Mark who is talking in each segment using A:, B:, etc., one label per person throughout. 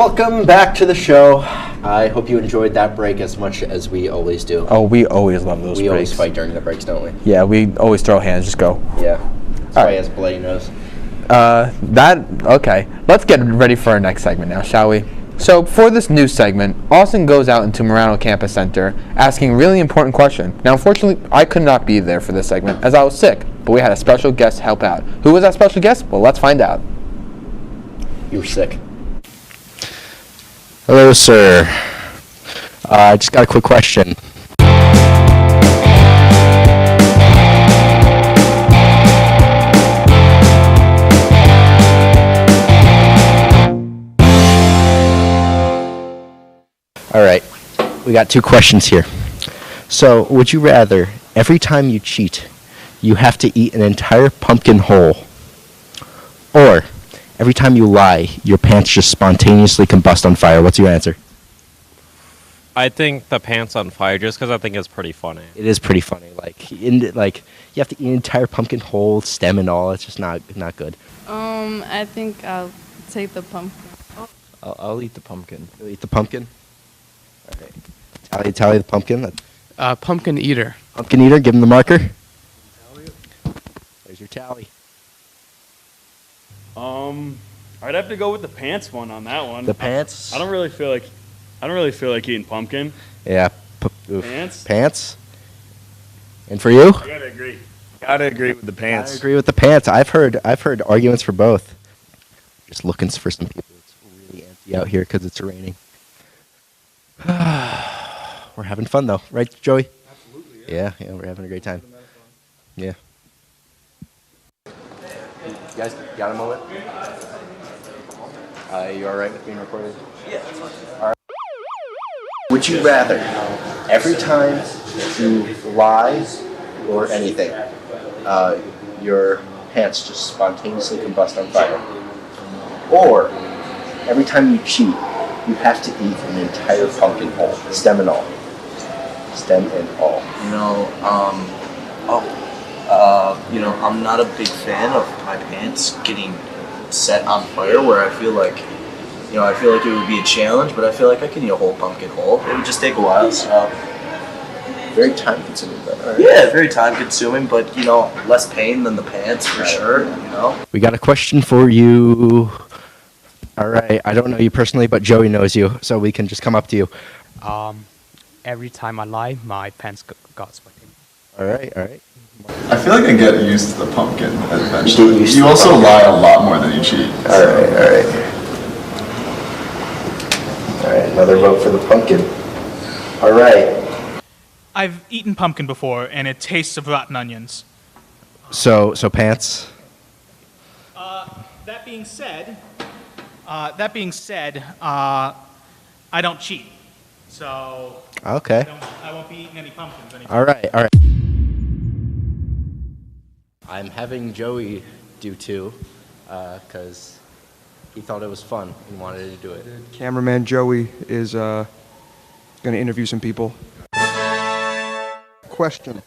A: Welcome back to the show. I hope you enjoyed that break as much as we always do.
B: Oh, we always love those breaks.
A: We always fight during the breaks, don't we?
B: Yeah, we always throw hands, just go.
A: Yeah. That's why he has a bloody nose.
B: Okay. Let's get ready for our next segment now, shall we? So, for this news segment, Austin goes out into Marano Campus Center asking a really important question. Now, unfortunately, I could not be there for this segment as I was sick, but we had a special guest help out. Who was that special guest? Well, let's find out.
A: You were sick.
C: Hello, sir. I just got a quick question. All right, we got two questions here. So, would you rather every time you cheat, you have to eat an entire pumpkin whole, or every time you lie, your pants just spontaneously combust on fire? What's your answer?
D: I think the pants on fire, just because I think it's pretty funny.
C: It is pretty funny. You have to eat an entire pumpkin whole, stem and all. It's just not good.
E: I think I'll take the pumpkin.
F: I'll eat the pumpkin.
C: You'll eat the pumpkin? All right. Tally the pumpkin.
F: Pumpkin eater.
C: Pumpkin eater, give him the marker. There's your tally.
G: I'd have to go with the pants one on that one.
C: The pants?
G: I don't really feel like eating pumpkin.
C: Yeah.
G: Pants?
C: Pants? And for you?
G: I gotta agree. Gotta agree with the pants.
C: I agree with the pants. I've heard arguments for both. Just looking for some people. It's really empty out here because it's raining. We're having fun though, right, Joey?
F: Absolutely.
C: Yeah, we're having a great time. Yeah. You guys got a moment? You all right with being recorded? Yeah. All right. Would you rather every time you lie or anything, your pants just spontaneously combust on fire, or every time you cheat, you have to eat an entire pumpkin whole, stem and all? Stem and all.
H: I'm not a big fan of my pants getting set on fire, where I feel like it would be a challenge, but I feel like I can eat a whole pumpkin whole. It would just take a while, so.
C: Very time consuming though, right?
H: Yeah, very time consuming, but less pain than the pants for sure,
C: We got a question for you. All right, I don't know you personally, but Joey knows you, so we can just come up to you.
I: Every time I lie, my pants got sweaty.
C: All right.
J: I feel like I get used to the pumpkin eventually.
C: used to
J: You
C: the
J: also
C: pumpkin.
J: lie a lot more than you cheat.
C: All right, another vote for the pumpkin. All right.
K: I've eaten pumpkin before, and it tastes of rotten onions.
C: So pants?
K: That being said, I don't cheat, so
C: Okay.
K: I won't be eating any pumpkins anytime.
C: All right. I'm having Joey do two, because he thought it was fun and wanted to do it.
F: Cameraman Joey is going to interview some people.
L: Question.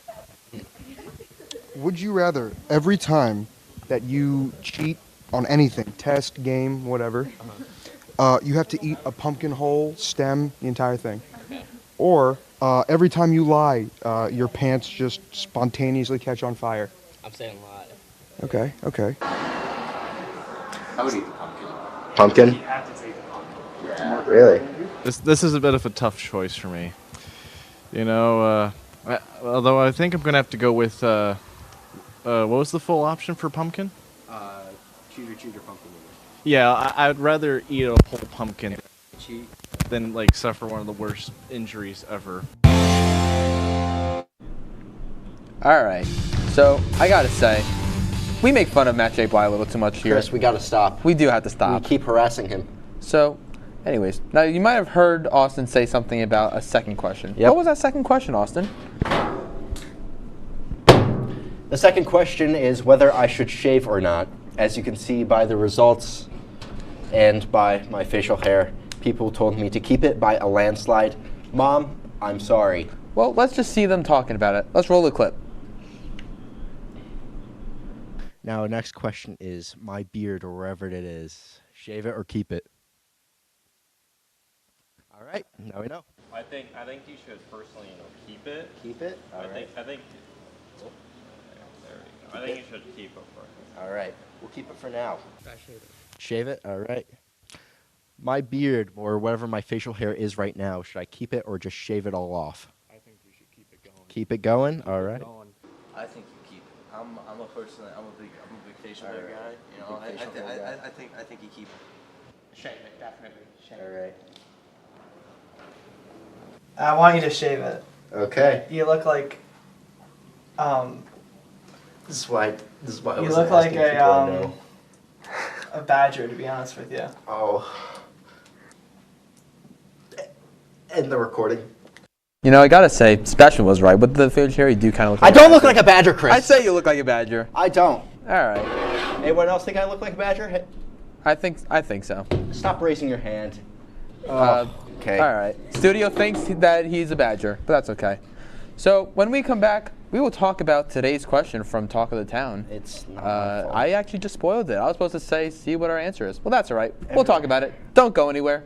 L: Would you rather every time that you cheat on anything, test, game, whatever, you have to eat a pumpkin whole, stem, the entire thing? Or every time you lie, your pants just spontaneously catch on fire?
I: I'm saying lie.
L: Okay.
A: I would eat the pumpkin.
C: Pumpkin? Really?
D: This is a bit of a tough choice for me. Although I think I'm going to have to go with, what was the full option for pumpkin?
C: Cheater pumpkin.
D: Yeah, I'd rather eat a whole pumpkin than, suffer one of the worst injuries ever.
B: Alright, so I gotta say, we make fun of Matt J. Bly a little too much here.
A: Chris, we gotta stop.
B: We do have to stop.
A: We keep harassing him.
B: So, anyways, now you might have heard Austin say something about a second question.
C: Yep.
B: What was that second question, Austin?
A: The second question is whether I should shave or not. As you can see by the results and by my facial hair, people told me to keep it by a landslide. Mom, I'm sorry.
B: Well, let's just see them talking about it. Let's roll the clip.
C: Now, next question is my beard or wherever it is. Shave it or keep it?
A: All right, now we know.
M: I think you should personally, keep it.
A: Keep it?
M: I think. There we go. I think you should keep it for.
A: All right, we'll keep it for now. Shave it? All right. My beard, or whatever my facial hair is right now, should I keep it or just shave it all off?
G: I think you should keep it going.
A: Keep it going? All right.
H: I think you keep it. I'm a big facial hair guy. I think you keep it.
N: Shave it, definitely. Shave
A: All right.
O: I want you to shave it.
A: Okay.
O: You look like,
A: This is why I
O: you
A: was
O: look like
A: asking people I know.
O: a badger, to be honest with you.
A: Oh. End the recording.
B: You know, I gotta say, Sebastian was right. With the facial hair, you do kind of look
A: I
B: like
A: don't look like a badger, Chris.
B: I'd say you look like a badger.
A: I don't.
B: All right.
A: Anyone else think I look like a badger?
B: I think so.
A: Stop raising your hand. Okay.
B: All right. Studio thinks that he's a badger, but that's okay. So when we come back, we will talk about today's question from Talk of the Town.
A: It's not my fault.
B: I actually just spoiled it. I was supposed to say, see what our answer is. Well, that's all right. We'll talk about it. Don't go anywhere.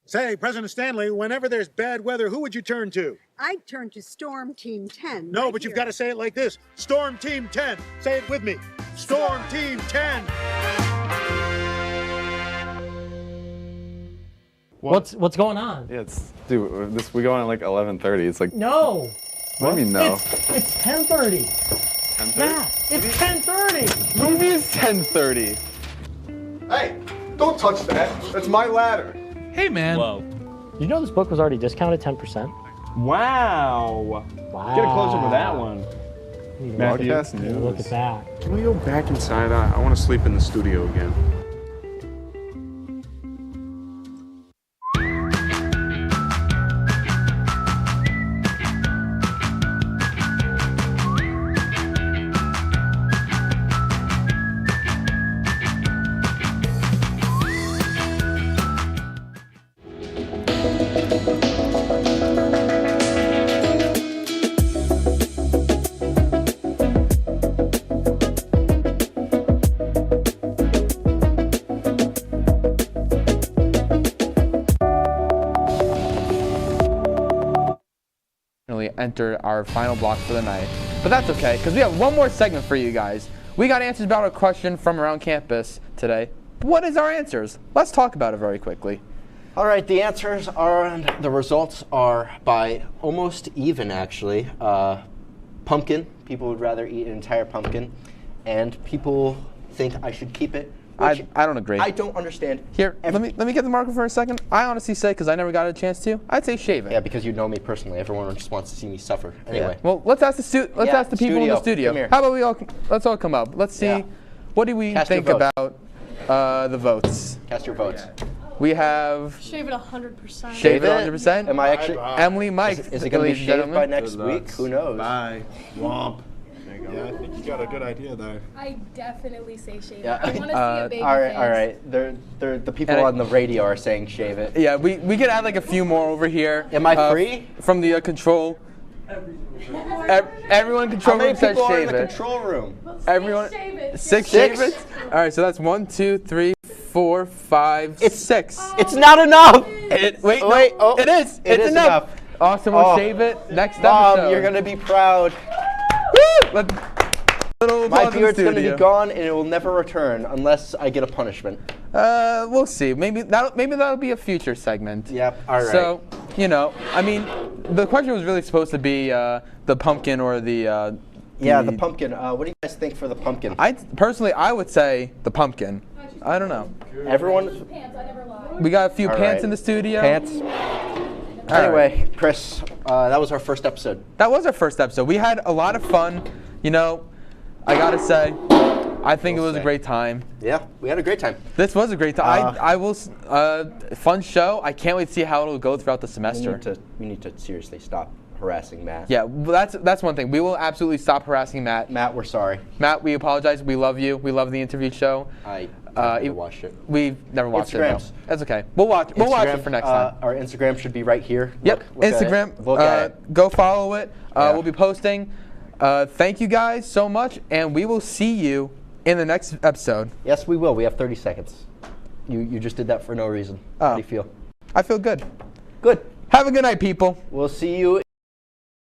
P: Say, President Stanley, whenever there's bad weather, who would you turn to?
Q: I'd turn to Storm Team 10.
P: No, but you've got to say it like this. Storm Team 10. Say it with me. Storm Team 10.
N: What's going on?
J: Yeah, dude, we go on at like 11:30. It's like
N: No.
J: What do you mean no?
N: It's 10:30.
J: 10:30?
N: Yeah, it's 10:30.
J: What do you mean it's 10:30?
F: Hey, don't touch that. That's my ladder.
K: Hey, man.
N: Whoa. You know this book was already discounted 10%?
G: Wow.
N: Wow.
G: Get a close up of that one.
N: Matthew,
J: Broadcast news.
N: look at that.
F: Can we go back inside? I want to sleep in the studio again.
B: Enter our final block for the night. But that's okay, because we have one more segment for you guys. We got answers about a question from around campus today. What is our answers? Let's talk about it very quickly.
A: All right, the answers are, and the results are by almost even, actually. Pumpkin. People would rather eat an entire pumpkin. And people think I should keep it.
B: I don't agree.
A: I don't understand.
B: Here, let me get the marker for a second. I honestly say, because I never got a chance to, I'd say shave it.
A: Yeah, because you know me personally. Everyone just wants to see me suffer. Anyway.
B: Yeah. Well, let's ask the people in the studio.
A: Come here.
B: How about let's all come up. Let's see, what do we think about the votes?
A: Cast your votes.
B: We have
E: Shave it 100%.
B: Shave it 100%.
A: Am I actually?
B: Emily, Mike.
A: Is it going to be shaved by next week? Who knows?
F: Bye. Womp. Yeah, I think you got a good idea there.
E: I definitely say shave it.
A: Yeah.
E: I want to see a baby
A: all right,
E: face.
A: all right. They're the people on the radio are saying shave it.
B: Yeah, we could add like a few more over here.
A: Am I free?
B: From the control. Everyone in control room says
A: How many people are
B: shave
A: in the
B: it.
A: control room?
B: Everyone.
E: Shave it.
B: Six shave it. All right, so that's 1, 2, 3, 4, 5, 6.
A: It's not enough.
B: Wait,
A: wait.
B: No, it is.
A: It
B: It's
A: is
B: enough. Awesome. We'll shave it next
A: Mom,
B: episode.
A: you're gonna be proud.
B: Woo!
A: My beard's gonna be gone, and it will never return unless I get a punishment.
B: We'll see. Maybe that'll be a future segment.
A: Yep. All right.
B: So, I mean, the question was really supposed to be the pumpkin or the.
A: Yeah, the pumpkin. What do you guys think for the pumpkin?
B: Personally, I would say the pumpkin. I don't know.
A: Everyone.
B: We got a few
A: All
B: pants
A: right.
B: in the studio.
A: Pants. Anyway, Chris, that was our first episode.
B: That was our first episode. We had a lot of fun. You know, I gotta say, I think it was a great time.
A: Yeah, we had a great time.
B: This was a great time. I will. Fun show. I can't wait to see how it'll go throughout the semester.
A: We need to seriously stop harassing Matt.
B: Yeah, well, that's one thing. We will absolutely stop harassing Matt.
A: Matt, we're sorry.
B: Matt, we apologize. We love you. We love the interview show.
A: I never watched it.
B: We've never watched it. No.
A: Instagrams.
B: That's okay. We'll watch it for next time.
A: Our Instagram should be right here.
B: Yep.
A: Look
B: Instagram.
A: At it. Look at it.
B: Go follow it. We'll be posting. Thank you guys so much, and we will see you in the next episode.
A: Yes, we will. We have 30 seconds. You just did that for no reason. How do you feel?
B: I feel good.
A: Good.
B: Have a good night, people.
A: We'll see you.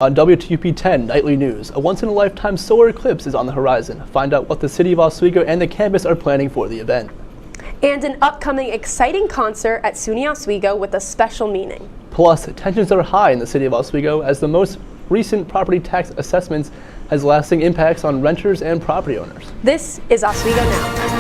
R: On WTOP-10 Nightly News, a once-in-a-lifetime solar eclipse is on the horizon. Find out what the city of Oswego and the campus are planning for the event.
S: And an upcoming exciting concert at SUNY Oswego with a special meaning.
R: Plus, tensions are high in the city of Oswego as the most recent property tax assessments has lasting impacts on renters and property owners.
S: This is Oswego Now.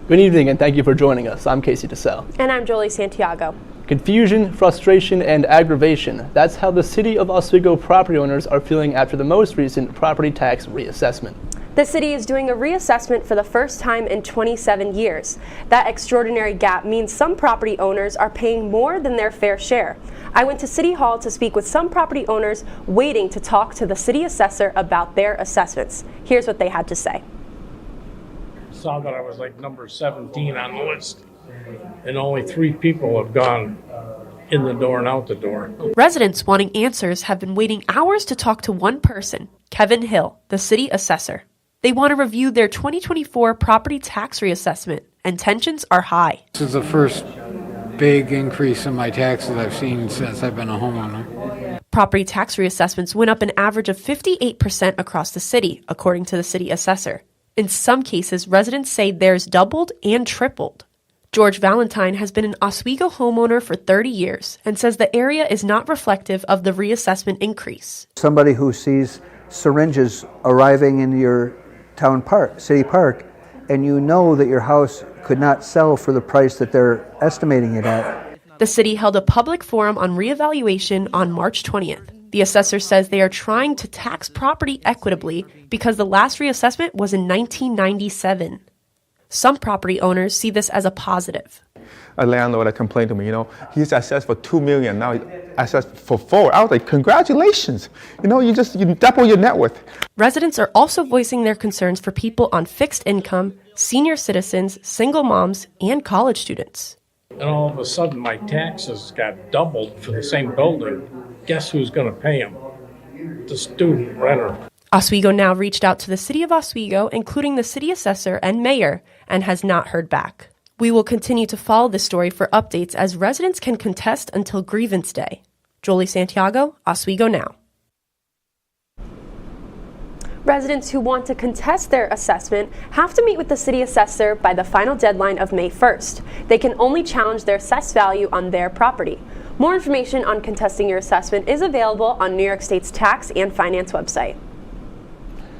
R: Good evening and thank you for joining us. I'm Casey DeSalle.
S: And I'm Jolie Santiago.
R: Confusion, frustration, and aggravation. That's how the city of Oswego property owners are feeling after the most recent property tax reassessment.
S: The city is doing a reassessment for the first time in 27 years. That extraordinary gap means some property owners are paying more than their fair share. I went to City Hall to speak with some property owners waiting to talk to the city assessor about their assessments. Here's what they had to say.
T: Saw that I was like number 17 on the list, and only 3 people have gone in the door and out the door.
U: Residents wanting answers have been waiting hours to talk to one person, Kevin Hill, the city assessor. They want to review their 2024 property tax reassessment, and tensions are high.
V: This is the first big increase in my taxes I've seen since I've been a homeowner.
U: Property tax reassessments went up an average of 58% across the city, according to the city assessor. In some cases, residents say theirs doubled and tripled. George Valentine has been an Oswego homeowner for 30 years and says the area is not reflective of the reassessment increase.
W: Somebody who sees syringes arriving in your town park, city park, and you know that your house could not sell for the price that they're estimating it at.
U: The city held a public forum on reevaluation on March 20th. The assessor says they are trying to tax property equitably because the last reassessment was in 1997. Some property owners see this as a positive.
X: A landlord that complained to me, he's assessed for $2 million, now he's assessed for $4 million. I was like, congratulations, you double your net worth.
U: Residents are also voicing their concerns for people on fixed income, senior citizens, single moms, and college students.
T: And all of a sudden my taxes got doubled for the same building. Guess who's going to pay them? The student renter.
U: Oswego Now reached out to the city of Oswego, including the city assessor and mayor, and has not heard back. We will continue to follow this story for updates as residents can contest until grievance day. Jolie Santiago, Oswego Now.
S: Residents who want to contest their assessment have to meet with the city assessor by the final deadline of May 1st. They can only challenge their assessed value on their property. More information on contesting your assessment is available on New York State's tax and finance website.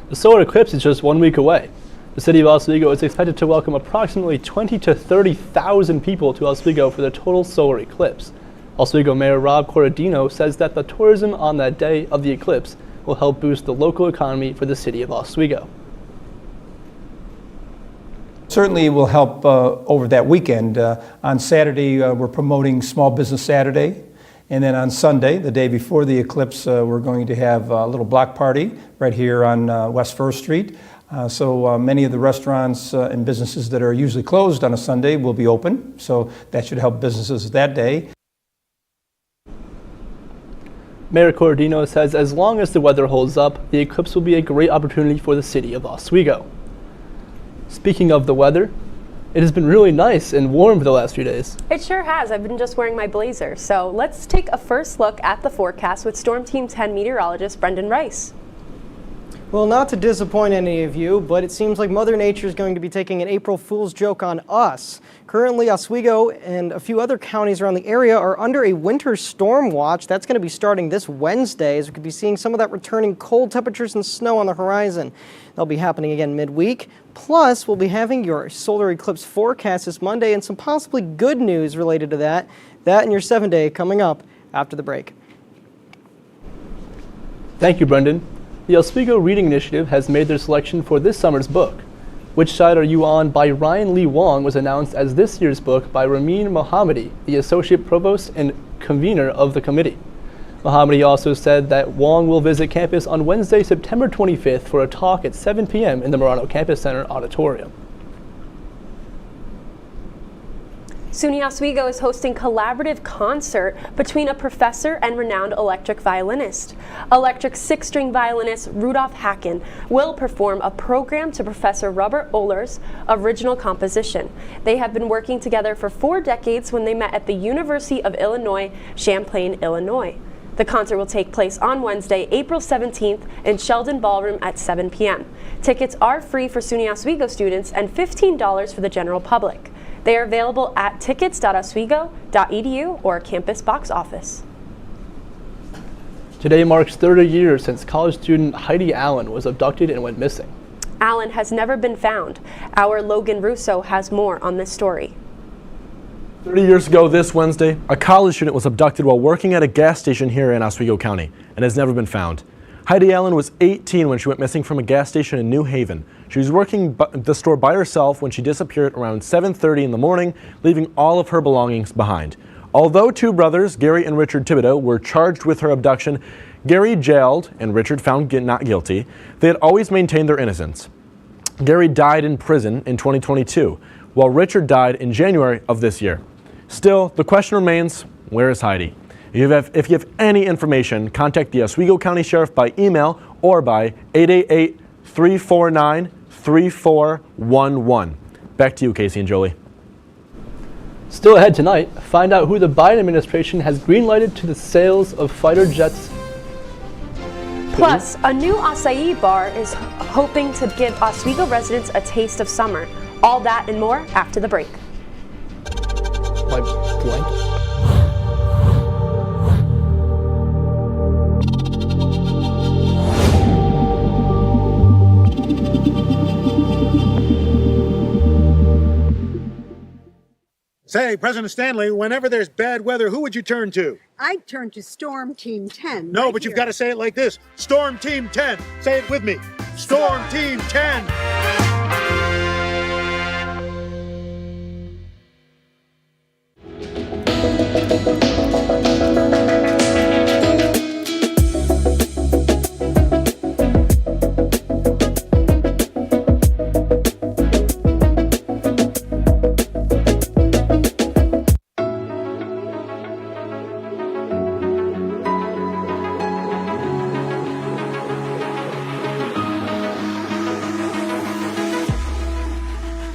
R: The solar eclipse is just 1 week away. The city of Oswego is expected to welcome approximately 20,000 to 30,000 people to Oswego for the total solar eclipse. Oswego Mayor Rob Corradino says that the tourism on that day of the eclipse will help boost the local economy for the city of Oswego.
Y: Certainly will help over that weekend. On Saturday, we're promoting Small Business Saturday. And then on Sunday, the day before the eclipse, we're going to have a little block party right here on West 1st Street. So many of the restaurants and businesses that are usually closed on a Sunday will be open. So that should help businesses that day.
R: Mayor Corradino says as long as the weather holds up, the eclipse will be a great opportunity for the city of Oswego. Speaking of the weather, it has been really nice and warm for the last few days.
S: It sure has. I've been just wearing my blazer. So let's take a first look at the forecast with Storm Team 10 meteorologist Brendan Rice.
C: Well, not to disappoint any of you, but it seems like Mother Nature is going to be taking an April Fool's joke on us. Currently, Oswego and a few other counties around the area are under a winter storm watch. That's going to be starting this Wednesday, as we could be seeing some of that returning cold temperatures and snow on the horizon. They'll be happening again midweek. Plus, we'll be having your solar eclipse forecast this Monday and some possibly good news related to that. That and your 7-day coming up after the break.
R: Thank you, Brendan. The Oswego Reading Initiative has made their selection for this summer's book. Which Side Are You On by Ryan Lee Wong was announced as this year's book by Ramin Mohammadi, the Associate Provost and Convener of the committee. Mohammadi also said that Wong will visit campus on Wednesday, September 25th for a talk at 7 p.m. in the Murano Campus Center auditorium.
S: SUNY Oswego is hosting collaborative concert between a professor and renowned electric violinist. Electric 6-string violinist Rudolf Hacken will perform a program to Professor Robert Ohler's original composition. They have been working together for 4 decades when they met at the University of Illinois, Champaign, Illinois. The concert will take place on Wednesday, April 17th in Sheldon Ballroom at 7 p.m. Tickets are free for SUNY Oswego students and $15 for the general public. They are available at tickets.oswego.edu or campus box office.
R: Today marks 30 years since college student Heidi Allen was abducted and went missing.
S: Allen has never been found. Our Logan Russo has more on this story.
D: 30 years ago this Wednesday, a college student was abducted while working at a gas station here in Oswego County and has never been found. Heidi Allen was 18 when she went missing from a gas station in New Haven. She was working the store by herself when she disappeared around 7:30 in the morning, leaving all of her belongings behind. Although 2 brothers, Gary and Richard Thibodeau, were charged with her abduction, Gary jailed and Richard found not guilty. They had always maintained their innocence. Gary died in prison in 2022, while Richard died in January of this year. Still, the question remains, where is Heidi? If you have any information, contact the Oswego County Sheriff by email or by 888-349-3411. Back to you, Casey and Jolie.
R: Still ahead tonight, find out who the Biden administration has green-lighted to the sales of fighter jets.
S: Plus, a new acai bar is hoping to give Oswego residents a taste of summer. All that and more after the break.
R: My blanket.
P: Say, President Stanley, whenever there's bad weather, who would you turn to?
Q: I'd turn to Storm Team 10.
P: No,
Q: right
P: but you've
Q: here.
P: got to say it like this. Storm Team 10. Say it with me. Storm Team 10.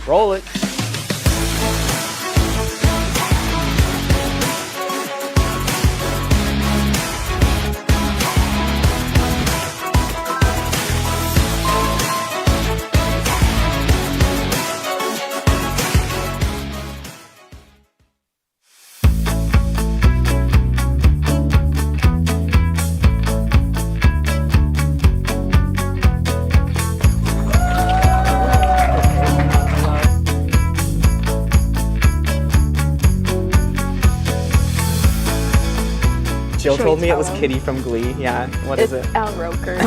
C: Roll it.
I: Jill told me it was Kitty from Glee. Yeah, what is it?
S: Al Roker.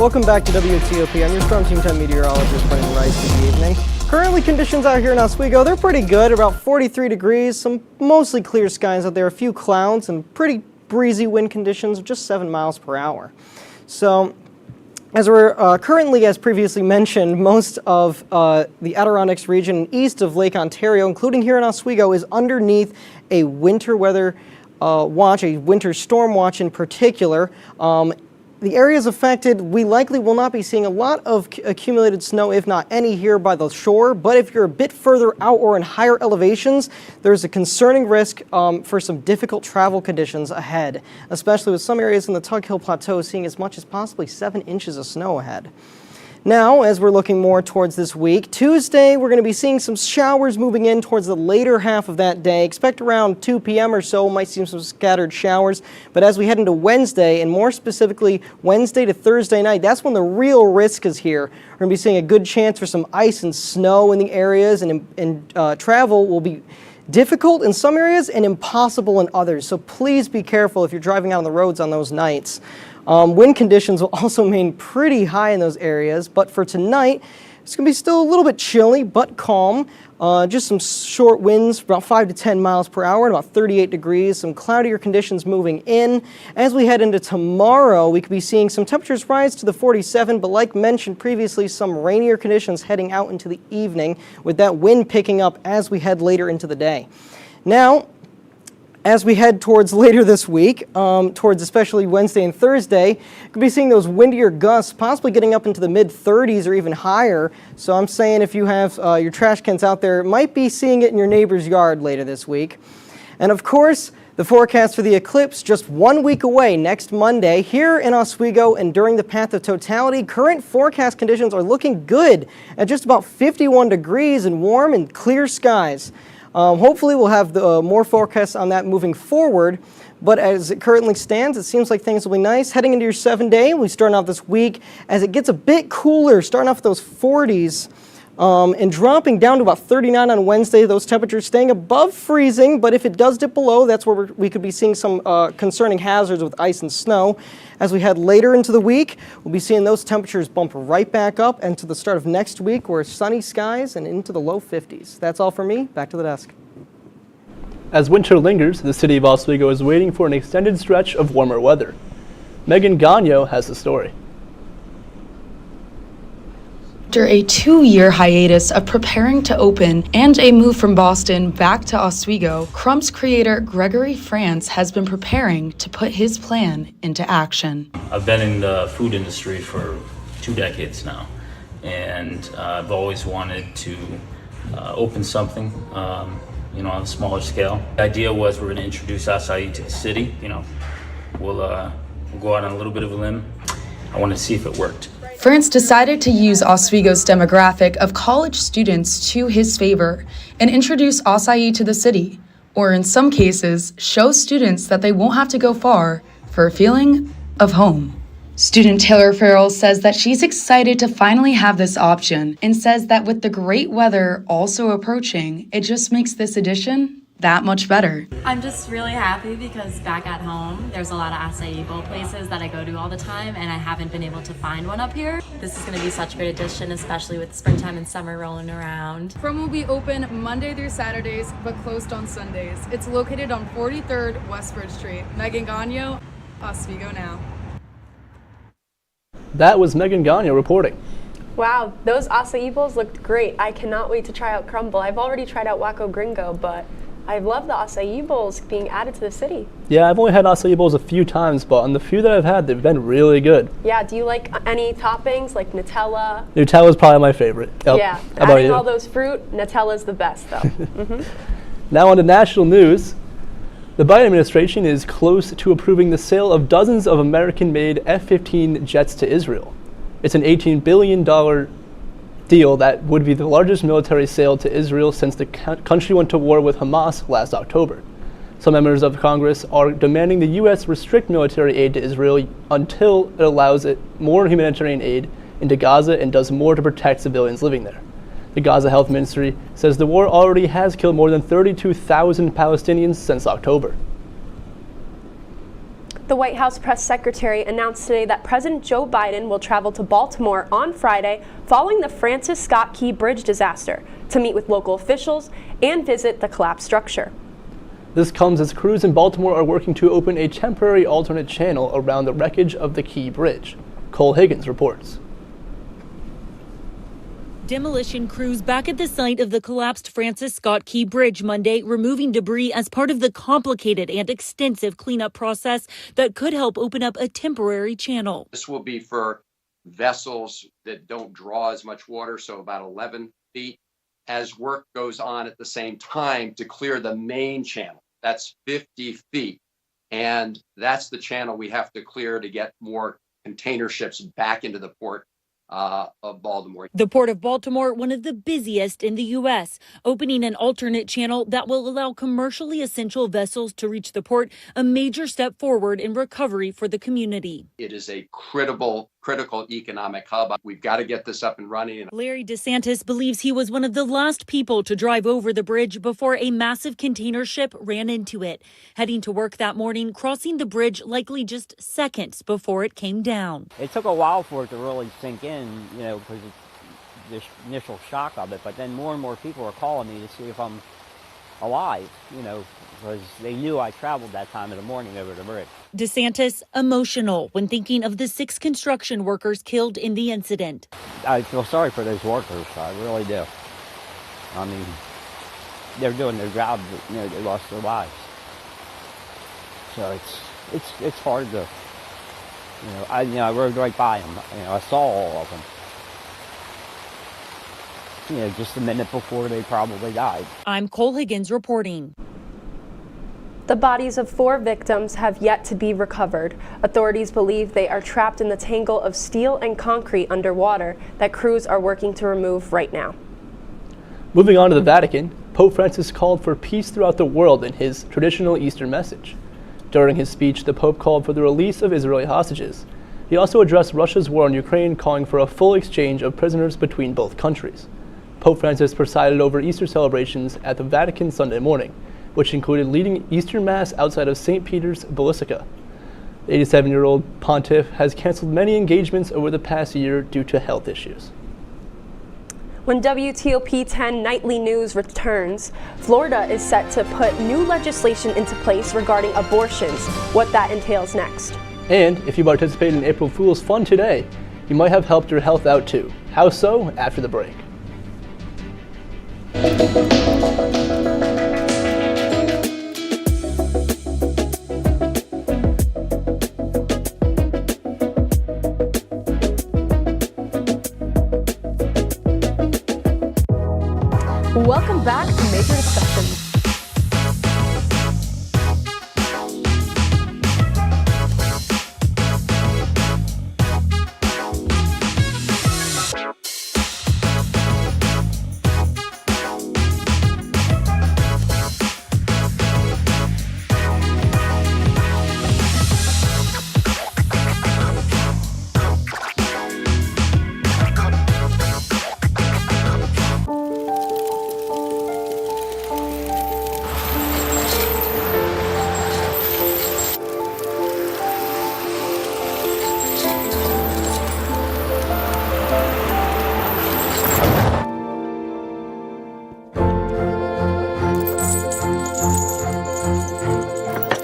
C: Welcome back to WTOP. I'm your Storm Team 10 meteorologist, Brendan Rice, for the evening. Currently, conditions out here in Oswego, they're pretty good, about 43 degrees, some mostly clear skies out there, a few clouds, and pretty breezy wind conditions of just 7 miles per hour. So, as we're currently, as previously mentioned, most of the Adirondacks region east of Lake Ontario, including here in Oswego, is underneath a winter weather watch, a winter storm watch in particular. The areas affected, we likely will not be seeing a lot of accumulated snow, if not any, here by the shore. But if you're a bit further out or in higher elevations, there's a concerning risk for some difficult travel conditions ahead, especially with some areas in the Tug Hill Plateau seeing as much as possibly 7 inches of snow ahead. Now, as we're looking more towards this week, Tuesday, we're going to be seeing some showers moving in towards the later half of that day. Expect around 2 p.m. or so, might see some scattered showers. But as we head into Wednesday, and more specifically Wednesday to Thursday night, that's when the real risk is here. We're going to be seeing a good chance for some ice and snow in the areas, and travel will be difficult in some areas and impossible in others. So please be careful if you're driving out on the roads on those nights. Wind conditions will also remain pretty high in those areas, but for tonight, it's going to be still a little bit chilly, but calm. Just some short winds, about 5 to 10 miles per hour, and about 38 degrees. Some cloudier conditions moving in. As we head into tomorrow, we could be seeing some temperatures rise to the 47, but like mentioned previously, some rainier conditions heading out into the evening, with that wind picking up as we head later into the day. Now, as we head towards later this week, towards especially Wednesday and Thursday, you could be seeing those windier gusts possibly getting up into the mid-30s or even higher. So I'm saying if you have your trash cans out there, might be seeing it in your neighbor's yard later this week. And of course, the forecast for the eclipse just 1 week away next Monday here in Oswego and during the path of totality. Current forecast conditions are looking good at just about 51 degrees and warm and clear skies. Hopefully we'll have more forecasts on that moving forward, but as it currently stands, it seems like things will be nice. Heading into your 7-day, we start off this week as it gets a bit cooler, starting off with those 40s and dropping down to about 39 on Wednesday. Those temperatures staying above freezing, but if it does dip below, that's where we could be seeing some concerning hazards with ice and snow. As we head later into the week, we'll be seeing those temperatures bump right back up, and to the start of next week, we're sunny skies and into the low 50s. That's all for me. Back to the desk.
R: As winter lingers, the city of Oswego is waiting for an extended stretch of warmer weather. Megan Gagno has the story.
H: After a 2-year hiatus of preparing to open and a move from Boston back to Oswego, Crumb's creator Gregory France has been preparing to put his plan into action.
K: I've been in the food industry for 2 decades now, and I've always wanted to open something, on a smaller scale. The idea was we're going to introduce acai to the city. We'll go out on a little bit of a limb. I wanted to see if it worked.
H: France decided to use Oswego's demographic of college students to his favor and introduce acai to the city, or in some cases, show students that they won't have to go far for a feeling of home. Student Taylor Farrell says that she's excited to finally have this option and says that with the great weather also approaching, it just makes this addition that much better.
L: I'm just really happy because back at home, there's a lot of acai bowl places that I go to all the time, and I haven't been able to find one up here. This is going to be such a great addition, especially with springtime and summer rolling around.
M: Crum will be open Monday through Saturdays, but closed on Sundays. It's located on 43rd Westford Street. Megan Gagno, Oswego Now.
R: That was Megan Gagno reporting.
S: Wow, those acai bowls looked great. I cannot wait to try out Crumble. I've already tried out Waco Gringo, but I love the acai bowls being added to the city.
R: Yeah, I've only had acai bowls a few times, but on the few that I've had, they've been really good.
S: Yeah, do you like any toppings like Nutella?
R: Nutella's probably my favorite. Yep.
S: Yeah,
R: How about
S: adding
R: you?
S: all those fruit, Nutella's the best though.
R: Now on to national news. The Biden administration is close to approving the sale of dozens of American-made F-15 jets to Israel. It's an $18 billion deal that would be the largest military sale to Israel since the country went to war with Hamas last October. Some members of Congress are demanding the U.S. restrict military aid to Israel until it allows it more humanitarian aid into Gaza and does more to protect civilians living there. The Gaza Health Ministry says the war already has killed more than 32,000 Palestinians since October.
S: The White House press secretary announced today that President Joe Biden will travel to Baltimore on Friday following the Francis Scott Key Bridge disaster to meet with local officials and visit the collapsed structure.
R: This comes as crews in Baltimore are working to open a temporary alternate channel around the wreckage of the Key Bridge. Cole Higgins reports.
F: Demolition crews back at the site of the collapsed Francis Scott Key Bridge Monday, removing debris as part of the complicated and extensive cleanup process that could help open up a temporary channel.
G: This will be for vessels that don't draw as much water, so about 11 feet, as work goes on at the same time to clear the main channel. That's 50 feet, and that's the channel we have to clear to get more container ships back into the port of Baltimore.
F: The Port of Baltimore, one of the busiest in the U.S., opening an alternate channel that will allow commercially essential vessels to reach the port, a major step forward in recovery for the community.
G: It is a critical economic hub. We've got to get this up and running.
F: Larry DeSantis believes he was one of the last people to drive over the bridge before a massive container ship ran into it. Heading to work that morning, crossing the bridge likely just seconds before it came down.
J: It took a while for it to really sink in, because it's the initial shock of it, but then more and more people are calling me to see if I'm alive, because they knew I traveled that time of the morning over the bridge.
F: DeSantis emotional when thinking of the 6 construction workers killed in the incident.
J: I feel sorry for those workers, I really do. I mean, they're doing their job, they lost their lives. So it's hard to, I rode right by them, I saw all of them. Just a minute before they probably died.
F: I'm Cole Higgins reporting.
S: The bodies of 4 victims have yet to be recovered. Authorities believe they are trapped in the tangle of steel and concrete underwater that crews are working to remove right now.
R: Moving on to the Vatican, Pope Francis called for peace throughout the world in his traditional Easter message. During his speech, the Pope called for the release of Israeli hostages. He also addressed Russia's war in Ukraine, calling for a full exchange of prisoners between both countries. Pope Francis presided over Easter celebrations at the Vatican Sunday morning, which included leading Easter Mass outside of St. Peter's Basilica. The 87-year-old pontiff has canceled many engagements over the past year due to health issues.
S: When WTOP-10 Nightly News returns, Florida is set to put new legislation into place regarding abortions, what that entails next.
R: And if you participate in April Fool's Fun today, you might have helped your health out too. How so? After the break.
S: Welcome back to Major Discussion.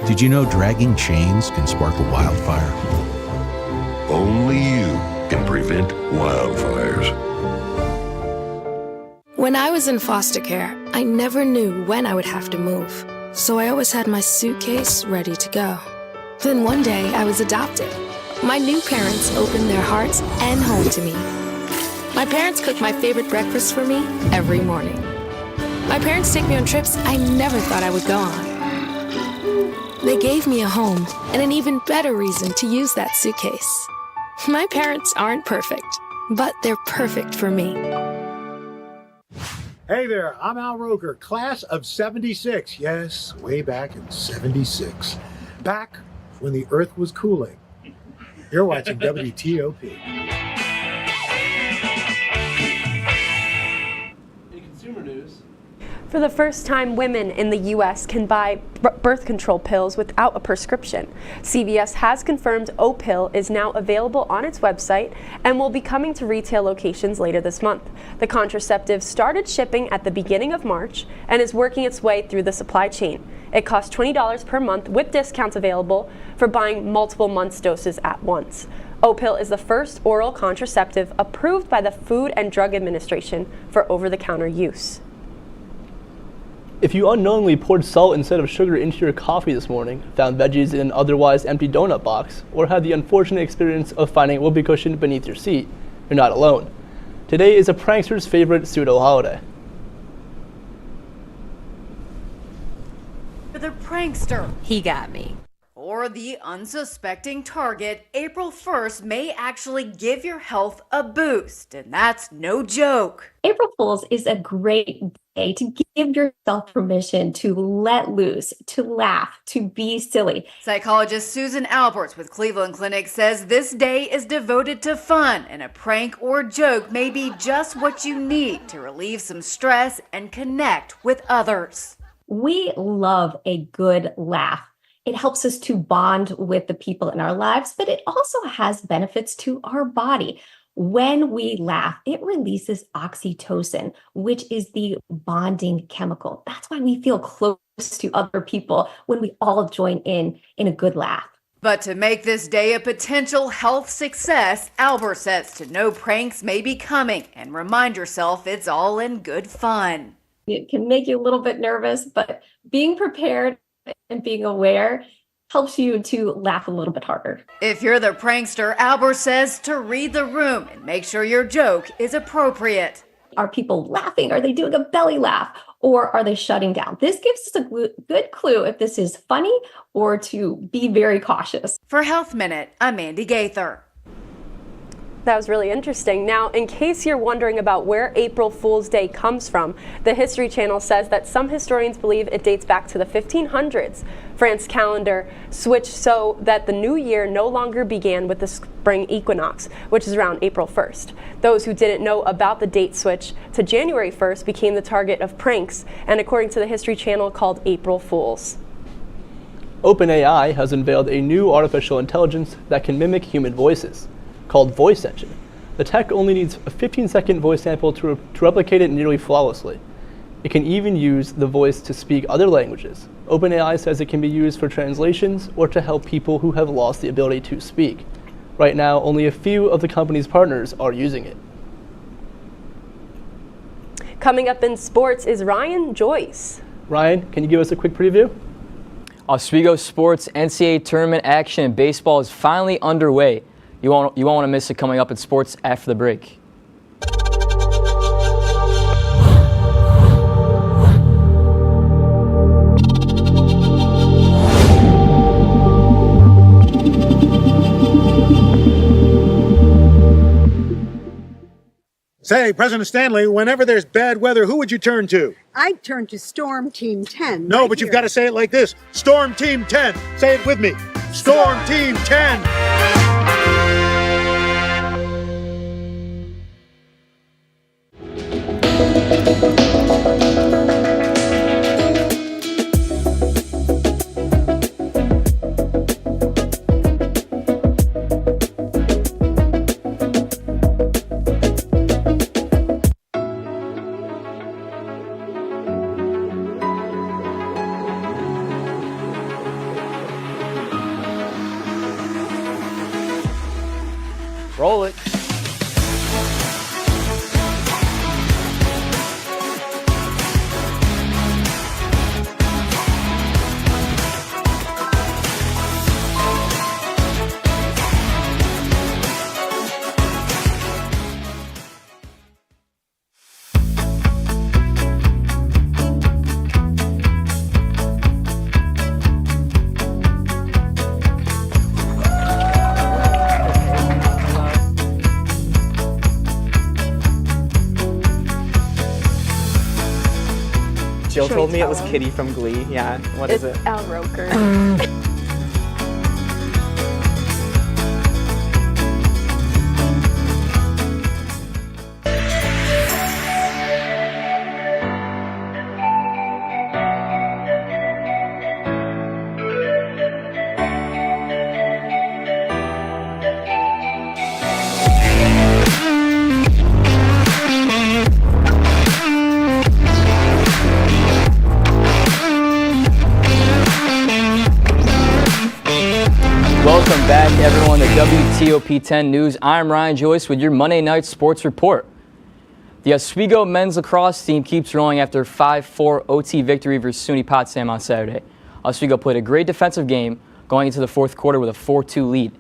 N: Did you know dragging chains can spark a wildfire?
O: Only you can prevent wildfires.
Z: When I was in foster care, I never knew when I would have to move, so I always had my suitcase ready to go. Then one day, I was adopted. My new parents opened their hearts and home to me. My parents cook my favorite breakfast for me every morning. My parents take me on trips I never thought I would go on. They gave me a home and an even better reason to use that suitcase. My parents aren't perfect, but they're perfect for me.
P: Hey there, I'm Al Roker, class of 76. Yes, way back in 76. Back when the earth was cooling. You're watching WTOP.
R: In consumer news,
S: For the first time, women in the U.S. can buy birth control pills without a prescription. CVS has confirmed O-Pill is now available on its website and will be coming to retail locations later this month. The contraceptive started shipping at the beginning of March and is working its way through the supply chain. It costs $20 per month with discounts available for buying multiple months' doses at once. O-Pill is the first oral contraceptive approved by the Food and Drug Administration for over-the-counter use.
R: If you unknowingly poured salt instead of sugar into your coffee this morning, found veggies in an otherwise empty donut box, or had the unfortunate experience of finding a whoopee cushion beneath your seat, you're not alone. Today is a prankster's favorite pseudo holiday.
A: The prankster, he got me. Or the unsuspecting target, April 1st may actually give your health a boost, and that's no joke.
B: April Fool's is a great day to give yourself permission to let loose, to laugh, to be silly.
A: Psychologist Susan Alberts with Cleveland Clinic says this day is devoted to fun, and a prank or joke may be just what you need to relieve some stress and connect with others.
B: We love a good laugh. It helps us to bond with the people in our lives, but it also has benefits to our body. When we laugh, it releases oxytocin, which is the bonding chemical. That's why we feel close to other people when we all join in a good laugh.
A: But to make this day a potential health success, Albert says to know pranks may be coming and remind yourself it's all in good fun.
B: It can make you a little bit nervous, but being prepared and being aware helps you to laugh a little bit harder.
A: If you're the prankster, Albert says to read the room and make sure your joke is appropriate.
B: Are people laughing? Are they doing a belly laugh? Or are they shutting down? This gives us a good clue if this is funny or to be very cautious.
A: For Health Minute, I'm Mandy Gaither.
S: That was really interesting. Now, in case you're wondering about where April Fool's Day comes from, the History Channel says that some historians believe it dates back to the 1500s. France's calendar switched so that the new year no longer began with the spring equinox, which is around April 1st. Those who didn't know about the date switch to January 1st became the target of pranks, and according to the History Channel, called April Fools.
R: OpenAI has unveiled a new artificial intelligence that can mimic human voices, called Voice Engine. The tech only needs a 15-second voice sample to replicate it nearly flawlessly. It can even use the voice to speak other languages. OpenAI says it can be used for translations or to help people who have lost the ability to speak. Right now, only a few of the company's partners are using it.
S: Coming up in sports is Ryan Joyce.
R: Ryan, can you give us a quick preview?
E: Oswego sports NCAA tournament action in baseball is finally underway. You won't want to miss it coming up in sports after the break.
P: Say, President Stanley, whenever there's bad weather, who would you turn to?
Q: I'd turn to Storm Team 10.
P: No, but you've got to say it like this. Storm Team 10. Say it with me. Storm Team 10.
E: Roll it.
I: Jill told me it was Kitty from Glee. Yeah, what is it?
H: Al Roker.
E: back, everyone, to WTOP-10 News. I'm Ryan Joyce with your Monday Night Sports Report. The Oswego men's lacrosse team keeps rolling after a 5-4 OT victory versus SUNY Potsdam on Saturday. Oswego played a great defensive game going into the fourth quarter with a 4-2 lead.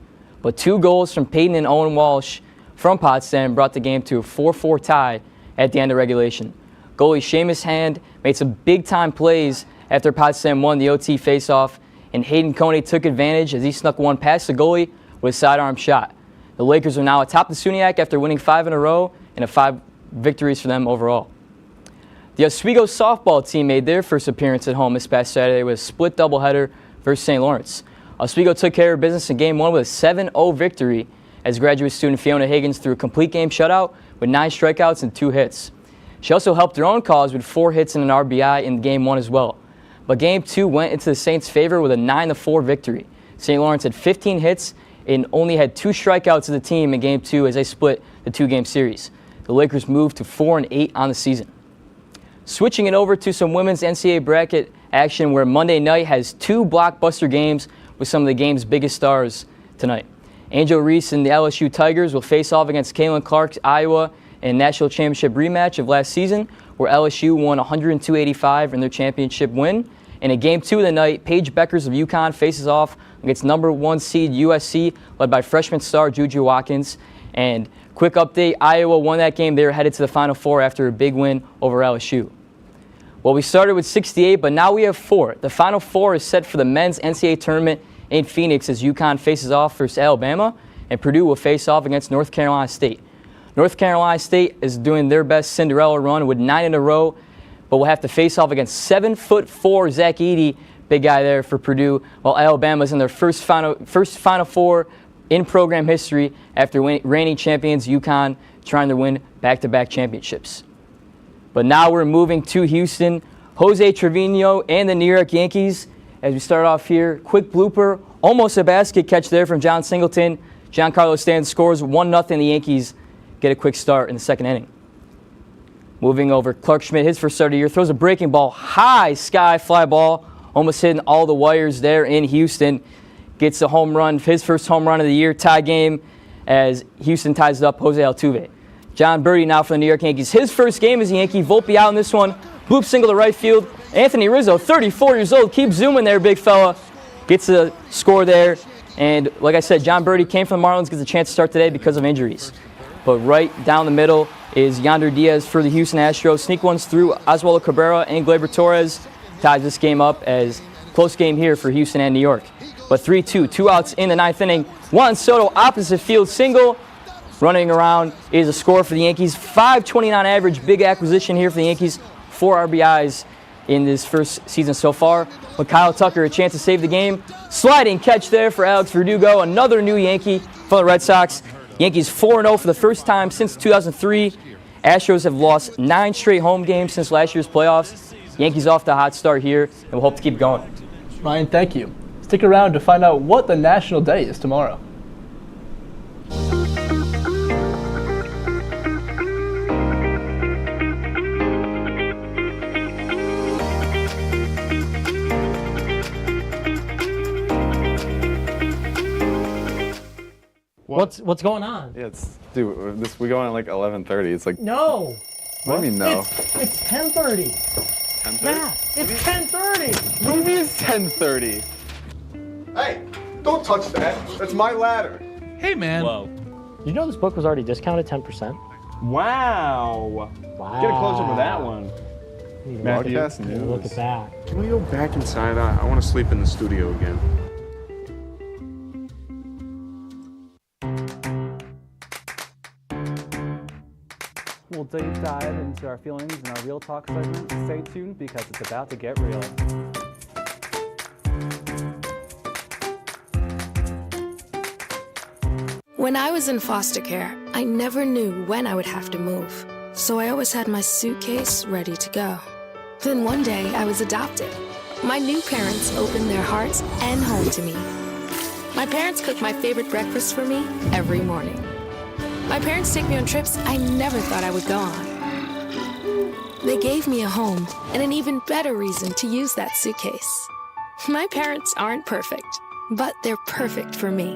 E: But 2 goals from Peyton and Owen Walsh from Potsdam brought the game to a 4-4 tie at the end of regulation. Goalie Seamus Hand made some big-time plays after Potsdam won the OT faceoff, and Hayden Coney took advantage as he snuck one past the goalie with a sidearm shot. The Lakers are now atop the SUNYAC after winning 5 in a row and 5 victories for them overall. The Oswego softball team made their first appearance at home this past Saturday with a split doubleheader versus St. Lawrence. Oswego took care of business in Game 1 with a 7-0 victory as graduate student Fiona Higgins threw a complete game shutout with 9 strikeouts and 2 hits. She also helped her own cause with 4 hits and an RBI in Game 1 as well. But Game 2 went into the Saints' favor with a 9-4 victory. St. Lawrence had 15 hits and only had 2 strikeouts as a team in Game 2 as they split the 2-game series. The Lakers moved to 4-8 on the season. Switching it over to some women's NCAA bracket action where Monday night has 2 blockbuster games with some of the game's biggest stars tonight. Angel Reese and the LSU Tigers will face off against Caitlin Clark's Iowa in a national championship rematch of last season, where LSU won 102-85 in their championship win. And in Game 2 of the night, Paige Beckers of UConn faces off against number 1 seed USC, led by freshman star Juju Watkins. And quick update, Iowa won that game. They were headed to the Final Four after a big win over LSU. Well, we started with 68, but now we have 4. The Final Four is set for the men's NCAA tournament in Phoenix as UConn faces off versus Alabama, and Purdue will face off against North Carolina State. North Carolina State is doing their best Cinderella run with 9 in a row, but will have to face off against 7'4" Zach Edey, big guy there for Purdue, while Alabama's in their first Final Four in program history after reigning champions UConn trying to win back-to-back championships. But now we're moving to Houston. Jose Trevino and the New York Yankees. As we start off here, quick blooper, almost a basket catch there from John Singleton. Giancarlo Stanton scores 1-0. The Yankees get a quick start in the second inning. Moving over, Clark Schmidt, his first start of the year, throws a breaking ball, high sky fly ball, almost hitting all the wires there in Houston. Gets a home run, his first home run of the year, tie game as Houston ties it up, Jose Altuve. John Birdie now for the New York Yankees. His first game as a Yankee, Volpe out in this one, bloop single to right field. Anthony Rizzo, 34 years old, keeps zooming there, big fella. Gets a score there. And like I said, John Birdie came from the Marlins, gets a chance to start today because of injuries. But right down the middle is Yonder Diaz for the Houston Astros. Sneak ones through Oswaldo Cabrera and Gleyber Torres. Ties this game up as close game here for Houston and New York. But 3-2, 2 outs in the 9th inning. Juan Soto, opposite field single. Running around is a score for the Yankees. 5.29 average, big acquisition here for the Yankees. 4 RBIs in this first season so far. With Kyle Tucker, a chance to save the game. Sliding catch there for Alex Verdugo, another new Yankee for the Red Sox. Yankees 4-0 for the first time since 2003. Astros have lost 9 straight home games since last year's playoffs. Yankees off to a hot start here, and we'll hope to keep going.
R: Ryan, thank you. Stick around to find out what the national day is tomorrow.
T: What's going on?
U: Yeah, we go on at like 11:30. It's like
T: no.
U: What do you mean no?
T: It's 10:30.
U: 10:30?
T: Yeah, it's 10:30.
U: What do you mean it's 10:30? Hey, don't touch that. That's my ladder.
T: Hey, man.
U: Whoa.
T: Did you know this book was already discounted 10%?
U: Wow. Get a close up with that one. Broadcast news.
T: Look at that.
U: Can we go back inside? I want to sleep in the studio again.
V: We'll deep dive into our feelings in our Real Talk segment. Stay tuned because it's about to get real.
Z: When I was in foster care, I never knew when I would have to move. So I always had my suitcase ready to go. Then one day I was adopted. My new parents opened their hearts and home to me. My parents cook my favorite breakfast for me every morning. My parents take me on trips I never thought I would go on. They gave me a home and an even better reason to use that suitcase. My parents aren't perfect, but they're perfect for me.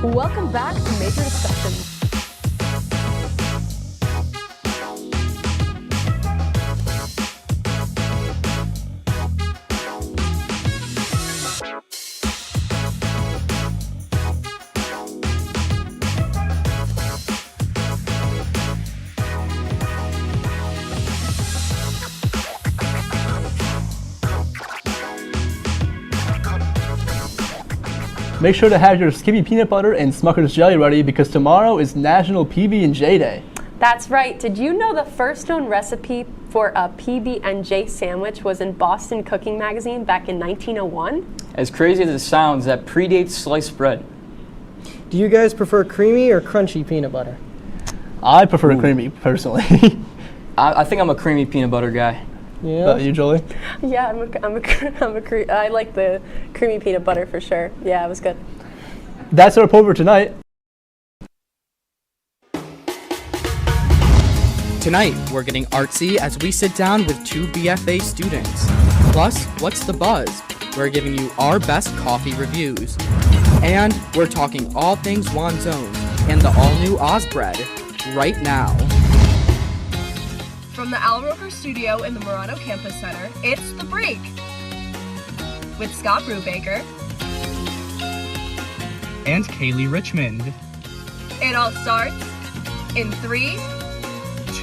S: Welcome back to Major Discussion.
R: Make sure to have your Skippy peanut butter and Smucker's jelly ready because tomorrow is National PB&J Day.
S: That's right. Did you know the first known recipe for a PB&J sandwich was in Boston Cooking Magazine back in 1901?
E: As crazy as it sounds, that predates sliced bread.
C: Do you guys prefer creamy or crunchy peanut butter?
R: I prefer creamy, personally.
E: I think I'm a creamy peanut butter guy.
C: Yeah.
R: You, Jolie?
S: Yeah, I like the creamy peanut butter for sure. Yeah, it was good.
R: That's our report for tonight.
D: Tonight, we're getting artsy as we sit down with 2 BFA students. Plus, what's the buzz? We're giving you our best coffee reviews. And we're talking all things Wanzone and the all-new Osbread right now.
S: From the Al Roker studio in the Murano Campus Center, it's The Break with Scott Brubaker
D: And Kaley Richmond.
S: It all starts in 3,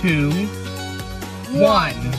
D: 2, 1.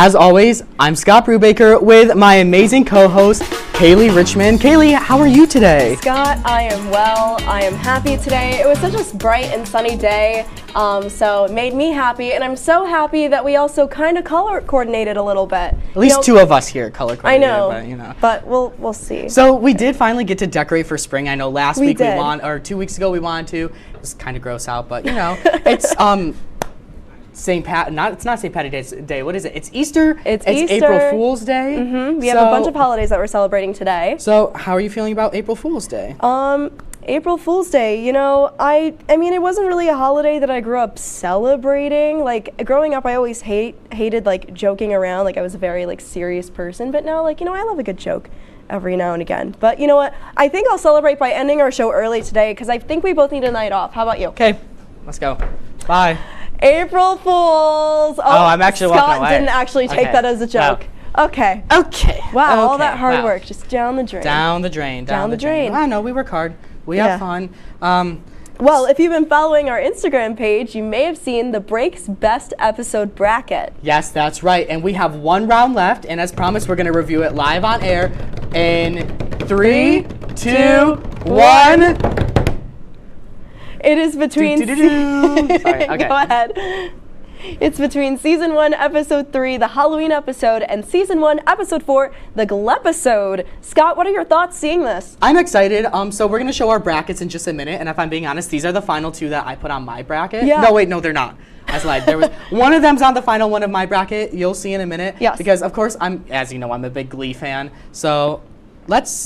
D: As always, I'm Scott Brubaker with my amazing co-host, Kaley Richmond. Kaley, how are you today?
S: Scott, I am well. I am happy today. It was such a bright and sunny day, so it made me happy, and I'm so happy that we also kind of color coordinated a little bit.
D: At least 2 of us here color coordinated.
S: I know, but we'll see.
D: So we did finally get to decorate for spring. I know last week
S: did.
D: we wanted, or 2 weeks ago we wanted to. It was kind of gross out, but you know, it's it's not St. Patty's Day. What is it? It's Easter.
S: It's
D: Easter. April Fool's Day.
S: We have a bunch of holidays that we're celebrating today.
D: So how are you feeling about April Fool's Day?
S: April Fool's Day, you know, I mean, it wasn't really a holiday that I grew up celebrating. Like, growing up, I always hated, like, joking around. Like, I was a very, like, serious person. But now, like, you know, I love a good joke every now and again. But you know what? I think I'll celebrate by ending our show early today because I think we both need a night off. How about you?
D: Okay, let's go. Bye.
S: April Fools!
D: Oh, I'm actually walking away.
S: Scott didn't actually take that as a joke.
D: No.
S: Okay.
D: Okay.
S: Wow, all
D: Okay.
S: that hard
D: Wow.
S: work just down the drain.
D: Down the drain.
S: Down the drain.
D: I know, we work hard. We have fun.
S: Well, if you've been following our Instagram page, you may have seen the Break's Best Episode Bracket.
D: Yes, that's right. And we have 1 round left. And as promised, we're going to review it live on air in 3, 2, 1.
S: It is between...
D: Sorry, okay.
S: Go ahead. It's between Season 1, Episode 3, the Halloween episode, and Season 1, Episode 4, the Glepisode. Scott, what are your thoughts seeing this?
D: I'm excited. So we're going to show our brackets in just a minute. And if I'm being honest, these are the final 2 that I put on my bracket.
S: Yeah.
D: No, wait, no, they're not. I lied. There was one of them's on the final one of my bracket. You'll see in a minute.
S: Yes.
D: Because, of course, as you know, I'm a big Glee fan. So...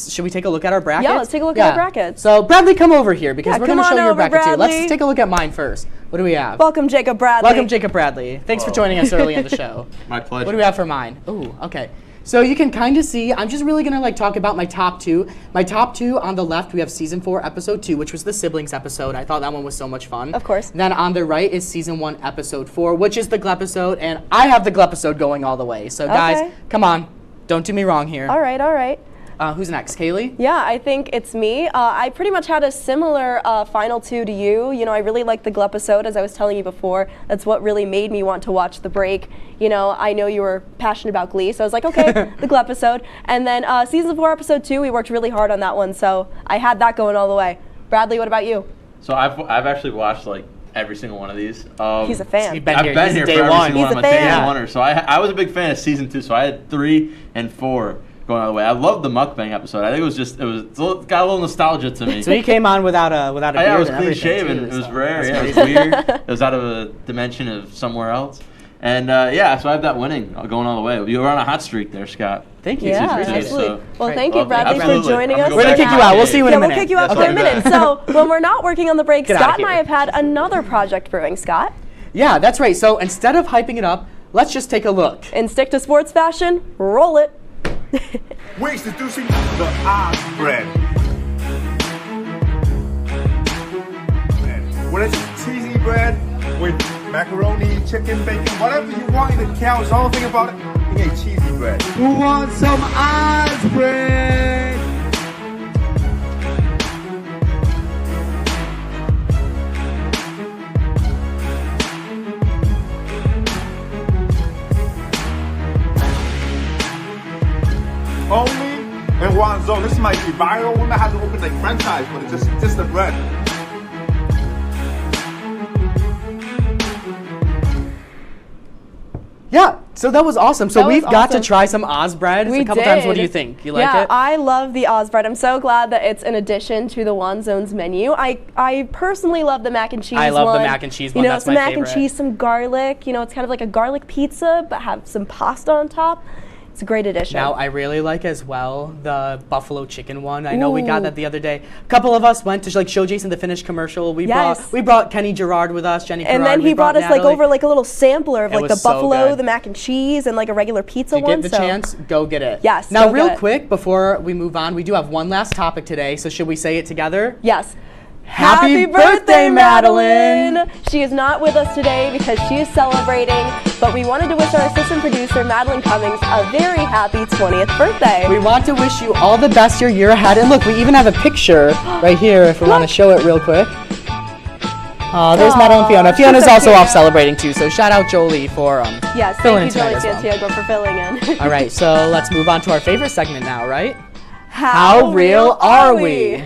D: should we take a look at our brackets?
S: Yeah, let's take a look at our brackets.
D: So Bradley, come over here because we're going to show your bracket too.
S: Bradley.
D: Let's take a look at mine first. What do we have?
S: Welcome, Jacob Bradley.
D: Welcome, Jacob Bradley. Thanks for joining us early in the show.
K: My pleasure.
D: What do we have for mine? Ooh, okay. So you can kind of see, I'm just really going to like talk about my top 2. My top 2 on the left, we have Season 4, Episode 2, which was the siblings episode. I thought that one was so much fun.
S: Of course.
D: Then on the right is Season 1, Episode 4, which is the Glepisode, and I have the Glepisode going all the way. So guys, come on. Don't do me wrong here.
S: All right, all right.
D: Who's next, Kaley?
S: Yeah, I think it's me. I pretty much had a similar final 2 to you. You know, I really liked the Glepisode, as I was telling you before. That's what really made me want to watch The Break. You know, I know you were passionate about Glee, so I was like, okay, the Glepisode. And then Season 4, Episode 2, we worked really hard on that one, so I had that going all the way. Bradley, what about you?
K: So I've actually watched like every single one of these.
S: He's a fan.
D: I've been
K: here for every single one. I'm a day oneer. So I was a big fan of Season 2, so I had 3 and 4. Going all the way. I love the mukbang episode. I think it got a little nostalgia to me.
C: So he came on without a beard.
K: Yeah, I was
C: and
K: clean
C: everything,
K: shaven.
C: too,
K: It was
C: so
K: rare. Yeah,
C: that's
K: it was weird. It was out of a dimension of somewhere else. And yeah, so I have that winning going all the way. You were on a hot streak there, Scott.
D: Thank you.
S: Yeah,
D: Appreciate
S: absolutely.
D: it.
S: Well, thank you, Bradley, for joining us.
D: We're going to kick you out. We'll see you in a minute.
S: We'll kick you out for a minute. So when we're not working on The Break,
D: Get
S: Scott
D: outta
S: and I
D: here.
S: have had another project brewing. Scott?
D: Yeah, that's right. So instead of hyping it up, let's just take a look.
S: And stick to sports fashion, roll it.
U: We're introducing the Oz bread. When it's cheesy bread with macaroni, chicken, bacon, whatever you want in the cow, the only thing about it, you get cheesy bread. Who wants some Oz bread? Only in one zone. This might be viral. We might have to open like franchise, but it's just the bread.
D: Yeah, so that was awesome. So
S: That was
D: we've got to
S: awesome.
D: try some Oz bread a couple times. What do you think? You like
S: yeah,
D: it?
S: I love the Oz bread. I'm so glad that it's an addition to the One Zone's menu. I personally love the mac and cheese one.
D: I love the mac and cheese one.
S: You know,
D: That's
S: some
D: my
S: mac
D: favorite.
S: and cheese, some garlic. You know, it's kind of like a garlic pizza, but have some pasta on top. It's a great addition.
D: Now, I really like as well the buffalo chicken one. I know we got
S: Ooh.
D: that the other day. A couple of us went to like show Jason the finished commercial. We
S: Yes.
D: brought Kenny Gerard with us, Jenny
S: and
D: Gerard.
S: then
D: we
S: he brought us like
D: Natalie.
S: over like a little sampler of
D: It
S: like the
D: was so
S: buffalo,
D: good.
S: the mac and cheese, and like a regular pizza
D: If you
S: one.
D: get the chance, go get it.
S: Yes,
D: Now,
S: go
D: real
S: get it.
D: quick before we move on, we do have one last topic today. So should we say it together?
S: Yes.
D: Happy birthday, Madeline!
S: She is not with us today because she is celebrating, but we wanted to wish our assistant producer, Madeline Cummings, a very happy 20th birthday.
D: We want to wish you all the best your year ahead. And look, we even have a picture right here if we want to show it real quick. There's Madeline and Fiona. Fiona's
S: so
D: also
S: cute.
D: off celebrating too, so shout out Jolie for
S: Yes,
D: filling in
S: thank you,
D: tonight
S: Jolie
D: as well.
S: Santiago, for filling in.
D: All right, so let's move on to our favorite segment now, right?
S: How
D: real are we?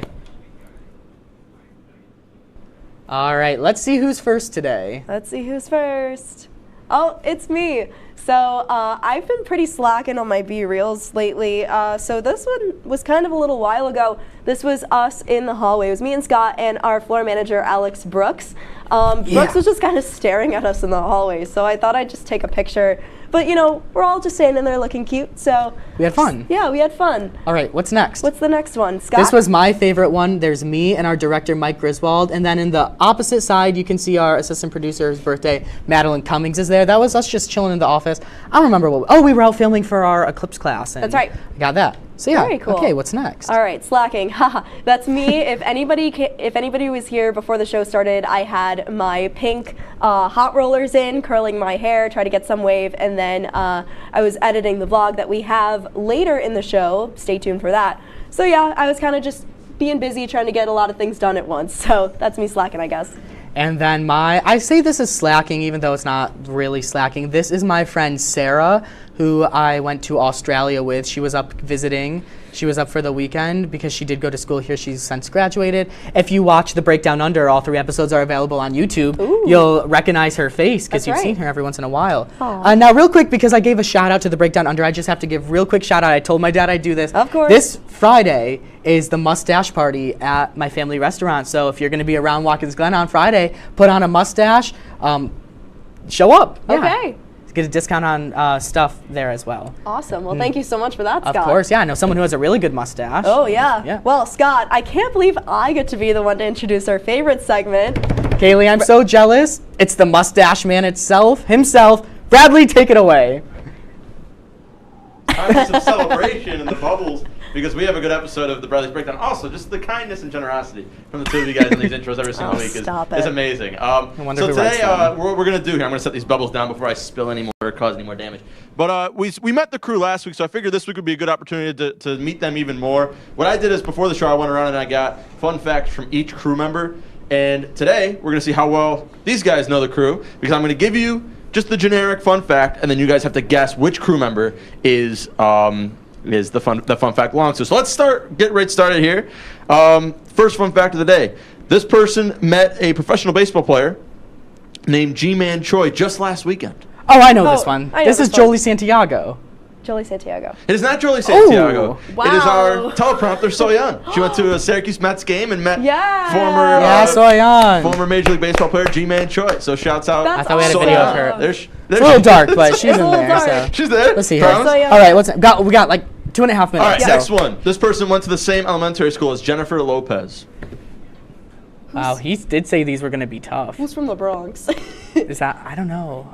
D: All right, let's see who's first today.
S: Let's see who's first. Oh, it's me. So I've been pretty slacking on my B-Reels lately. So this one was kind of a little while ago. This was us in the hallway. It was me and Scott and our floor manager, Alex Brooks. Brooks was just kind of staring at us in the hallway. So I thought I'd just take a picture. But, you know, we're all just standing there looking cute. So
D: We had fun.
S: yeah, we had fun.
D: All right, what's next?
S: What's the next one, Scott?
D: This was my favorite one. There's me and our director, Mike Griswold. And then in the opposite side, you can see our assistant producer's birthday, Madeline Cummings is there. That was us just chilling in the office. I don't remember what. Oh, we were out filming for our Eclipse class. And
S: That's right.
D: I got that. So yeah.
S: Very cool.
D: Okay, what's next?
S: All right, slacking. Haha, that's me. If anybody was here before the show started, I had my pink hot rollers in, curling my hair, try to get some wave, and then I was editing the vlog that we have later in the show. Stay tuned for that. So yeah, I was kind of just being busy trying to get a lot of things done at once. So that's me slacking, I guess.
D: And then I say this is slacking, even though it's not really slacking. This is my friend Sarah, who I went to Australia with. She was up visiting. She was up for the weekend because she did go to school here. She's since graduated. If you watch The Breakdown Under, all 3 episodes are available on YouTube.
S: Ooh.
D: You'll recognize her face because
S: That's
D: you've
S: right.
D: seen her every once in a while.
S: Aw.
D: Now, real quick, because I gave a shout out to The Breakdown Under, I just have to give real quick shout out. I told my dad I'd do this.
S: Of course.
D: This Friday is the mustache party at my family restaurant. So if you're going to be around Watkins Glen on Friday, put on a mustache, show up. Yeah.
S: Okay.
D: Get a discount on stuff there as well.
S: Awesome. Well, thank you so much for that,
D: Of
S: Scott.
D: course, yeah. I know someone who has a really good mustache.
S: Oh, yeah.
D: Yeah.
S: Well, Scott, I can't believe I get to be the one to introduce our favorite segment.
D: Kaylee, I'm so jealous. It's the mustache man himself. Bradley, take it away.
K: Time for some celebration in the bubbles because we have a good episode of the Bradley's Breakdown. Also, just the kindness and generosity from the two of you guys in these intros every single week is amazing.
D: wonder
K: So
D: who writes
K: today,
D: them.
K: what we're going to do here, I'm going to set these bubbles down before I spill any more or cause any more damage. But we met the crew last week, so I figured this week would be a good opportunity to meet them even more. What I did is before the show, I went around and I got fun facts from each crew member. And today, we're going to see how well these guys know the crew because I'm going to give you just the generic fun fact, and then you guys have to guess which crew member is the fun fact belongs to. So let's get right started here. First fun fact of the day. This person met a professional baseball player named G-Man Choi just last weekend.
D: Oh, I know this one.
S: I know
D: This is
S: this one.
D: Jolie Santiago.
S: Jolie Santiago.
K: It is not Jolie Santiago.
S: Wow.
K: It is our teleprompter, Soyeon. She went to a Syracuse Mets game and met
S: Yeah.
K: former Major League Baseball player G-Man Choi. So shouts out.
D: I thought we had a video of her.
K: There's
D: It's a little dark, but she's in there. So.
K: She's there.
D: Let's see her.
K: Promise?
D: All right, we got like 2.5 minutes.
K: All right,
D: so.
K: next one. This person went to the same elementary school as Jennifer Lopez.
D: Wow, he did say these were going to be tough.
G: Who's from the Bronx?
D: Is that? I don't know.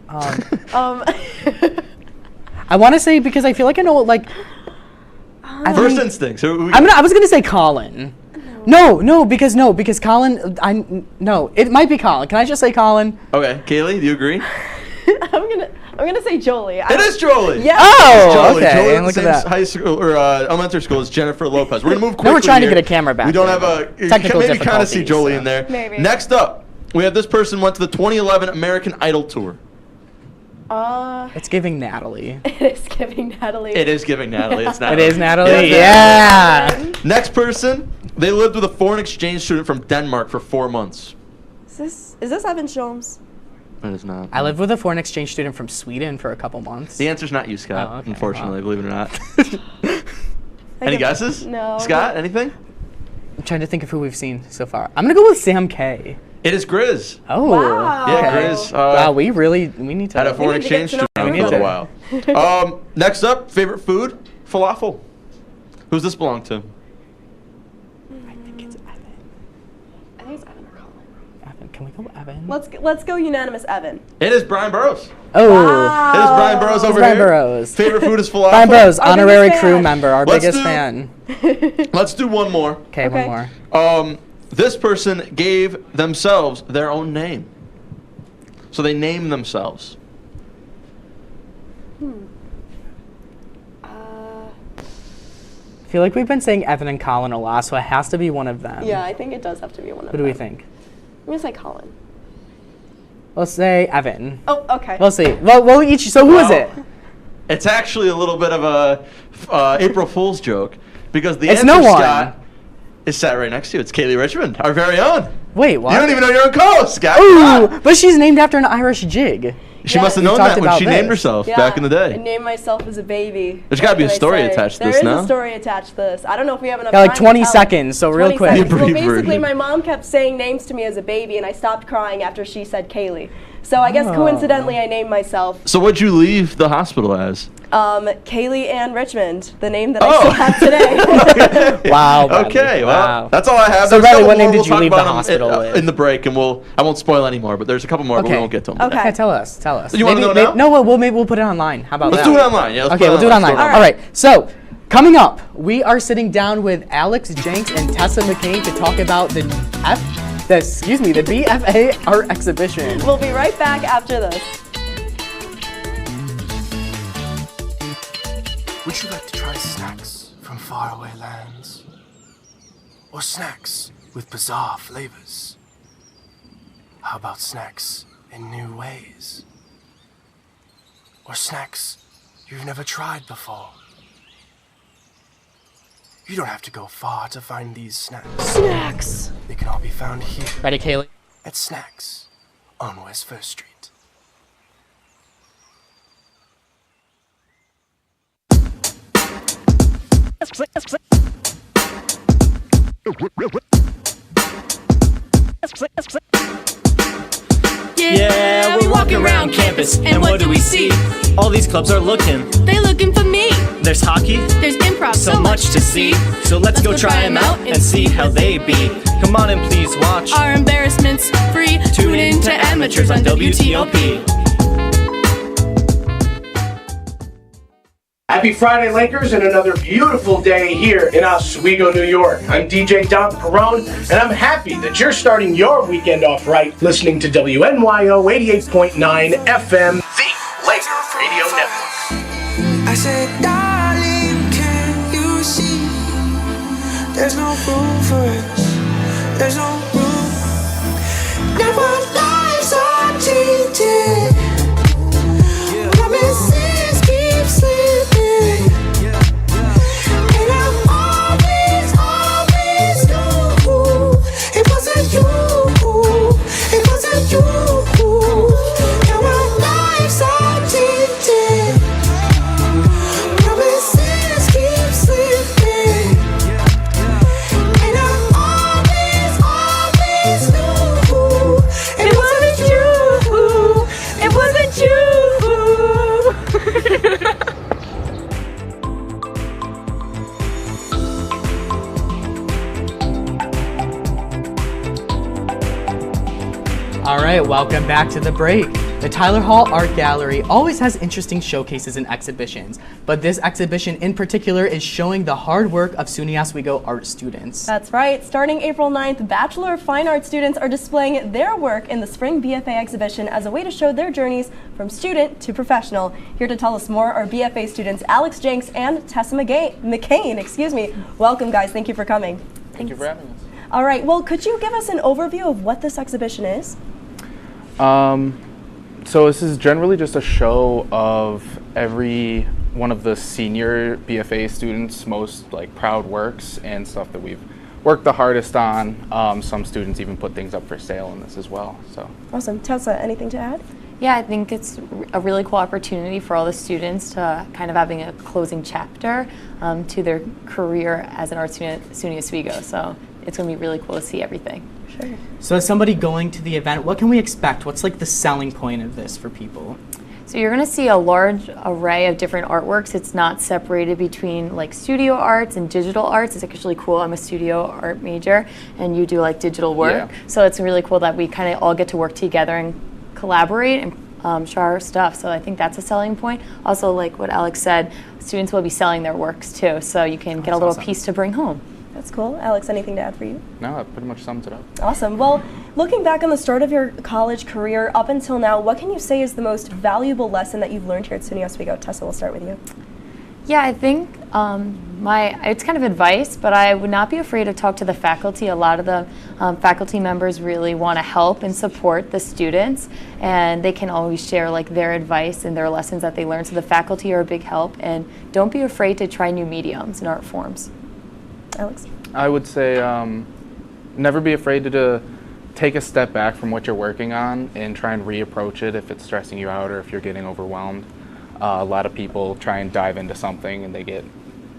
D: I want to say because I feel like I know, like.
K: First instinct.
D: I was going to say Colin. No, because Colin. It might be Colin. Can I just say Colin?
K: Okay, Kaylee, do you agree?
G: I'm gonna say Jolie.
K: It is Jolie.
G: Yeah.
D: Oh,
K: Jolie.
D: okay.
K: Jolie
D: And
K: at the same high school or elementary school is Jennifer Lopez. We're gonna move quickly.
D: No, we're trying
K: here.
D: to get a camera back.
K: We don't have a
D: technical
K: maybe kind of see
D: difficulties,
K: Jolie
D: so.
K: in there.
G: Maybe.
K: Next up, we have this person went to the 2011 American Idol tour.
D: It's giving Natalie.
G: It is giving Natalie.
K: It is giving Natalie. It's Natalie.
D: It is Natalie.
K: Yeah.
D: Yeah.
K: Next person, they lived with a foreign exchange student from Denmark for 4 months.
G: Is this Evan Sholmes?
K: It is not.
D: I lived with a foreign exchange student from Sweden for a couple months.
K: The answer's not you, Scott.
D: Oh, okay.
K: Unfortunately, believe it or not.
G: I
K: Any
G: get-
K: guesses?
G: No.
K: Scott, anything?
D: I'm trying to think of who we've seen so far. I'm gonna go with Sam K.
K: It is Grizz.
D: Oh.
G: Wow.
K: Yeah,
D: Okay.
K: Grizz.
D: Wow, we need to
K: Had a foreign
G: need to get
K: exchange
G: to know
K: student
D: her
K: for a
D: more.
K: while. Next up, favorite food, falafel. Who's this belong to?
G: I think it's Evan or Colin.
D: Evan, can we go Evan?
G: Let's go unanimous Evan.
K: It is Brian Burrows.
D: Oh.
G: Wow.
K: It is Brian Burrows over
D: Brian
K: here.
D: Burrows.
K: Favorite food is falafel.
D: Brian Burrows,
G: Our
D: honorary
G: biggest
D: crew
G: fan.
D: member, our
K: Let's
D: biggest
K: do-
D: fan.
K: Let's do one more.
D: Okay,
G: Okay.
D: one more.
K: This person gave themselves their own name. So they name themselves.
D: I feel like we've been saying Evan and Colin a lot, so it has to be one of them.
G: Yeah, I think it does have to be one of
D: Who
G: them.
D: do we think?
G: I'm gonna say Colin.
D: Let's say Evan.
G: Oh, okay.
D: We'll see. Well, we'll each. So who is it?
K: It's actually a little bit of a April Fool's joke because the
D: It's
K: answer,
D: no one.
K: Scott, is sat right next to you. It's Kaylee Richmond, our very own.
D: Wait, what?
K: You don't even know your own co-host, Scott.
D: Ooh, but she's named after an Irish jig.
K: She
G: Yeah.
K: must have
D: We
K: known
D: talked
K: that when
D: about
K: she named
D: this.
K: herself
G: Yeah,
K: back in the
G: I
K: day.
G: named myself as a baby.
K: There's gotta be a
G: What can I
K: story
G: say?
K: attached to
G: There
K: this,
G: is
K: no?
G: a story attached to this. I don't know if we have enough
D: Got like
G: time
D: 20
G: to tell it.
D: seconds, so real
G: 20
D: quick.
G: seconds.
K: The
G: Well,
K: brief
G: basically,
K: version.
G: my mom kept saying names to me as a baby, and I stopped crying after she said Kaley. So I guess
D: Oh.
G: coincidentally, I named myself
K: So what'd you leave the hospital as?
G: Kaley Ann Richmond, the name that
K: Oh.
G: I still have today.
D: Wow. Bradley.
K: Okay, well,
D: Wow.
K: that's all I have.
D: So,
K: There's a
D: Bradley,
K: couple
D: what name
K: more
D: did
K: we'll
D: you
K: talk
D: leave the
K: about 'em
D: hospital with?
K: in the break, and I won't spoil any more, but there's a couple more, but we
D: Okay.
K: won't get to them.
G: Okay.
D: Okay, tell us.
K: You wanna know now?
D: No, we'll put it online. How about
K: Let's
D: that?
K: do it online. Yeah, let's
D: Okay,
K: put
D: we'll do it online.
K: Let's
D: All right. So, coming up, we are sitting down with Alex Jenks and Tessa McCain to talk about the BFA art exhibition.
G: We'll be right back after this.
L: Would you like to try snacks from faraway lands? Or snacks with bizarre flavors? How about snacks in new ways? Or snacks you've never tried before? You don't have to go far to find these snacks.
G: Snacks!
L: They can all be found here
D: Ready, Kaylee?
L: at Snacks on West First Street.
M: Yeah, we're walking around campus, and what do we see? All these clubs are looking.
Z: They looking for me.
M: There's hockey,
Z: There's improv,
M: so much to see. So let's go try them out and see how they be. Come on and please watch.
Z: Our embarrassments free.
M: Tune in to Amateurs on WTOP.
W: Happy Friday, Lakers, and another beautiful day here in Oswego, New York. I'm DJ Don Perone, and I'm happy that you're starting your weekend off right listening to WNYO 88.9 FM, the Laker Radio Network.
X: I said, darling, can you see? There's no room for us. There's no room. Now our lives are tainted. Promises keep slipping. And I always knew it wasn't you. It wasn't you. Now our lives are tainted. Promises keep slipping. And I always
D: right, welcome back to the break. The Tyler Hall Art Gallery always has interesting showcases and exhibitions, but this exhibition in particular is showing the hard work of SUNY Oswego art students.
G: That's right. Starting April 9th, Bachelor of Fine Arts students are displaying their work in the Spring BFA exhibition as a way to show their journeys from student to professional. Here to tell us more are BFA students Alex Jenks and Tessa McCain. Welcome, guys. Thank you for coming.
I: Thank you for having us.
G: All right. Well, could you give us an overview of what this exhibition is?
B: So this is generally just a show of every one of the senior BFA students' most proud works and stuff that we've worked the hardest on. Some students even put things up for sale in this as well. So
G: awesome. Tessa, anything to add?
F: Yeah, I think it's a really cool opportunity for all the students to kind of having a closing chapter to their career as an art student at SUNY Oswego. So it's going to be really cool to see everything.
G: Sure.
D: So as somebody going to the event, what can we expect? What's the selling point of this for people?
F: So you're going to see a large array of different artworks. It's not separated between studio arts and digital arts. It's actually cool. I'm a studio art major and you do digital work.
B: Yeah.
F: So it's really cool that we kind of all get to work together and collaborate and show our stuff. So I think that's a selling point. Also, like what Alex said, students will be selling their works too. So you can get a little piece to bring home.
G: That's cool. Alex, anything to add for you?
B: no, that pretty much sums it up.
G: Awesome. Well, looking back on the start of your college career up until now, what can you say is the most valuable lesson that you've learned here at SUNY Oswego? Tessa, we'll start with you.
F: Yeah, I think it's kind of advice, but I would not be afraid to talk to the faculty. A lot of the faculty members really want to help and support the students, and they can always share their advice and their lessons that they learned. So the faculty are a big help, and don't be afraid to try new mediums and art forms.
G: Alex?
B: I would say never be afraid to take a step back from what you're working on and try and reapproach it if it's stressing you out or if you're getting overwhelmed. A lot of people try and dive into something and they get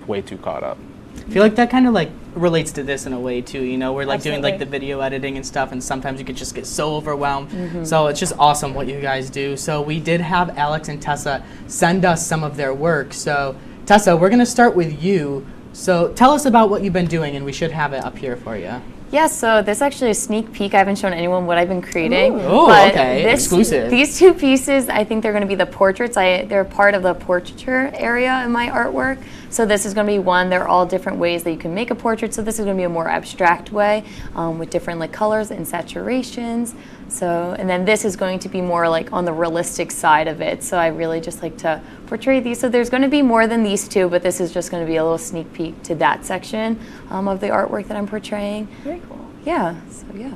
B: way too caught up.
D: I feel like that kind of relates to this in a way too, we're doing
G: Absolutely.
D: the video editing and stuff, and sometimes you could just get so overwhelmed.
F: Mm-hmm.
D: So it's just awesome what you guys do. So we did have Alex and Tessa send us some of their work. So Tessa, we're gonna start with you. So tell us about what you've been doing, and we should have it up here for you.
F: Yeah, so this is actually a sneak peek. I haven't shown anyone what I've been creating.
D: Oh, okay, exclusive.
F: These two pieces, I think they're going to be the portraits. They're part of the portraiture area in my artwork. So this is going to be one. They're all different ways that you can make a portrait. So this is going to be a more abstract way with different colors and saturations. So, and then this is going to be more on the realistic side of it. So I really just like to portray these. So there's going to be more than these two, but this is just going to be a little sneak peek to that section of the artwork that I'm portraying.
G: Very cool.
F: Yeah, so yeah.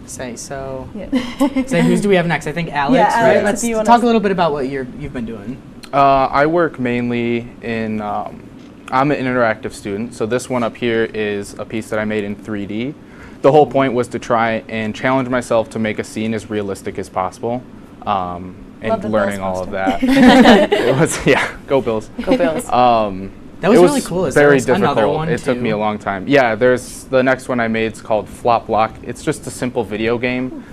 D: So who do we have next? I think Alex,
G: yeah,
D: right?
G: Alex,
D: Let's talk a little bit about what you've been doing.
B: I work mainly in, I'm an interactive student, so this one up here is a piece that I made in 3D. The whole point was to try and challenge myself to make a scene as realistic as possible, and learning all of that. It was, go Bills.
F: Go Bills.
D: That was really cool.
B: Very difficult. It took me a long time. Yeah, there's the next one I made is called Flop Block. It's just a simple video game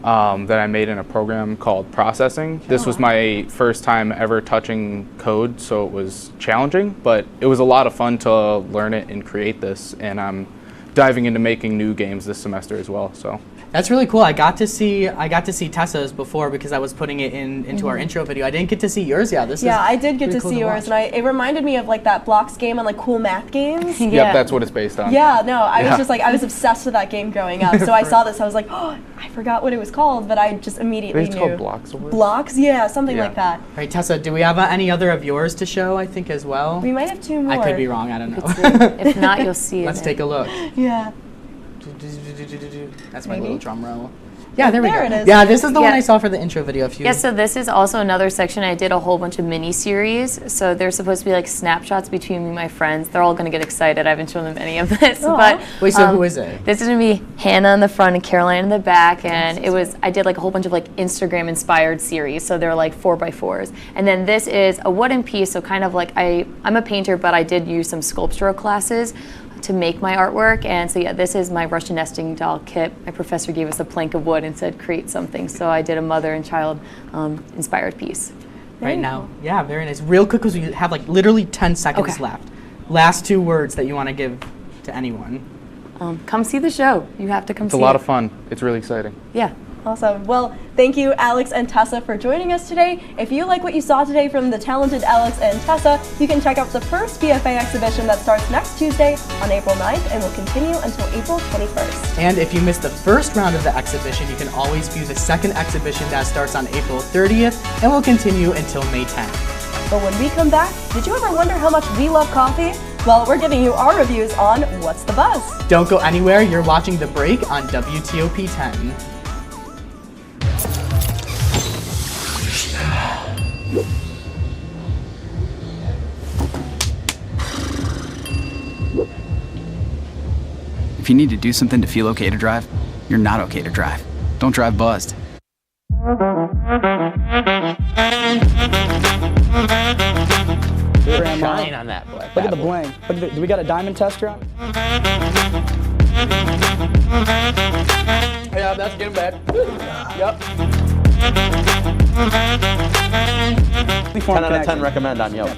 B: that I made in a program called Processing. This was my first time ever touching code, so it was challenging, but it was a lot of fun to learn it and create this, and I'm diving into making new games this semester as well. So
D: that's really cool. I got to see Tessa's before because I was putting it into our intro video. I didn't get to see yours yet.
G: I did get to see yours, and it reminded me of that blocks game on cool math games.
B: Yep, that's what it's based on.
G: Yeah, no, I was just I was obsessed with that game growing up. So I saw this, I was like, oh, I forgot what it was called, but I just immediately
B: It's
G: knew.
B: called Blocks.
G: Blocks, yeah, something like that.
D: All right, Tessa, do we have any other of yours to show? I think as well.
G: We might have two more.
D: I could be wrong. I don't know.
F: If not, you'll see it.
D: Let's take a look.
G: Yeah.
D: That's my little drum roll. Yeah, there we go.
G: It is.
D: Yeah, this is the one I saw for the intro video.
F: Yeah, so this is also another section. I did a whole bunch of mini series. So they're supposed to be snapshots between me and my friends. They're all going to get excited. I haven't shown them any of this.
G: Aww.
F: But
D: wait, so who is it?
F: This is going to be Hannah in the front and Caroline in the back. And I did a whole bunch of Instagram inspired series. So they're 4x4s. And then this is a wooden piece. So kind of I'm a painter, but I did use some sculptural classes to make my artwork. And so yeah, this is my Russian nesting doll kit. My professor gave us a plank of wood and said create something. So I did a mother and child inspired piece.
D: Right now. Yeah, very nice. Real quick, because we have literally 10 seconds left. Last two words that you want to give to anyone.
F: come see the show. You have to come
B: It's
F: see
B: a lot
F: it.
B: of fun. It's really exciting.
F: Yeah.
G: Awesome. Well, thank you, Alex and Tessa, for joining us today. If you like what you saw today from the talented Alex and Tessa, you can check out the first BFA exhibition that starts next Tuesday on April 9th and will continue until April 21st.
D: And if you missed the first round of the exhibition, you can always view the second exhibition that starts on April 30th and will continue until May 10th.
G: But when we come back, did you ever wonder how much we love coffee? Well, we're giving you our reviews on What's the Buzz?
D: Don't go anywhere. You're watching The Break on WTOP-10.
A: If you need to do something to feel okay to drive, you're not okay to drive. Don't drive buzzed.
J: Shine on that boy. Look at the bling. Look at do we got a diamond tester on?
I: Yeah, that's getting bad. Yep.
J: 10
I: out of 10 recommend on Yelp.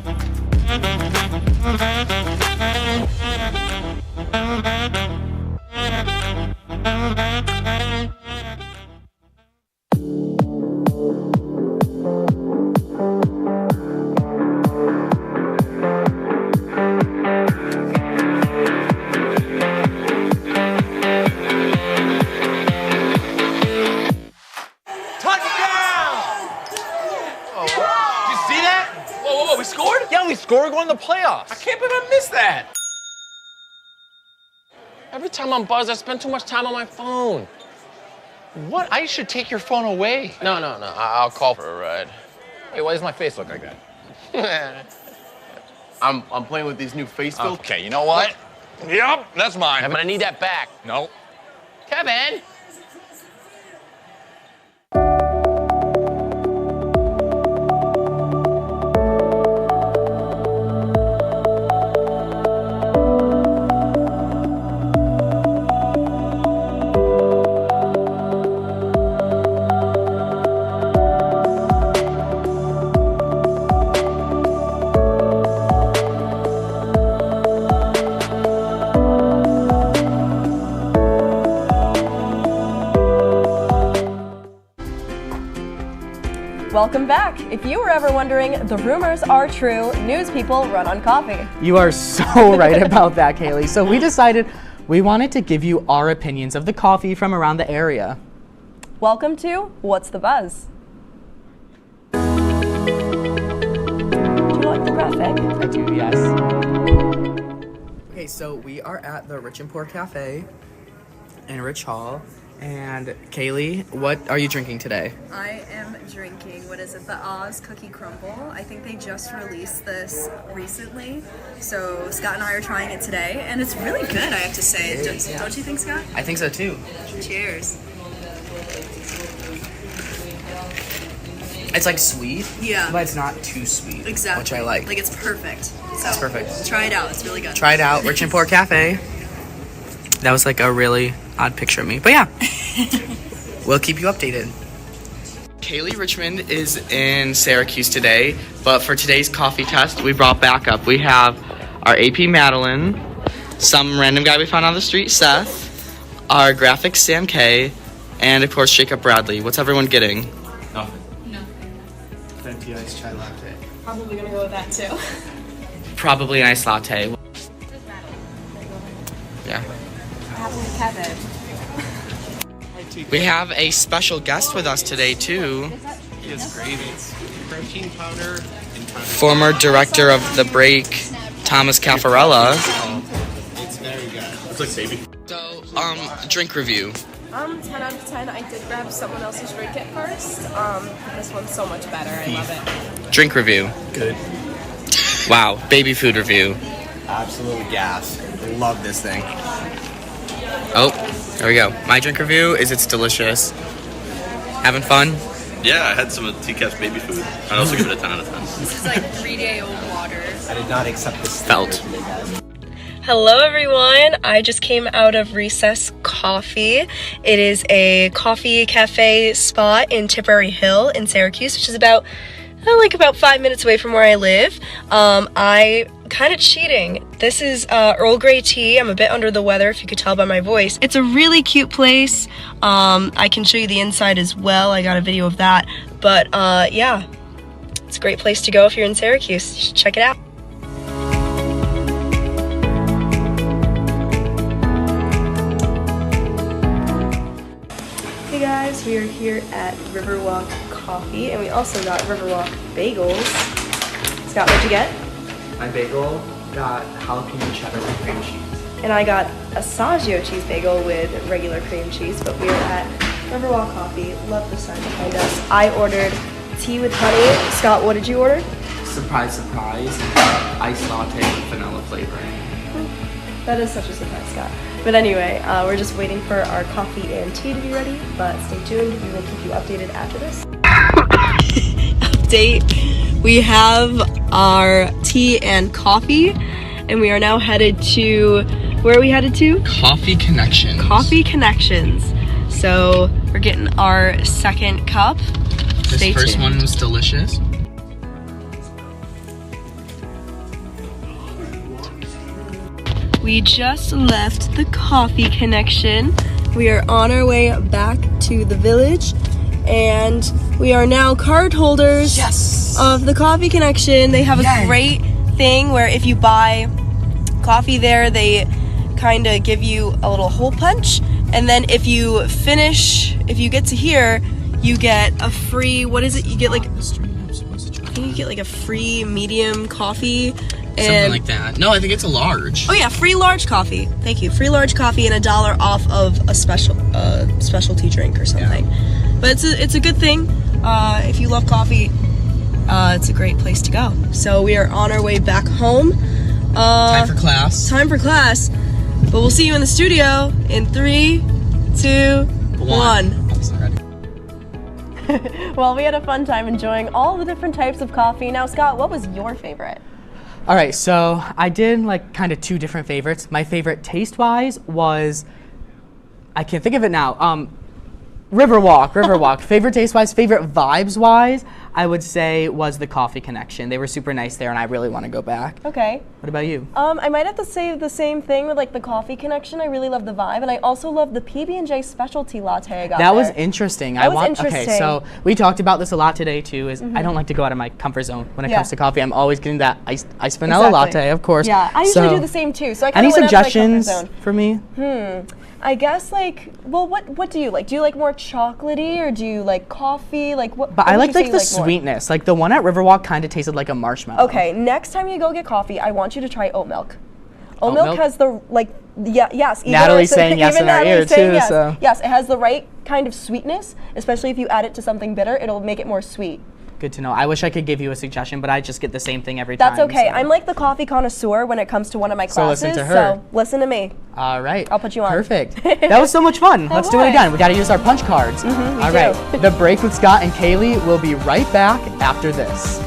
N: We scored? Yeah, we scored. We're going to the playoffs. I can't believe I missed that. Every time I'm buzzed, I spend too much time on my phone. What? I should take your phone away. No. I'll call for a ride. Hey, why does my face look like that? I'm playing with these new face filters. Okay, you know what? Yep, that's mine. I'm gonna need that back. No. Kevin.
G: Welcome back. If you were ever wondering, the rumors are true. News people run on coffee.
D: You are so right about that, Kaylee. So we decided we wanted to give you our opinions of the coffee from around the area.
G: Welcome to What's the Buzz? Do you like the graphic?
D: I do, yes. Okay, so we are at the Rich and Poor Cafe in Rich Hall. And Kaylee, what are you drinking today?
O: I am drinking, what is it, the Oz Cookie Crumble. I think they just released this recently, so Scott and I are trying it today, and it's really good, I have to say. Don't you think, Scott?
D: I think so too.
O: Cheers.
D: It's like sweet,
O: yeah,
D: but it's not too sweet,
O: exactly,
D: which I like.
O: Like it's perfect. So
D: it's perfect.
O: Try it out, it's really good.
D: Try it out, Rich and Poor Cafe. That was like a really odd picture of me, but yeah. We'll keep you updated. Kaylee Richmond is in Syracuse today, but for today's coffee test, we brought backup. We have our AP Madeline, some random guy we found on the street, Seth, our graphics, Sam K, and of course, Jacob Bradley. What's everyone getting?
O: Nothing.
D: Venti iced chai latte.
O: Probably gonna go with that too.
D: Probably an iced latte. Yeah.
O: Kevin.
D: We have a special guest with us today, too.
N: He is great. It's protein powder.
D: Former director of The Break, Thomas Caffarella.
N: It's very good. It's like baby.
D: So, drink review.
O: 10 out of 10. I did grab someone else's drink at first. This one's so much better. I love it.
D: Drink review.
N: Good.
D: Wow. Baby food review.
N: Absolutely gas. Love this thing.
D: Oh, there we go. My drink review is it's delicious. Having fun?
K: Yeah, I had some of TCAP's baby food. I'd also give it a 10 out of 10.
O: This is like 3-day-old water.
N: I did not accept this.
D: Felt.
O: Hello everyone, I just came out of Recess Coffee. It is a coffee cafe spot in Tipperary Hill in Syracuse, which is about 5 minutes away from where I live. I
G: kind of cheating. This is Earl Grey tea. I'm a bit under the weather, if you could tell by my voice. It's a really cute place. I can show you the inside as well. I got a video of that. But yeah, it's a great place to go if you're in Syracuse. You should check it out. Hey guys, we are here at Riverwalk Coffee, and we also got Riverwalk Bagels. Scott, what'd you get?
D: My bagel got jalapeno cheddar with cream cheese.
G: And I got a Saggio cheese bagel with regular cream cheese, but we are at Riverwalk Coffee. Love the sign behind us. I ordered tea with honey. Scott, what did you order?
D: Surprise, surprise, iced latte with vanilla flavoring.
G: That is such a surprise, Scott. But anyway, we're just waiting for our coffee and tea to be ready, but stay tuned. We will keep you updated after this. Update. We have our tea and coffee, and we are now headed to, where are we headed to?
D: Coffee Connections.
G: Coffee Connections. So we're getting our second cup.
D: This first one was delicious.
G: We just left the Coffee Connection. We are on our way back to the village, and we are now card holders of the Coffee Connection. They have a great thing where if you buy coffee there, they kind of give you a little hole punch, and then if you finish, if you get to here, you get a free, what is it? You get like, I think you get like a free medium coffee.
D: Something like that. No, I think it's a large.
G: Oh yeah, free large coffee. Thank you. Free large coffee and $1 off of a specialty drink or something. Yeah. But it's a good thing. If you love coffee, it's a great place to go. So we are on our way back home.
D: Time for class.
G: Time for class. But we'll see you in the studio in 3, 2, 1. Well, we had a fun time enjoying all the different types of coffee. Now, Scott, what was your favorite?
D: All right, so I did like kind of two different favorites. My favorite taste-wise was, I can't think of it now. Riverwalk. Favorite taste-wise, favorite vibes-wise, I would say was the Coffee Connection. They were super nice there, and I really want to go back.
G: Okay.
D: What about you?
G: I might have to say the same thing with like the Coffee Connection. I really love the vibe, and I also love the PB&J specialty latte I got
D: That
G: there.
D: was interesting. Okay, so we talked about this a lot today too. I don't like to go out of my comfort zone when it comes to coffee. I'm always getting that iced vanilla latte, of course.
G: Yeah, I usually do the same too. So I kind
D: any
G: of went
D: suggestions
G: out of my comfort
D: for me?
G: I guess like, well, what do you like? Do you like more chocolatey or do you like coffee? Like what?
D: But I like the sweetness. Like the one at Riverwalk kind of tasted like a marshmallow.
G: Okay, next time you go get coffee, I want you to try oat milk. Oat milk has the yes.
D: Natalie's saying yes in our ear too.
G: Yes.
D: So
G: yes, it has the right kind of sweetness, especially if you add it to something bitter, it'll make it more sweet.
D: Good to know. I wish I could give you a suggestion, but I just get the same thing every time.
G: That's okay.
D: So.
G: I'm like the coffee connoisseur when it comes to one of my classes.
D: So listen to her.
G: So listen to me.
D: All right.
G: I'll put you on.
D: Perfect. That was so much fun. Let's do it again. We got to use our punch cards. All right. The break with Scott and Kaley will be right back after this.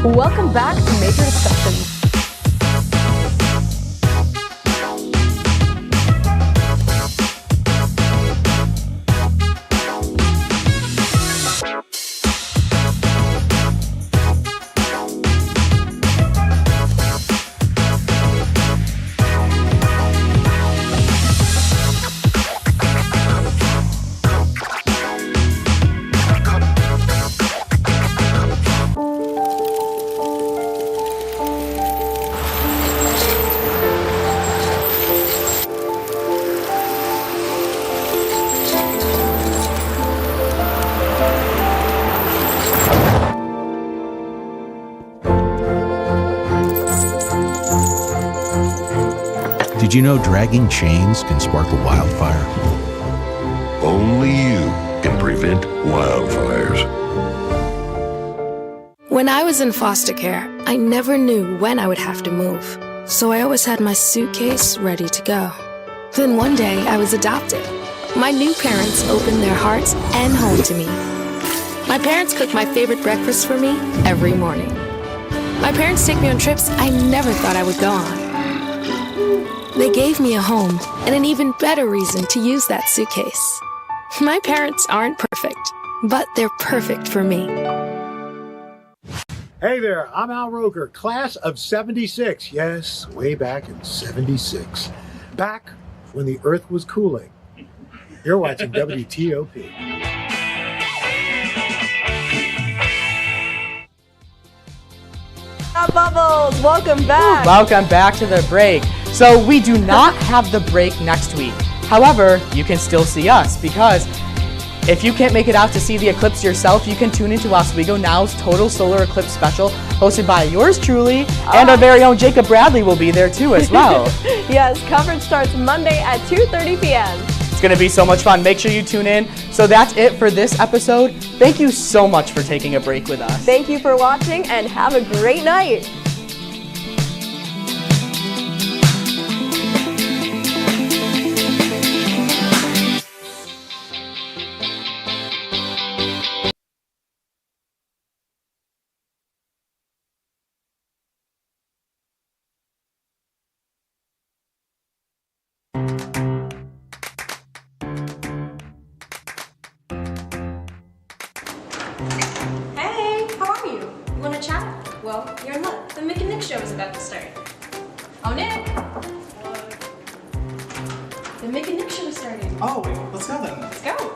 G: Welcome back to Major Discussions.
H: Did you know dragging chains can spark a wildfire?
P: Only you can prevent wildfires.
Z: When I was in foster care, I never knew when I would have to move. So I always had my suitcase ready to go. Then one day I was adopted. My new parents opened their hearts and home to me. My parents cook my favorite breakfast for me every morning. My parents take me on trips I never thought I would go on. They gave me a home and an even better reason to use that suitcase. My parents aren't perfect, but they're perfect for me.
E: Hey there, I'm Al Roker, class of 76. Yes, way back in 76. Back when the earth was cooling. You're watching WTOP.
G: Bubbles, welcome back.
D: Welcome back to the break. So we do not have the break next week. However, you can still see us because if you can't make it out to see the eclipse yourself, you can tune into Oswego Now's Total Solar Eclipse Special, hosted by yours truly, and our very own Jacob Bradley will be there too as well.
G: Yes, coverage starts Monday at 2:30 p.m.
D: It's going to be so much fun. Make sure you tune in. So that's it for this episode. Thank you so much for taking a break with us.
G: Thank you for watching and have a great night.
Q: Hey, how are you? You want to chat? Well, you're in luck. The Mick and Nick show is about to start. Oh, Nick! The Mick and Nick show is starting.
R: Oh, wait, let's go then.
Q: Let's go.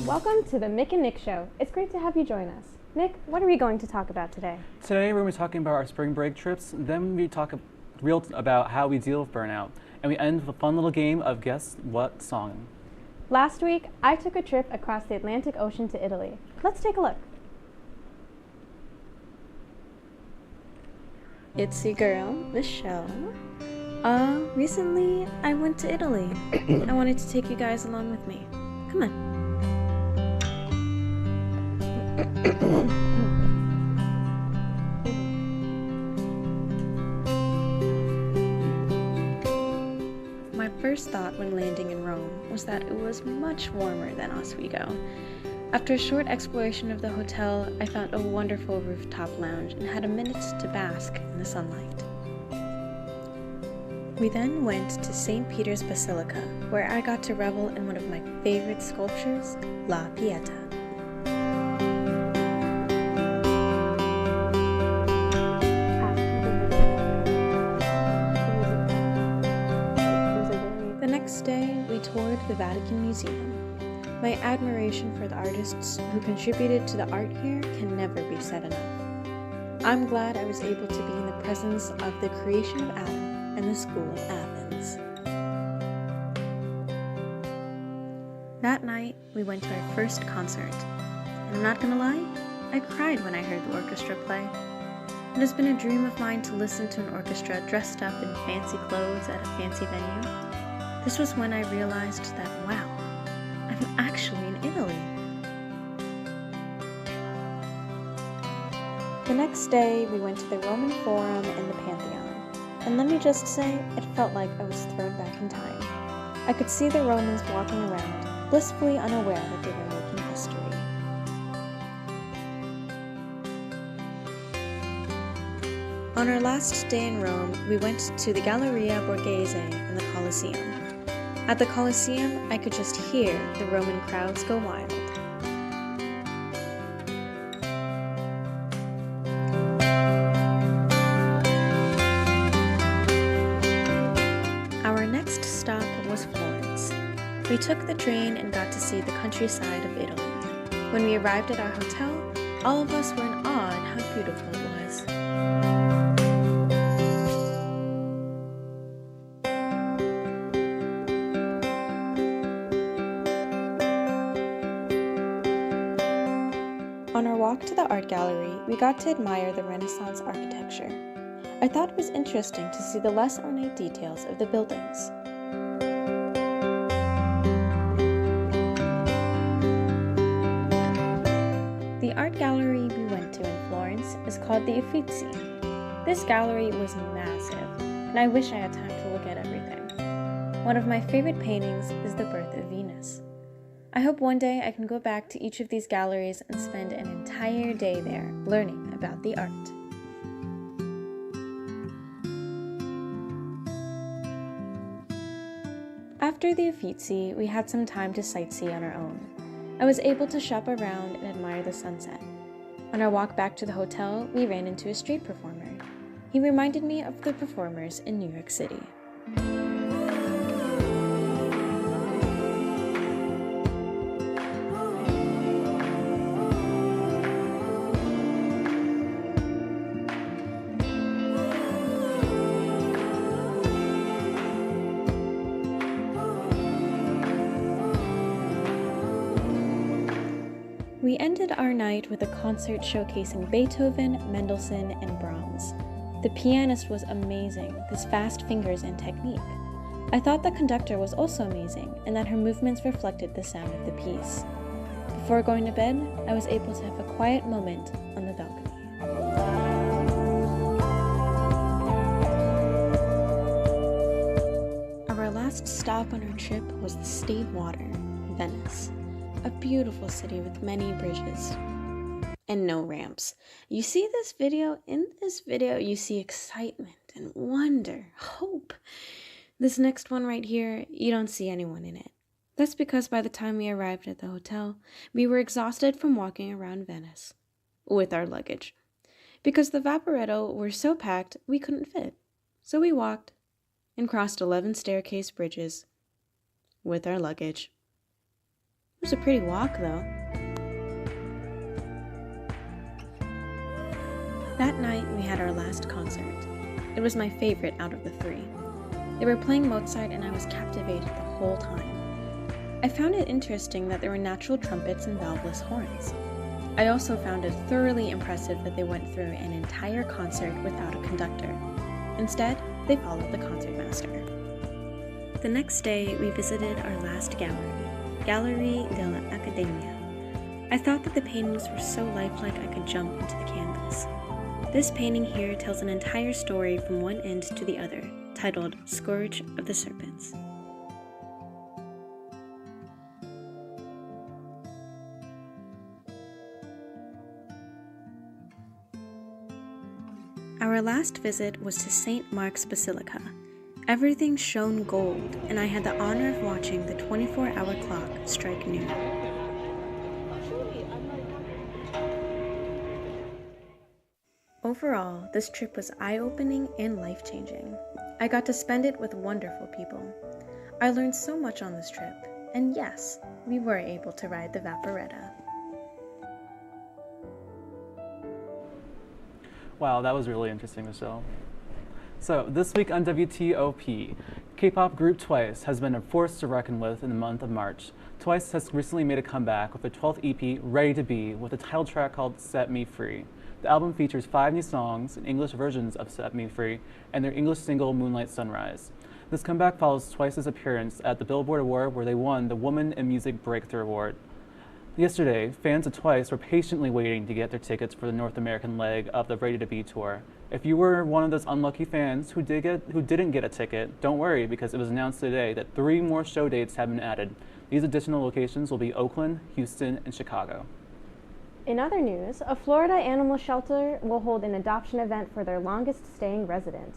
T: Welcome to the Mick and Nick Show. It's great to have you join us. Nick, what are we going to talk about today?
V: Today we're going to be talking about our spring break trips, then we talk about how we deal with burnout, and we end with a fun little game of guess what song.
T: Last week, I took a trip across the Atlantic Ocean to Italy. Let's take a look.
Y: It's your girl, Michelle. Recently I went to Italy. I wanted to take you guys along with me. Come on. My first thought when landing in Rome was that it was much warmer than Oswego. After a short exploration of the hotel, I found a wonderful rooftop lounge and had a minute to bask in the sunlight. We then went to St. Peter's Basilica, where I got to revel in one of my favorite sculptures, La Pieta. The next day, we toured the Vatican Museum. My admiration for the artists who contributed to the art here can never be said enough. I'm glad I was able to be in the presence of the creation of Adam and the School of Athens. That night, we went to our first concert, and I'm not gonna lie, I cried when I heard the orchestra play. It has been a dream of mine to listen to an orchestra dressed up in fancy clothes at a fancy venue. This was when I realized that, wow, I'm actually in Italy. The next day, we went to the Roman Forum and the Pantheon. And let me just say, it felt like I was thrown back in time. I could see the Romans walking around, blissfully unaware that they were making history. On our last day in Rome, we went to the Galleria Borghese and the Colosseum. At the Colosseum, I could just hear the Roman crowds go wild. Our next stop was Florence. We took the train and got to see the countryside of Italy. When we arrived at our hotel, all of us were in awe at how beautiful it was. On our walk to the art gallery, we got to admire the Renaissance architecture. I thought it was interesting to see the less ornate details of the buildings. The art gallery we went to in Florence is called the Uffizi. This gallery was massive, and I wish I had time to look at everything. One of my favorite paintings is The Birth of Venus. I hope one day I can go back to each of these galleries and spend an entire day there learning about the art. After the Uffizi, we had some time to sightsee on our own. I was able to shop around and admire the sunset. On our walk back to the hotel, we ran into a street performer. He reminded me of the performers in New York City. We ended our night with a concert showcasing Beethoven, Mendelssohn, and Brahms. The pianist was amazing, with his fast fingers and technique. I thought the conductor was also amazing, and that her movements reflected the sound of the piece. Before going to bed, I was able to have a quiet moment on the balcony. Our last stop on our trip was the state water, Venice. A beautiful city with many bridges and no ramps. You see this video? In this video, you see excitement and wonder, hope. This next one right here, you don't see anyone in it. That's because by the time we arrived at the hotel, we were exhausted from walking around Venice with our luggage. Because the Vaporetto were so packed, we couldn't fit. So we walked and crossed 11 staircase bridges with our luggage. It was a pretty walk, though. That night, we had our last concert. It was my favorite out of the three. They were playing Mozart, and I was captivated the whole time. I found it interesting that there were natural trumpets and valveless horns. I also found it thoroughly impressive that they went through an entire concert without a conductor. Instead, they followed the concertmaster. The next day, we visited our last gallery. Gallery della Accademia. I thought that the paintings were so lifelike I could jump into the canvas. This painting here tells an entire story from one end to the other, titled Scourge of the Serpents. Our last visit was to St. Mark's Basilica. Everything shone gold, and I had the honor of watching the 24-hour clock strike noon. Overall, this trip was eye-opening and life-changing. I got to spend it with wonderful people. I learned so much on this trip, and yes, we were able to ride the Vaporetta.
V: Wow, that was really interesting, Michelle. So, this week on WTOP, K-pop group Twice has been a force to reckon with in the month of March. Twice has recently made a comeback with their 12th EP, Ready to Be, with a title track called Set Me Free. The album features 5 new songs and English versions of Set Me Free and their English single, Moonlight Sunrise. This comeback follows Twice's appearance at the Billboard Award, where they won the Woman in Music Breakthrough Award. Yesterday, fans of Twice were patiently waiting to get their tickets for the North American leg of the Ready to Be tour. If you were one of those unlucky fans who didn't get a ticket, don't worry, because it was announced today that 3 more show dates have been added. These additional locations will be Oakland, Houston, and Chicago.
T: In other news, a Florida animal shelter will hold an adoption event for their longest staying resident.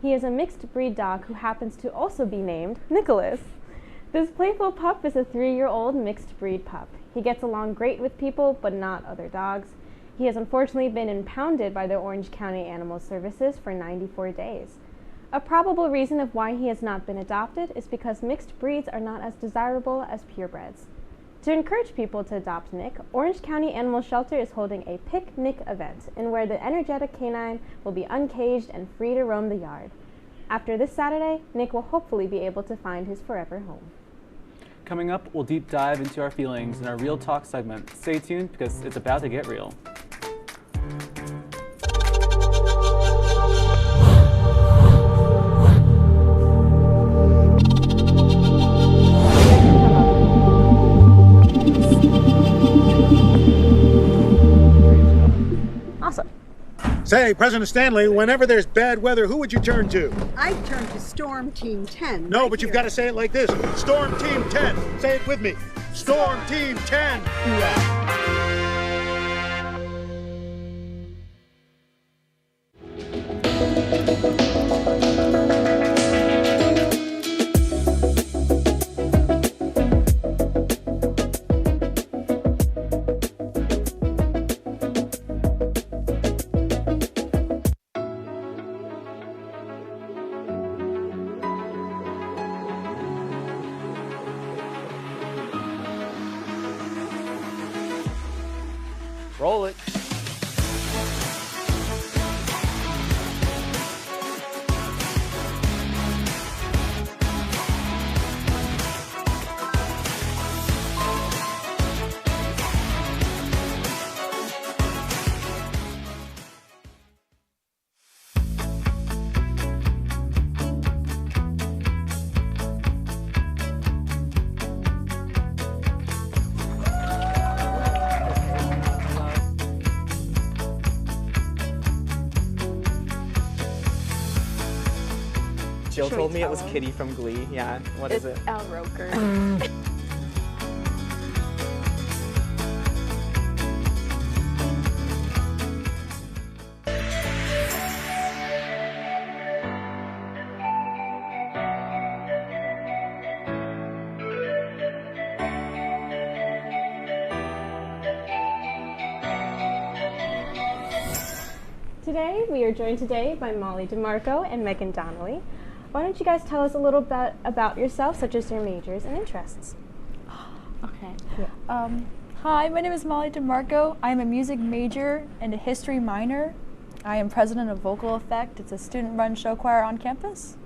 T: He is a mixed breed dog who happens to also be named Nicholas. This playful pup is a 3-year-old mixed breed pup. He gets along great with people, but not other dogs. He has unfortunately been impounded by the Orange County Animal Services for 94 days. A probable reason of why he has not been adopted is because mixed breeds are not as desirable as purebreds. To encourage people to adopt Nick, Orange County Animal Shelter is holding a Pick Nick event, in where the energetic canine will be uncaged and free to roam the yard. After this Saturday, Nick will hopefully be able to find his forever home.
V: Coming up, we'll deep dive into our feelings in our Real Talk segment. Stay tuned because it's about to get real.
T: Awesome.
E: Say, President Stanley, whenever there's bad weather, who would you turn to?
C: I turn to Storm Team 10.
E: No,
C: right
E: but you've
C: here.
E: got to say it like this. Storm Team 10. Say it with me. Storm Team 10.
I: Roll it.
L: Jill told me it was Kitty from Glee. Yeah, what is it?
M: Al Roker.
T: Today, we are joined today by Molly DeMarco and Megan Donnelly. Why don't you guys tell us a little bit about yourself, such as your majors and interests?
M: Okay. Hi, my name is Molly DeMarco. I am a music major and a history minor. I am president of Vocal Effect. It's a student-run show choir on campus.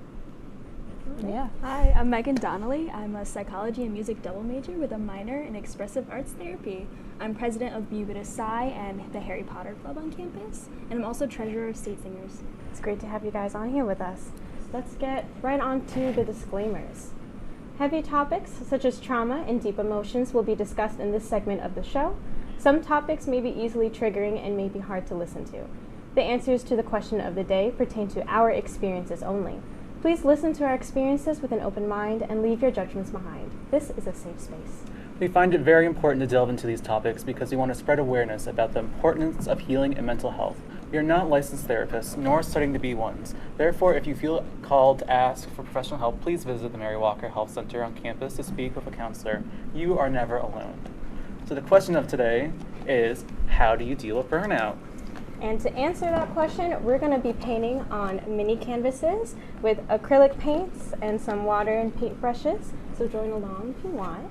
R: Yeah. Hi, I'm Megan Donnelly. I'm a psychology and music double major with a minor in expressive arts therapy. I'm president of Ubitus Psi and the Harry Potter Club on campus, and I'm also treasurer of State Singers.
T: It's great to have you guys on here with us. Let's get right on to the disclaimers. Heavy topics such as trauma and deep emotions will be discussed in this segment of the show. Some topics may be easily triggering and may be hard to listen to. The answers to the question of the day pertain to our experiences only. Please listen to our experiences with an open mind and leave your judgments behind. This is a safe space.
V: We find it very important to delve into these topics because we want to spread awareness about the importance of healing and mental health. We are not licensed therapists, nor studying to be ones. Therefore, if you feel called to ask for professional help, please visit the Mary Walker Health Center on campus to speak with a counselor. You are never alone. So the question of today is, how do you deal with burnout?
T: And to answer that question, we're going to be painting on mini canvases with acrylic paints and some water and paint brushes. So join along if you want.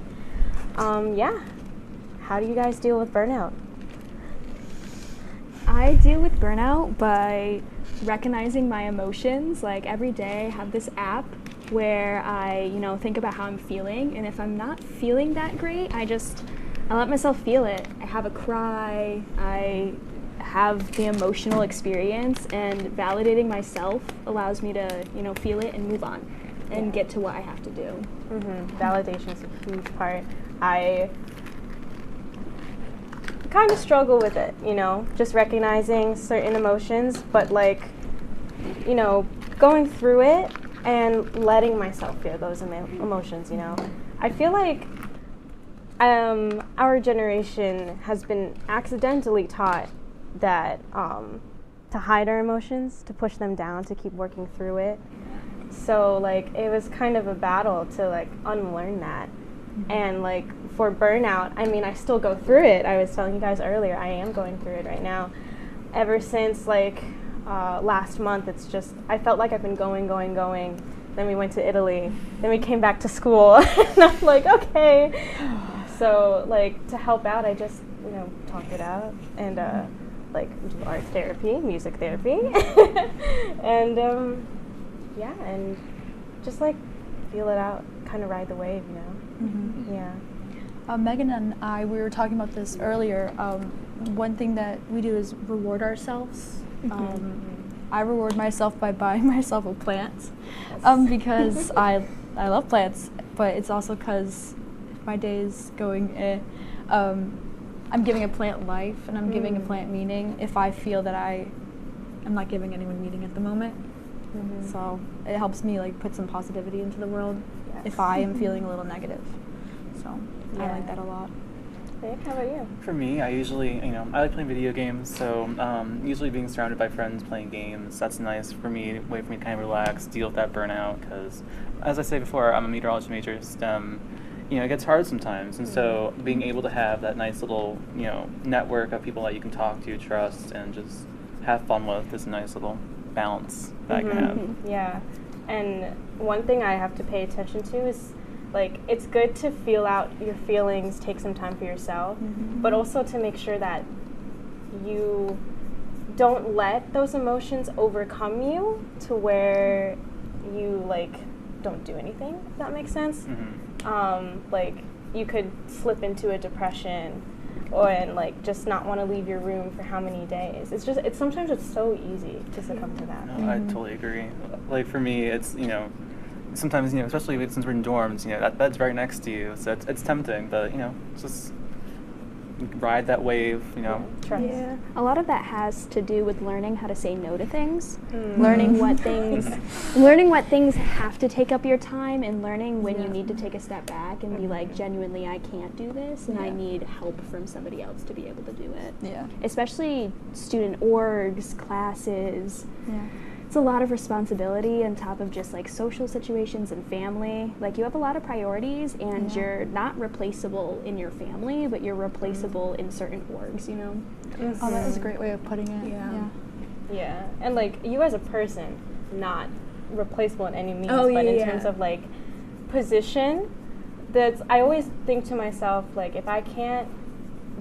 T: How do you guys deal with burnout?
R: I deal with burnout by recognizing my emotions. Like every day I have this app where I, think about how I'm feeling, and if I'm not feeling that great, I let myself feel it. I have a cry, I have the emotional experience, and validating myself allows me to, feel it and move on and get to what I have to do.
T: Validation is a huge part. I kind of struggle with it, just recognizing certain emotions, but going through it and letting myself feel those emotions, I feel like our generation has been accidentally taught that to hide our emotions, to push them down, to keep working through it. So it was kind of a battle to unlearn that. And for burnout, I still go through it. I was telling you guys earlier, I am going through it right now. Ever since last month, it's just, I felt like I've been going. Then we went to Italy. Then we came back to school. And I'm like, okay. So to help out, I just, talk it out and do art therapy, music therapy. And and just feel it out, kind of ride the wave, you know? Yeah.
M: Megan and I, we were talking about this earlier. One thing that we do is reward ourselves. I reward myself by buying myself a plant because I love plants, but it's also because if my day is going I'm giving a plant life and I'm giving a plant meaning if I feel that I'm not giving anyone meaning at the moment. So it helps me like put some positivity into the world if I am feeling a little negative. So I like that a lot.
T: Nick, how about you?
V: For me, I usually, I like playing video games, so usually being surrounded by friends playing games, that's nice for me, a way for me to kind of relax, deal with that burnout, because as I said before, I'm a meteorology major, STEM, it gets hard sometimes, and so being able to have that nice little, network of people that you can talk to, trust, and just have fun with is a nice little balance that I can have.
T: Yeah, and one thing I have to pay attention to is like, it's good to feel out your feelings, take some time for yourself, but also to make sure that you don't let those emotions overcome you to where you, like, don't do anything, if that makes sense. Like, you could slip into a depression and, like, just not want to leave your room for how many days. Sometimes it's so easy to succumb to that.
V: No, I totally agree. Like, for me, it's, sometimes, especially since we're in dorms, that bed's right next to you, so it's tempting, but, just ride that wave,
R: Yeah. A lot of that has to do with learning how to say no to things, learning what things have to take up your time, and learning when you need to take a step back and be like, genuinely, I can't do this, and I need help from somebody else to be able to do it.
M: Yeah.
R: Especially student orgs, classes. Yeah. It's a lot of responsibility on top of just like social situations and family. Like, you have a lot of priorities, and you're not replaceable in your family, but you're replaceable in certain orgs,
M: Oh, that was a great way of putting it.
T: Yeah, and like, you as a person, not replaceable in any means, but in terms of like position, I always think to myself, like, if I can't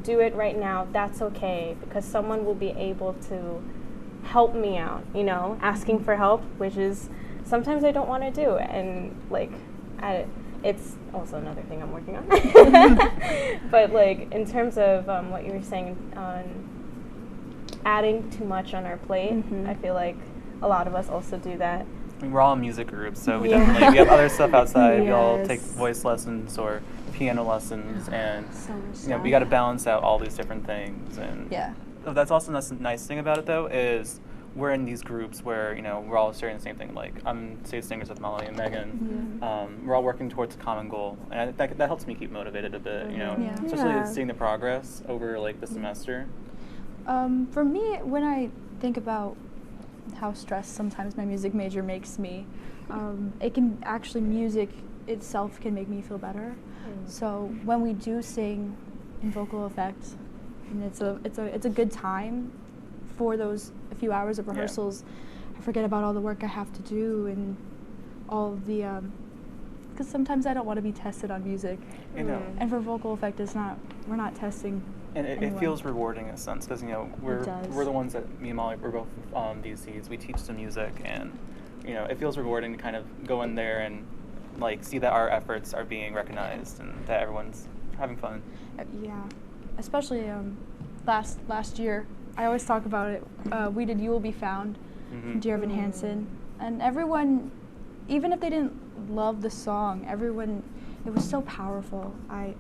T: do it right now, that's okay, because someone will be able to help me out, asking for help, which is sometimes I don't want to do, and like it's also another thing I'm working on. But like, in terms of what you were saying on adding too much on our plate, I feel like a lot of us also do that.
V: I mean, we're all in music groups, so we definitely we have other stuff outside. We all take voice lessons or piano lessons, and we got to balance out all these different things. And that's also the nice thing about it, though, is we're in these groups where, we're all sharing the same thing. Like, I'm stage singers with Molly and Megan. We're all working towards a common goal. And that helps me keep motivated a bit, especially seeing the progress over, like, the semester.
M: For me, when I think about how stressed sometimes my music major makes me, music itself can make me feel better. So when we do sing in vocal effect, and it's a good time for those few hours of rehearsals. I forget about all the work I have to do and all of the because sometimes I don't want to be tested on music. And for vocal effect, we're not testing.
V: And it feels rewarding in a sense, because we're the ones that, me and Molly, we're both DCs. We teach some music, and it feels rewarding to kind of go in there and like see that our efforts are being recognized and that everyone's having fun.
M: Yeah. Especially last year, I always talk about it. We did "You Will Be Found" from Dear Evan Hansen, and everyone, even if they didn't love the song, it was so powerful. I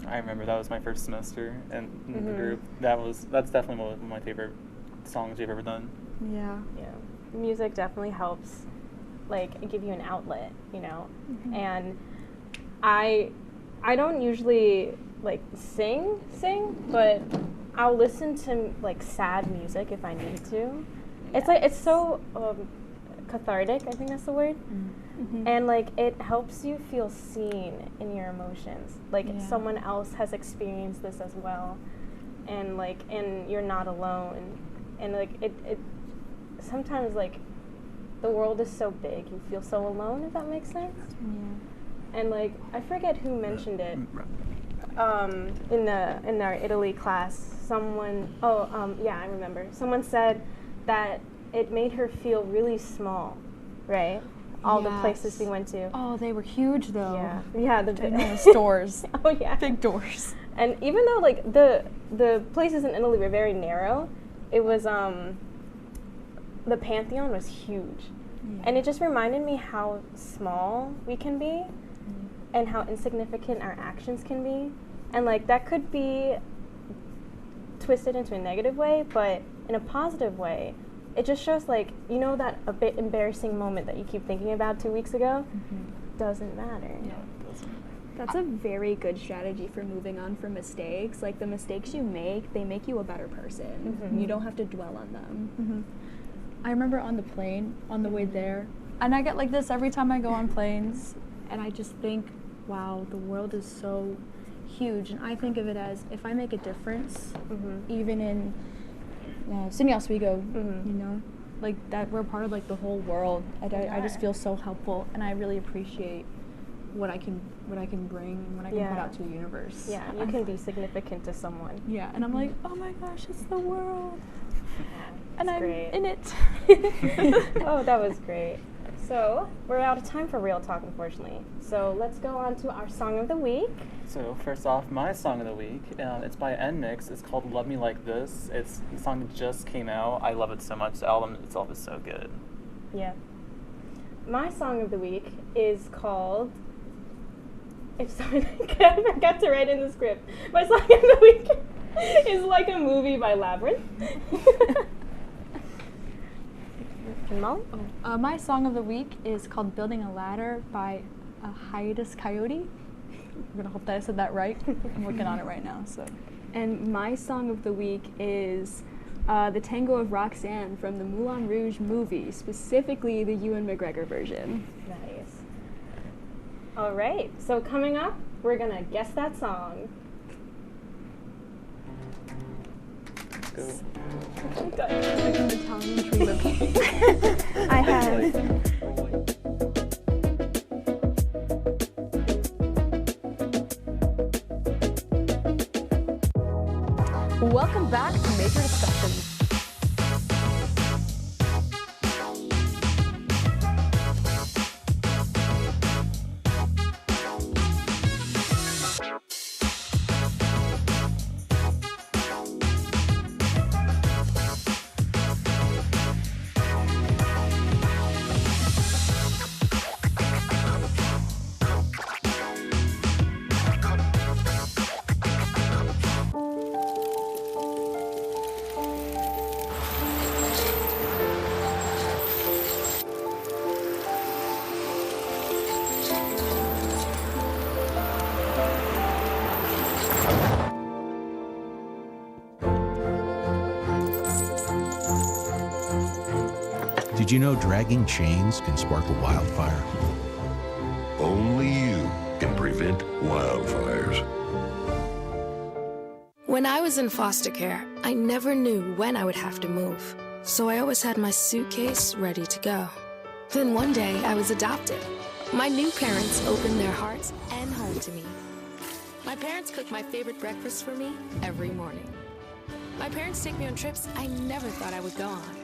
V: remember that was my first semester in the group. That's definitely one of my favorite songs we've ever done.
T: Yeah. Music definitely helps, like, give you an outlet, and I don't usually like sing, but I'll listen to like sad music if I need to. It's like, it's so cathartic, I think that's the word. And like, it helps you feel seen in your emotions, like someone else has experienced this as well, and like, and you're not alone, and like, it sometimes, like, the world is so big, you feel so alone, if that makes sense. And like, I forget who mentioned it in our Italy class. Someone, I remember. Someone said that it made her feel really small, right? all the places we went to.
M: Oh, they were huge though.
T: Yeah,
M: the stores.
T: Oh yeah,
M: big doors.
T: And even though like the places in Italy were very narrow, it was the Pantheon was huge, and it just reminded me how small we can be, and how insignificant our actions can be, and like that could be twisted into a negative way, but in a positive way. It just shows, like, you know, that a bit embarrassing moment that you keep thinking about 2 weeks ago? Doesn't matter.
R: Yeah. That's a very good strategy for moving on from mistakes. Like, the mistakes you make, they make you a better person. You don't have to dwell on them.
M: I remember on the plane, on the way there, and I get like this every time I go on planes, and I just think, wow, the world is so huge. And I think of it as, if I make a difference, even in SUNY Oswego, you know, like that we're part of like the whole world. I just feel so helpful, and I really appreciate what I can bring and what I can put out to the universe.
T: Yeah, you can be significant to someone.
M: Yeah, and I'm like, oh my gosh, it's the world, and I'm in it.
T: Oh, that was great. So we're out of time for real talk, unfortunately. So let's go on to our song of the week.
V: So first off, my song of the week, it's by NMIX. It's called Love Me Like This. The song just came out. I love it so much. The album itself is so good.
T: Yeah. My song of the week is called, I forgot to write in the script. My song of the week is Like a Movie by Labyrinth.
M: Molly? My song of the week is called Building a Ladder by Hiatus Coyote. I'm gonna hope that I said that right. I'm working on it right now. So,
R: and my song of the week is The Tango of Roxanne from the Moulin Rouge movie, specifically the Ewan McGregor version.
T: Nice. All right, so coming up, we're gonna guess that song.
V: Let's go.
M: like an Italian tree.
T: I have.
G: Welcome back to Major Discussion.
H: Did you know dragging chains can spark a wildfire?
P: Only you can prevent wildfires.
Z: When I was in foster care, I never knew when I would have to move. So I always had my suitcase ready to go. Then one day I was adopted. My new parents opened their hearts and home to me. My parents cook my favorite breakfast for me every morning. My parents take me on trips I never thought I would go on.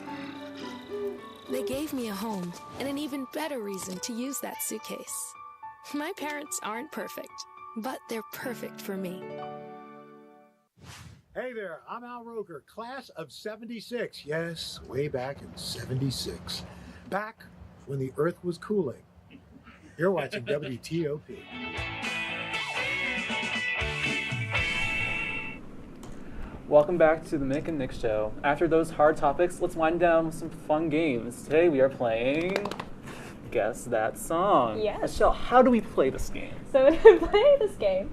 Z: They gave me a home and an even better reason to use that suitcase. My parents aren't perfect, but they're perfect for me.
E: Hey there, I'm Al Roker, class of 76. Yes, way back in 76. Back when the earth was cooling. You're watching WTOP.
V: Welcome back to the Mick and Nick Show. After those hard topics, let's wind down with some fun games. Today we are playing Guess That Song.
T: Yes.
V: Michelle, how do we play this game?
T: So to play this game,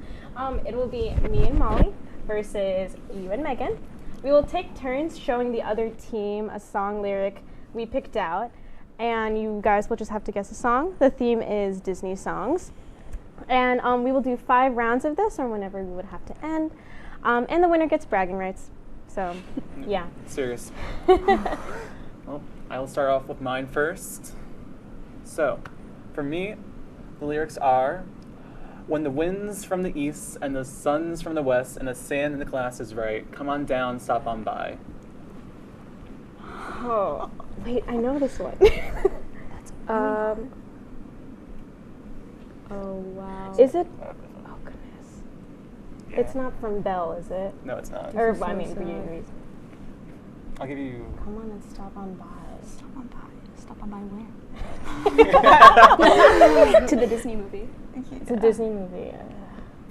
T: it will be me and Molly versus you and Megan. We will take turns showing the other team a song lyric we picked out, and you guys will just have to guess a song. The theme is Disney songs. And we will do 5 rounds of this, or whenever we would have to end. And the winner gets bragging rights. So, yeah.
V: Serious. Well, I'll start off with mine first. So, for me, the lyrics are, when the wind's from the east and the sun's from the west and the sand in the glass is right, come on down, stop on by.
T: Oh, wait, I know this one. Oh, wow. Is it? Oh, goodness.
V: Yeah.
T: It's not from Belle, is it?
V: No, it's not.
T: Or,
V: So
T: I mean,
V: sad.
T: for you.
V: I'll give you.
T: Come on and stop on by.
M: Stop on by. Stop on by where?
R: To the Disney movie.
T: It's a Disney movie.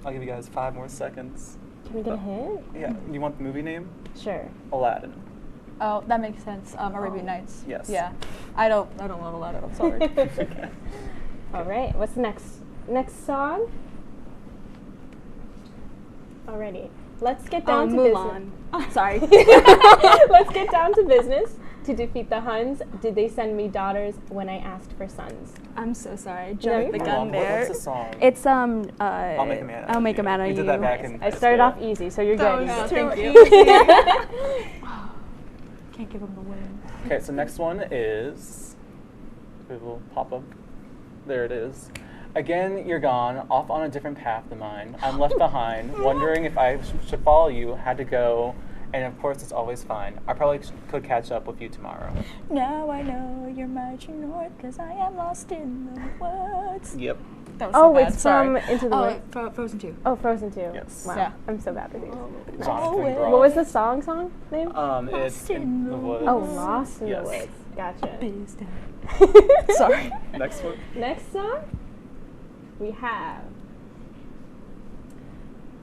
V: I'll give you guys 5 more seconds.
T: Can we get a hint?
V: Yeah. You want the movie name?
T: Sure.
V: Aladdin.
M: Oh, that makes sense. Arabian Nights.
V: Yes.
M: Yeah. I don't love Aladdin. I'm sorry.
T: All right. What's the next song? Alrighty. Let's get down to
R: Mulan.
T: business. Sorry. Let's get down to business. To defeat the Huns, did they send me daughters when I asked for sons?
R: I'm so sorry. I jumped the gun
V: What's
R: there.
V: the song?
R: It's
V: I'll make a man.
R: I'll make a man out of
V: You did that back
T: Nice.
V: in.
T: I started off easy, so you're good.
M: was too
T: Thank you.
M: Can't give him the win.
V: Okay, so next one is. It will pop up. There it is. Again, you're gone, off on a different path than mine. I'm left behind, wondering if I should follow you, had to go, and of course it's always fine. I probably could catch up with you tomorrow.
M: Now I know you're marching north because I am lost in the woods.
V: Yep.
M: That was so bad.
T: It's
M: Sorry.
T: from Into the Woods.
M: Frozen 2.
T: Oh, Frozen 2.
V: Yes.
T: Wow.
M: Yeah.
T: I'm so bad with these.
V: Jonathan Groff.
T: What was the song name?
V: It's In the Woods.
T: Oh, Lost in
V: Yes.
T: the Woods. Gotcha.
M: Sorry.
V: Next one.
T: Next song, we have.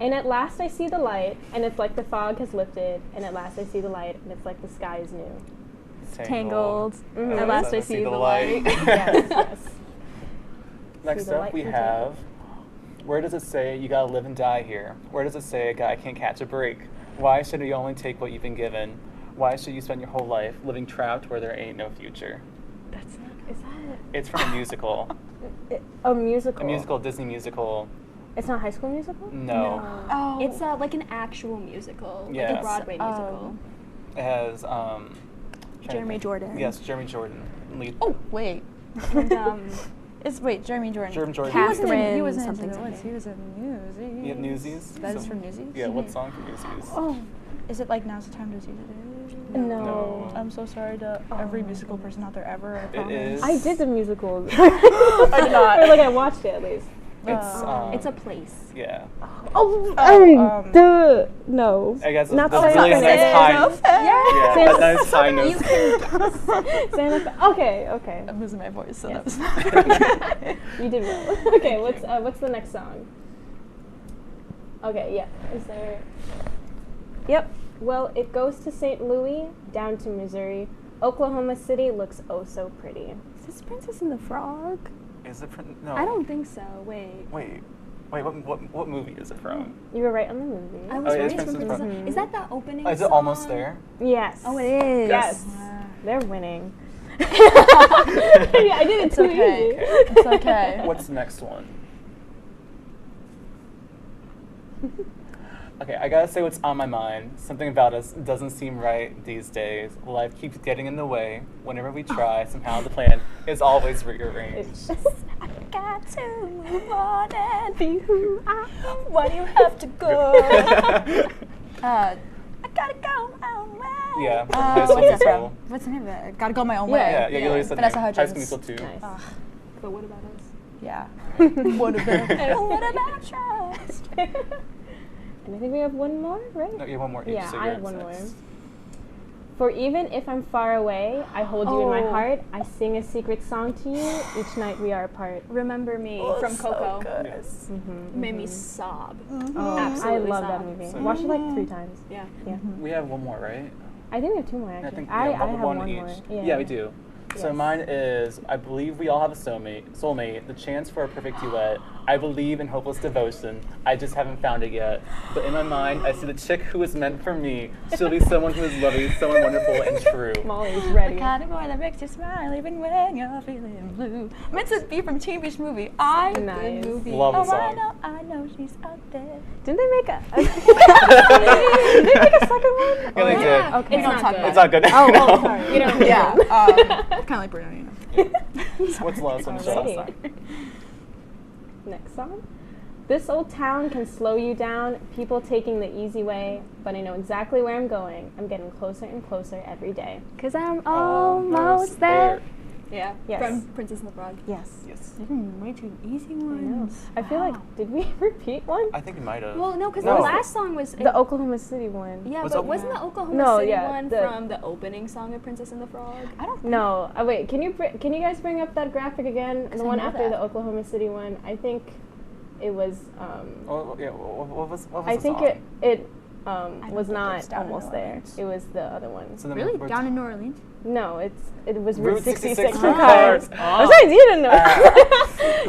T: And at last I see the light, and it's like the fog has lifted, and at last I see the light, and it's like the sky is new.
R: Tangled.
T: Mhm.
R: At last I see the light.
T: Yes.
V: Next
T: See the
V: up,
T: light
V: we
T: from
V: have. Where does it say you gotta live and die here? Where does it say a guy can't catch a break? Why should you only take what you've been given? Why should you spend your whole life living trapped where there ain't no future?
T: That's not. Is that
V: It's from a musical.
T: a musical?
V: A musical, Disney musical.
T: It's not High School Musical?
V: No.
R: Oh. It's like an actual musical, like
V: Yes.
R: a Broadway musical.
V: It has
R: Jeremy Jordan.
V: Yes, Jeremy Jordan. Lead.
M: Oh, wait.
R: And
M: Wait, Jeremy Jordan.
V: Jeremy Jordan.
M: He was in
R: something,
M: Into the Woods.
R: something.
M: He was in Newsies.
V: Yeah, Newsies.
M: That is from Newsies?
V: Yeah, what song from Newsies?
M: Oh, is it like Now's the Time to Seize It?
T: No.
M: I'm so sorry to every musical person out there ever. I promise.
V: is.
T: I did the musical.
M: I did not.
T: Or like I watched it at least.
R: It's a place.
V: Yeah.
T: Oh, no.
V: I guess
T: Not
V: that's
T: Santa
V: really
T: Fe.
V: nice high.
T: Yeah.
V: Yeah, that's high notes.
T: Santa Fe. Okay.
M: I'm losing my voice, so
T: Yes.
M: that was not
T: You did well. Okay, what's the next song? Okay, yeah. Is there? Yep. Well, it goes to St. Louis, down to Missouri. Oklahoma City looks oh so pretty.
R: Is this Princess and the Frog?
V: Is it from? No.
R: I don't think so. Wait.
V: Wait. What movie is it from?
T: You were right on the movie.
R: I was
V: it is
R: right.
V: Princess
R: From
V: Frog.
R: Is that the opening
V: Is it
R: song?
V: almost there?
T: Yes.
R: Oh, it is.
T: Yes. They're winning. Yeah, I did it too
M: okay.
T: easy.
M: It's okay.
V: What's the next one? Okay, I gotta say what's on my mind. Something about us doesn't seem right these days. Life keeps getting in the way. Whenever we try, somehow the plan is always rearranged.
M: I got to move on and be who I am. Why do you have to go? I gotta go my own way.
V: Yeah.
M: What's that from? What's the name of it? Gotta go my own way.
V: Yeah, you already said
M: Vanessa
V: name.
M: Hudgens.
V: High School Musical 2.
T: Nice. But what about us?
M: Yeah. What about trust?
T: And I think we have one more, right?
V: No, you have one more.
T: Yeah,
V: so
T: I
V: you're
T: have one more.
V: next.
T: For even if I'm far away, I hold you in my heart. I sing a secret song to you. Each night we are apart.
R: Remember Me from Coco.
V: Yes.
R: Made me sob.
T: Oh,
R: Absolutely
T: I love
R: sob.
T: that movie.
V: So-
T: Watched it like 3 times.
R: Yeah.
T: Yeah.
V: We have one more, right?
T: I think we have 2 more actually.
V: I think
T: I
V: yeah,
T: have
V: one
T: one
V: each.
T: more.
V: Yeah, we do. So
T: Yes.
V: mine is, I believe we all have a soulmate, the chance for a perfect duet. I believe in hopeless devotion. I just haven't found it yet. But in my mind, I see the chick who is meant for me. She'll be someone who is lovely, someone wonderful and true.
T: Molly's ready.
M: The kind of boy that makes you smile even when you're feeling blue. Meant to be from Teen Beach Movie. I
T: Nice.
M: the movie.
V: Love the
M: Oh,
V: song.
M: I know she's out there.
T: Didn't they make a did they make a second one?
V: Yeah, they did.
T: Okay.
M: We don't talk about
V: It's not good.
T: Oh,
V: No.
T: oh, sorry. You don't.
M: Yeah. Kind of like Bruno, you know.
V: What's the last one?
T: Alrighty. Next song. This old town can slow you down, people taking the easy way, but I know exactly where I'm going. I'm getting closer and closer every day.
R: 'Cause I'm almost there.
M: Yeah.
T: Yes.
M: From Princess and the Frog.
T: Yes.
V: Yes.
M: Way too easy ones.
T: I feel like, did we repeat one?
V: I think we might have.
M: Well, no, because the last song was
T: the Oklahoma City one.
M: Yeah, but wasn't the Oklahoma City one from the opening song of Princess and the Frog? I don't think.
T: No. Wait, can you guys bring up that graphic again? The one after the Oklahoma City one. I think it was.
V: What was
T: I
V: the
T: think
V: song?
T: it was not almost there. It was the other one.
V: So then
M: Really? Down in New Orleans?
T: No, it was
V: Route
T: 66
V: for
T: for
V: Cars.
T: Cars. I'm surprised you didn't know.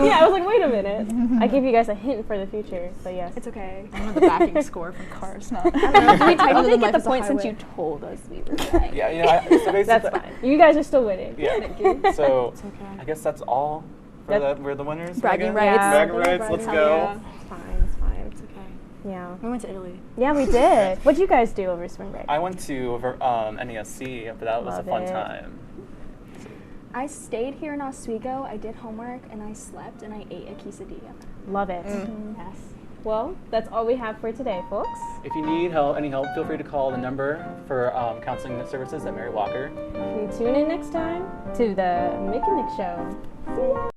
T: Yeah, I was like, wait a minute. I gave you guys a hint for the future, but yes.
M: It's okay.
B: I know the backing score from Cars. No.
M: I don't know. We didn't get the point since you told us we were right.
V: Yeah, so basically
T: that's fine. You guys are still winning.
V: Yeah.
T: Thank you.
V: So I guess that's all for we're the winners.
M: Bragging rights.
V: Bragging rights. Let's go.
T: It's fine. It's fine. It's okay. Yeah.
M: We went to Italy.
T: Yeah, we did. What'd you guys do over spring break?
V: I went to NESC, but that was a fun time.
M: I stayed here in Oswego. I did homework and I slept and I ate a quesadilla.
T: Love it. Yes. Well, that's all we have for today, folks.
V: If you need any help, feel free to call the number for counseling services at Mary Walker.
T: And tune in next time to the Mick and Nick Show. See ya.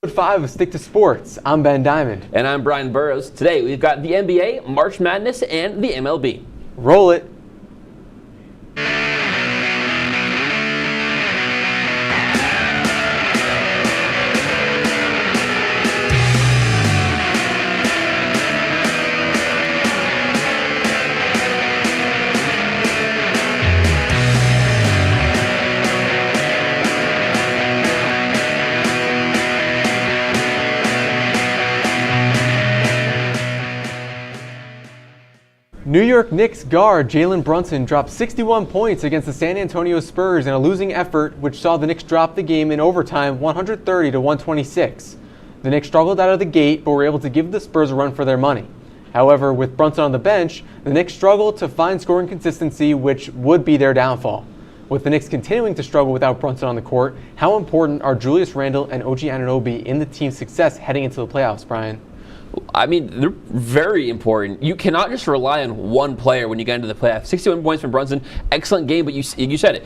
F: Episode 5 of Stick to Sports. I'm Ben Diamond.
S: And I'm Brian Burrows. Today we've got the NBA, March Madness, and the MLB.
F: Roll it. New York Knicks guard Jalen Brunson dropped 61 points against the San Antonio Spurs in a losing effort, which saw the Knicks drop the game in overtime 130 to 126. The Knicks struggled out of the gate, but were able to give the Spurs a run for their money. However, with Brunson on the bench, the Knicks struggled to find scoring consistency, which would be their downfall. With the Knicks continuing to struggle without Brunson on the court, how important are Julius Randle and OG Anunoby in the team's success heading into the playoffs, Brian?
S: I mean, they're very important. You cannot just rely on one player when you get into the playoffs. 61 points from Brunson, excellent game, but you said it.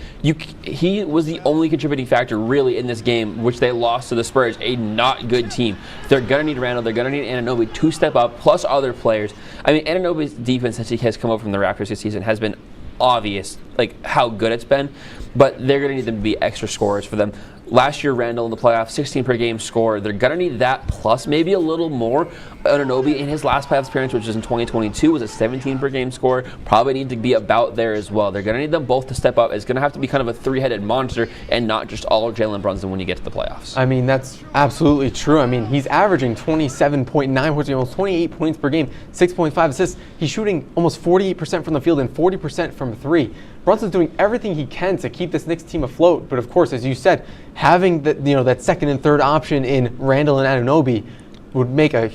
S: He was the only contributing factor really in this game, which they lost to the Spurs, a not good team. They're going to need Randle, they're going to need Anunoby to step up, plus other players. I mean, Anunoby's defense as he has come over from the Raptors this season has been obvious, like how good it's been, but they're going to need them to be extra scorers for them. Last year, Randle in the playoffs, 16 per game score. They're going to need that plus maybe a little more. Anunoby in his last playoffs appearance, which was in 2022, was a 17 per game score. Probably need to be about there as well. They're going to need them both to step up. It's going to have to be kind of a three-headed monster and not just all Jalen Brunson when you get to the playoffs.
F: I mean, that's absolutely true. I mean, he's averaging 27.9 points, almost 28 points per game, 6.5 assists. He's shooting almost 48% from the field and 40% from three. Brunson's doing everything he can to keep this Knicks team afloat, but of course, as you said, having that second and third option in Randle and Anunoby would make a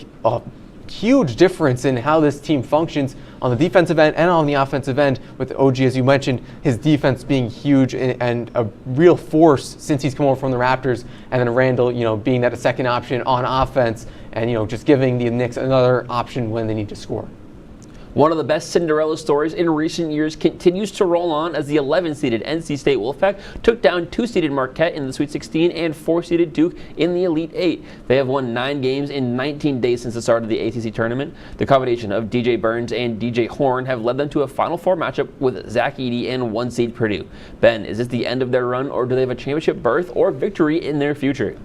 F: huge difference in how this team functions on the defensive end and on the offensive end, with OG, as you mentioned, his defense being huge and a real force since he's come over from the Raptors, and then Randle, being that a second option on offense and, just giving the Knicks another option when they need to score.
S: One of the best Cinderella stories in recent years continues to roll on as the 11-seeded NC State Wolfpack took down 2-seeded Marquette in the Sweet 16 and 4-seeded Duke in the Elite 8. They have won 9 games in 19 days since the start of the ACC tournament. The combination of DJ Burns and DJ Horn have led them to a Final Four matchup with Zach Edey and 1-seed Purdue. Ben, is this the end of their run, or do they have a championship berth or victory in their future?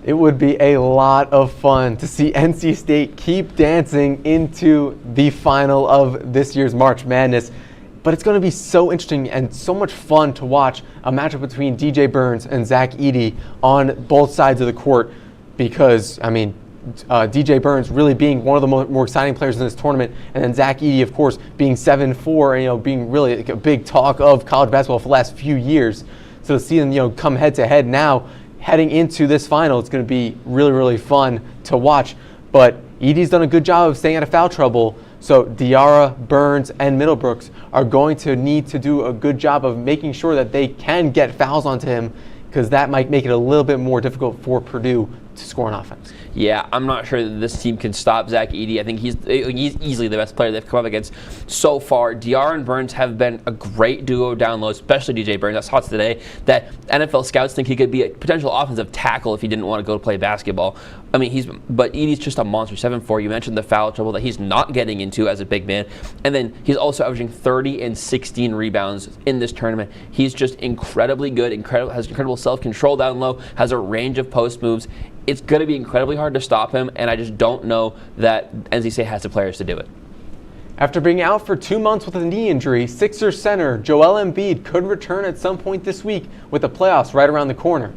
F: It would be a lot of fun to see NC State keep dancing into the final of this year's March Madness. But it's going to be so interesting and so much fun to watch a matchup between DJ Burns and Zach Edey on both sides of the court, because, DJ Burns really being one of the more exciting players in this tournament, and then Zach Edey, of course, being 7'4", and being really a big talk of college basketball for the last few years. So to see them, come head to head now, heading into this final, it's going to be really, really fun to watch. But Edey's done a good job of staying out of foul trouble, so Diarra, Burns, and Middlebrooks are going to need to do a good job of making sure that they can get fouls onto him, because that might make it a little bit more difficult for Purdue score on offense.
S: Yeah, I'm not sure that this team can stop Zach Edey. I think he's easily the best player they've come up against so far. DR and Burns have been a great duo down low, especially DJ Burns. I saw today that NFL scouts think he could be a potential offensive tackle if he didn't want to go to play basketball. I mean, but Edey's just a monster. 7'4". You mentioned the foul trouble that he's not getting into as a big man. And then he's also averaging 30 and 16 rebounds in this tournament. He's just incredibly good, has incredible self-control down low, has a range of post moves. It's going to be incredibly hard to stop him, and I just don't know that NC State has the players to do it.
F: After being out for 2 months with a knee injury, Sixers center Joel Embiid could return at some point this week with the playoffs right around the corner.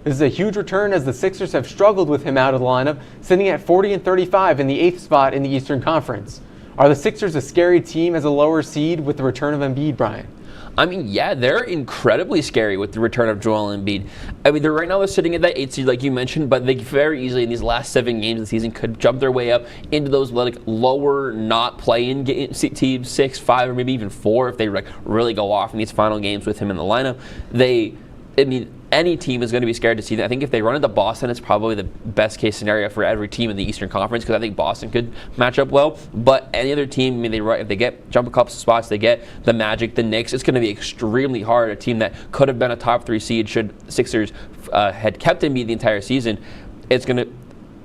F: This is a huge return as the Sixers have struggled with him out of the lineup, sitting at 40 and 35 in the 8th spot in the Eastern Conference. Are the Sixers a scary team as a lower seed with the return of Embiid, Brian?
S: I mean, yeah, they're incredibly scary with the return of Joel Embiid. I mean, right now they're sitting at that 8th seed like you mentioned, but they very easily in these last 7 games of the season could jump their way up into those like lower not play-in teams, 6, 5, or maybe even 4 if they like really go off in these final games with him in the lineup. Any team is going to be scared to see that. I think if they run into Boston, it's probably the best case scenario for every team in the Eastern Conference because I think Boston could match up well. But any other team, if they jump a couple spots, they get the Magic, the Knicks, it's going to be extremely hard. A team that could have been a top 3 seed should Sixers had kept Embiid the entire season, it's going to,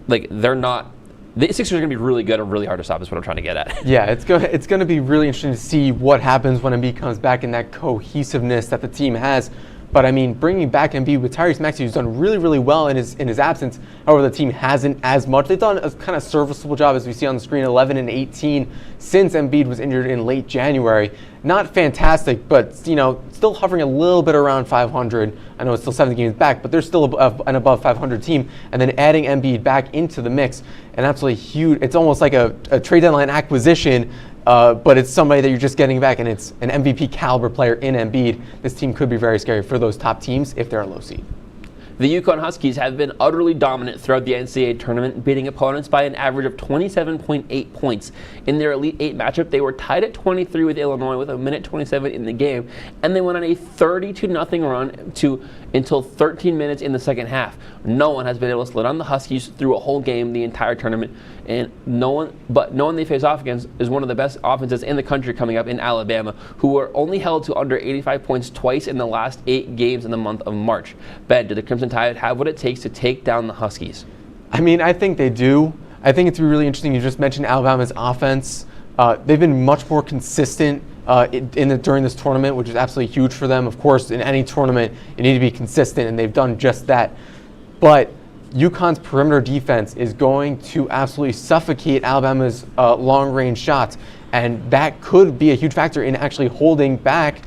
S: the Sixers are going to be really good and really hard to stop is what I'm trying to get at.
F: Yeah, it's going to be really interesting to see what happens when Embiid comes back and that cohesiveness that the team has. But I mean, bringing back Embiid with Tyrese Maxey, who's done really, really well in his absence. However, the team hasn't as much. They've done a kind of serviceable job, as we see on the screen, 11 and 18 since Embiid was injured in late January. Not fantastic, but still hovering a little bit around 500. I know it's still 7 games back, but they're still an above 500 team. And then adding Embiid back into the mix, and absolutely huge. It's almost like a trade deadline acquisition. But it's somebody that you're just getting back, and it's an MVP caliber player in Embiid. This team could be very scary for those top teams if they're a low seed.
S: The UConn Huskies have been utterly dominant throughout the NCAA tournament, beating opponents by an average of 27.8 points. In their Elite 8 matchup, they were tied at 23 with Illinois with 1:27 in the game, and they went on a 30-0 run until 13 minutes in the second half. No one has been able to slow down the Huskies through a whole game the entire tournament, and no one they face off against is one of the best offenses in the country coming up in Alabama, who were only held to under 85 points twice in the last 8 games in the month of March. Ben, did the Crimson Tide have what it takes to take down the Huskies?
F: I mean, I think they do. I think it's really interesting. You just mentioned Alabama's offense. They've been much more consistent during this tournament, which is absolutely huge for them. Of course, in any tournament, you need to be consistent, and they've done just that. But UConn's perimeter defense is going to absolutely suffocate Alabama's long-range shots, and that could be a huge factor in actually holding back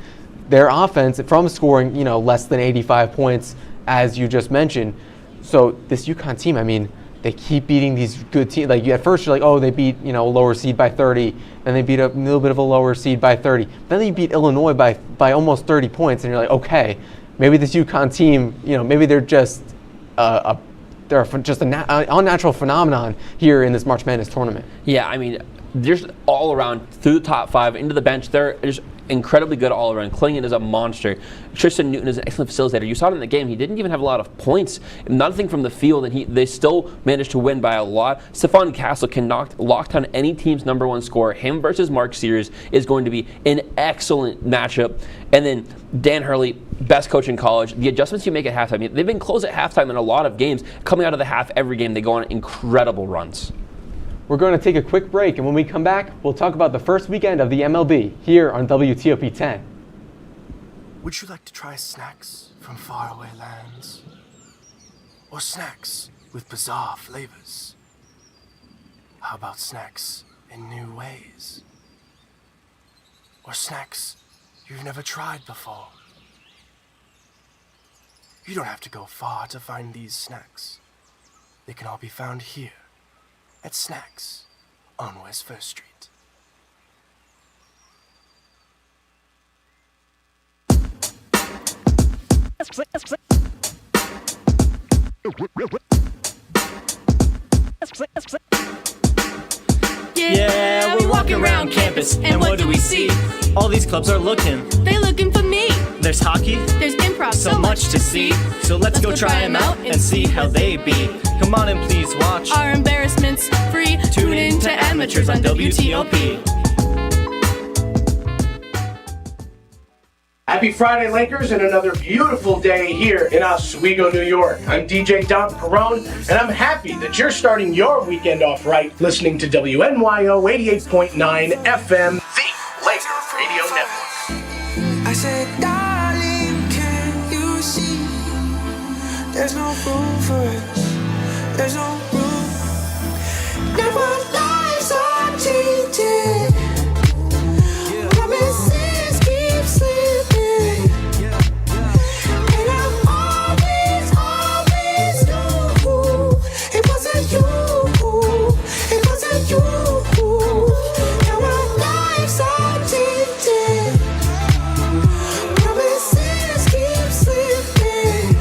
F: their offense from scoring, less than 85 points, as you just mentioned. So this UConn team, I mean, they keep beating these good teams. Like at first you're like, oh, they beat a lower seed by 30, then they beat a little bit of a lower seed by 30. Then they beat Illinois by almost 30 points, and you're like, okay, maybe this UConn team, maybe they're just just an unnatural phenomenon here in this March Madness tournament.
S: Yeah, I mean, just all around through the top 5 into the bench, they're just incredibly good all around. Klingon is a monster. Tristan Newton is an excellent facilitator. You saw it in the game. He didn't even have a lot of points, nothing from the field, and they still managed to win by a lot. Stephon Castle can lock down any team's #1 scorer. Him versus Mark Sears is going to be an excellent matchup. And then Dan Hurley, best coach in college. The adjustments you make at halftime, they've been close at halftime in a lot of games. Coming out of the half, every game, they go on incredible runs.
F: We're going to take a quick break, and when we come back, we'll talk about the first weekend of the MLB here on WTOP-10.
A: Would you like to try snacks from faraway lands? Or snacks with bizarre flavors? How about snacks in new ways? Or snacks you've never tried before? You don't have to go far to find these snacks. They can all be found here at Snacks on West First Street.
J: Yeah, we're walking around campus, and what do we see? All these clubs are looking.
Q: They're looking for me.
J: There's hockey.
Q: There's improv.
J: So much to see. So let's go try them out and see how they be. Come Come on and please watch
K: our embarrassments free.
J: Tune in to Amateurs on WTOP.
A: Happy Friday, Lakers, and another beautiful day here in Oswego, New York. I'm DJ Don Perone, and I'm happy that you're starting your weekend off right listening to WNYO 88.9 FM, the Laker Radio Network.
N: I said, darling, can you see? There's no room for us. There's no room. Now our lives are changing. Promises keep slipping. And I always knew it wasn't you. It wasn't you. Now our lives are changing. Promises keep slipping.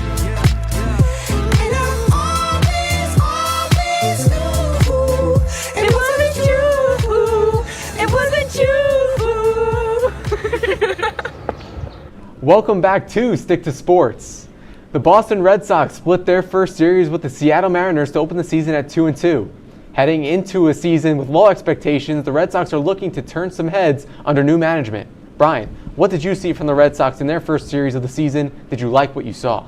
N: And I always knew it wasn't you. It wasn't you.
F: Welcome back to Stick to Sports. The Boston Red Sox split their first series with the Seattle Mariners to open the season at 2-2. Heading into a season with low expectations, the Red Sox are looking to turn some heads under new management. Brian, what did you see from the Red Sox in their first series of the season? Did you like what you saw?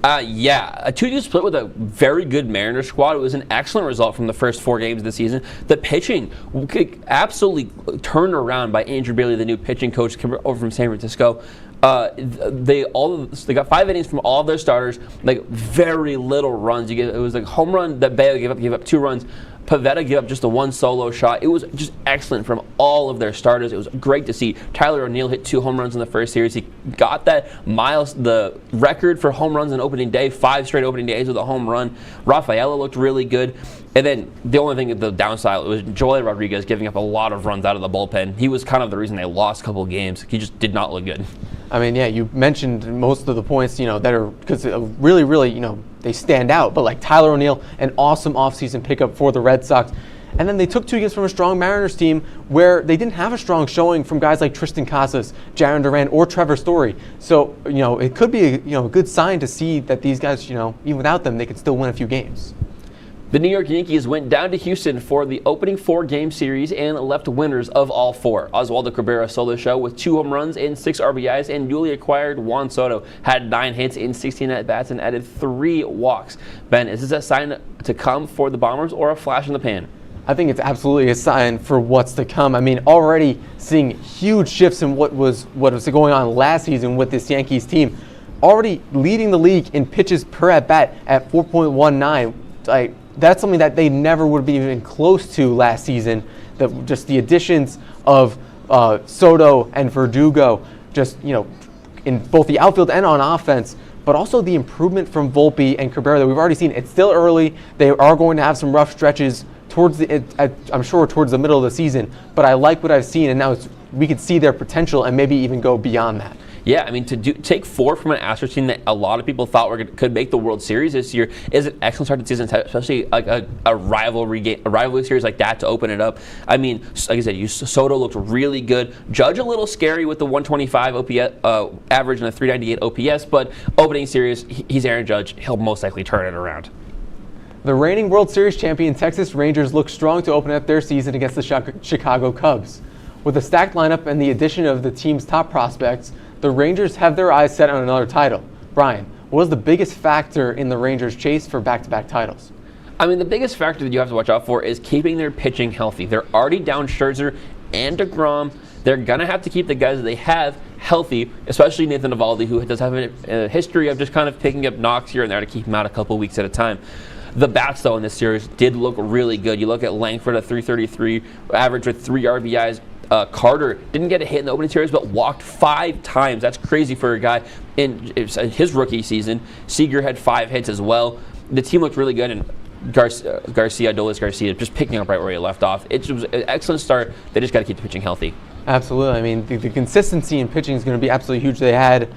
S: Yeah, a 2-2 split with a very good Mariners squad. It was an excellent result from the first 4 games of the season. The pitching absolutely turned around by Andrew Bailey, the new pitching coach over from San Francisco. They got 5 innings from all of their starters, like very little runs. It was like home run that Bailey gave up 2 runs. Pivetta gave up just the 1 solo shot. It was just excellent from all of their starters. It was great to see. Tyler O'Neill hit 2 home runs in the first series. He got the record for home runs on opening day, 5 straight opening days with a home run. Rafaela looked really good. And then the only thing, the downside, was Joely Rodriguez giving up a lot of runs out of the bullpen. He was kind of the reason they lost a couple of games. He just did not look good.
F: I mean, yeah, you mentioned most of the points, that are, because really, they stand out. But like Tyler O'Neill, an awesome offseason pickup for the Red Sox. And then they took 2 games from a strong Mariners team where they didn't have a strong showing from guys like Tristan Casas, Jarren Duran, or Trevor Story. So, it could be a good sign to see that these guys, even without them, they could still win a few games.
S: The New York Yankees went down to Houston for the opening 4-game series and left winners of all 4. Oswaldo Cabrera solo show with 2 home runs and 6 RBIs, and newly acquired Juan Soto had 9 hits in 16 at-bats and added 3 walks. Ben, is this a sign to come for the Bombers or a flash in the pan?
F: I think it's absolutely a sign for what's to come. I mean, already seeing huge shifts in what was going on last season with this Yankees team. Already leading the league in pitches per at-bat at 4.19. That's something that they never would be even close to last season. Just the additions of Soto and Verdugo, in both the outfield and on offense, but also the improvement from Volpe and Cabrera that we've already seen. It's still early. They are going to have some rough stretches towards the middle of the season. But I like what I've seen, and now we can see their potential and maybe even go beyond that.
S: Yeah, I mean, take 4 from an Astros team that a lot of people thought could make the World Series this year is an excellent start to the season, especially like a rivalry series like that to open it up. I mean, like I said, Soto looked really good. Judge a little scary with the 125 OPS average and a 398 OPS, but opening series, he's Aaron Judge. He'll most likely turn it around.
F: The reigning World Series champion Texas Rangers look strong to open up their season against the Chicago Cubs. With a stacked lineup and the addition of the team's top prospects, the Rangers have their eyes set on another title. Brian, what was the biggest factor in the Rangers' chase for back-to-back titles?
S: I mean, the biggest factor that you have to watch out for is keeping their pitching healthy. They're already down Scherzer and DeGrom. They're going to have to keep the guys that they have healthy, especially Nathan Eovaldi, who does have a history of just kind of picking up knocks here and there to keep him out a couple weeks at a time. The bats, though, in this series did look really good. You look at Langford at 333, average with 3 RBIs. Carter didn't get a hit in the opening series, but walked 5 times. That's crazy for a guy in his rookie season. Seager had 5 hits as well. The team looked really good, and Adolis Garcia just picking up right where he left off. It was an excellent start. They just got to keep the pitching healthy.
F: Absolutely. I mean, the consistency in pitching is going to be absolutely huge. They had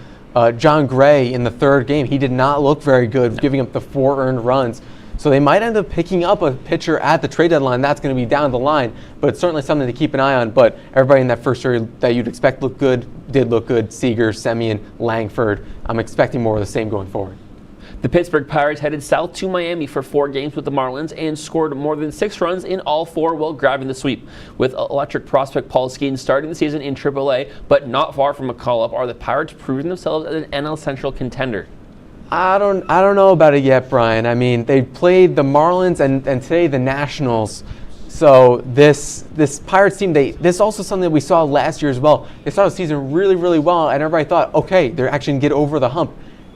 F: John Gray in the 3rd game. He did not look very good, giving up the 4 earned runs. So they might end up picking up a pitcher at the trade deadline. That's going to be down the line, but it's certainly something to keep an eye on. But everybody in that first series that you'd expect looked good, did look good. Seager, Semien, Langford. I'm expecting more of the same going forward.
S: The Pittsburgh Pirates headed south to Miami for 4 games with the Marlins and scored more than 6 runs in all 4 while grabbing the sweep. With electric prospect Paul Skeens starting the season in AAA, but not far from a call-up, are the Pirates proving themselves as an NL Central contender?
F: I don't know about it yet, Brian. I mean, they played the Marlins and today the Nationals. So this Pirates team, this is also something that we saw last year as well. They started the season really, really well, and everybody thought, okay, they're actually going to get over the hump.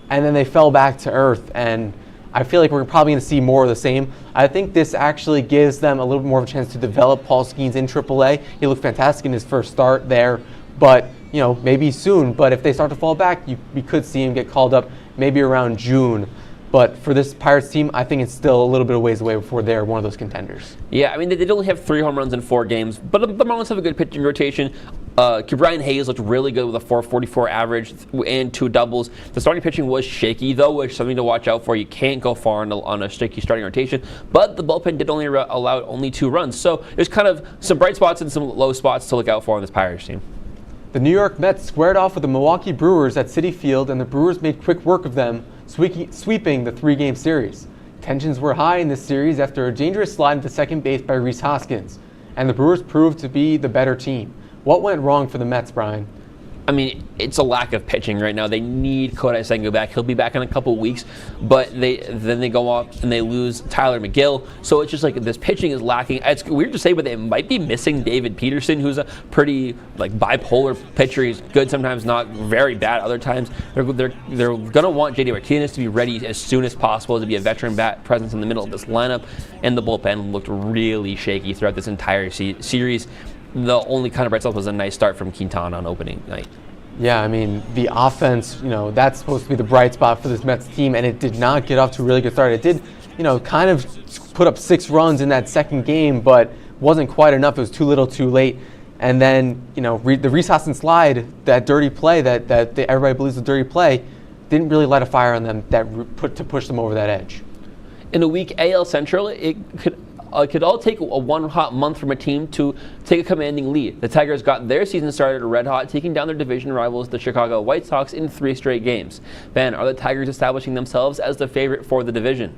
F: And then they fell back to earth, and I feel like we're probably going to see more of the same. I think this actually gives them a little bit more of a chance to develop Paul Skeens in AAA. He looked fantastic in his first start there, but maybe soon. But if they start to fall back, we could see him get called up maybe around June. But for this Pirates team, I think it's still a little bit of ways away before they're one of those contenders.
S: Yeah, I mean, they did only have 3 home runs in 4 games, but the Marlins have a good pitching rotation. Brian Hayes looked really good with a 4.44 average and 2 doubles. The starting pitching was shaky, though, which is something to watch out for. You can't go far on a shaky starting rotation, but the bullpen did only allow only 2 runs. So there's kind of some bright spots and some low spots to look out for on this Pirates team.
F: The New York Mets squared off with the Milwaukee Brewers at Citi Field, and the Brewers made quick work of them, sweeping the 3-game series. Tensions were high in this series after a dangerous slide into second base by Rhys Hoskins, and the Brewers proved to be the better team. What went wrong for the Mets, Brian?
S: I mean, it's a lack of pitching right now. They need Kodai Senga back. He'll be back in a couple of weeks, but then they go off and they lose Tyler McGill. So it's just like this pitching is lacking. It's weird to say, but they might be missing David Peterson, who's a pretty bipolar pitcher. He's good sometimes, not very bad other times. They're gonna want JD Martinez to be ready as soon as possible to be a veteran bat presence in the middle of this lineup. And the bullpen looked really shaky throughout this entire series. The only kind of bright spot was a nice start from Quintana on opening night.
F: Yeah, I mean, the offense, that's supposed to be the bright spot for this Mets team, and it did not get off to a really good start. It did, kind of put up 6 runs in that second game, but wasn't quite enough. It was too little too late. And then, the Rhys Hoskins slide, that dirty play that everybody believes is a dirty play, didn't really light a fire on them to push them over that edge.
S: In a weak AL Central, it could all take one hot month from a team to take a commanding lead. The Tigers got their season started red hot, taking down their division rivals, the Chicago White Sox, in 3 straight games. Ben, are the Tigers establishing themselves as the favorite for the division?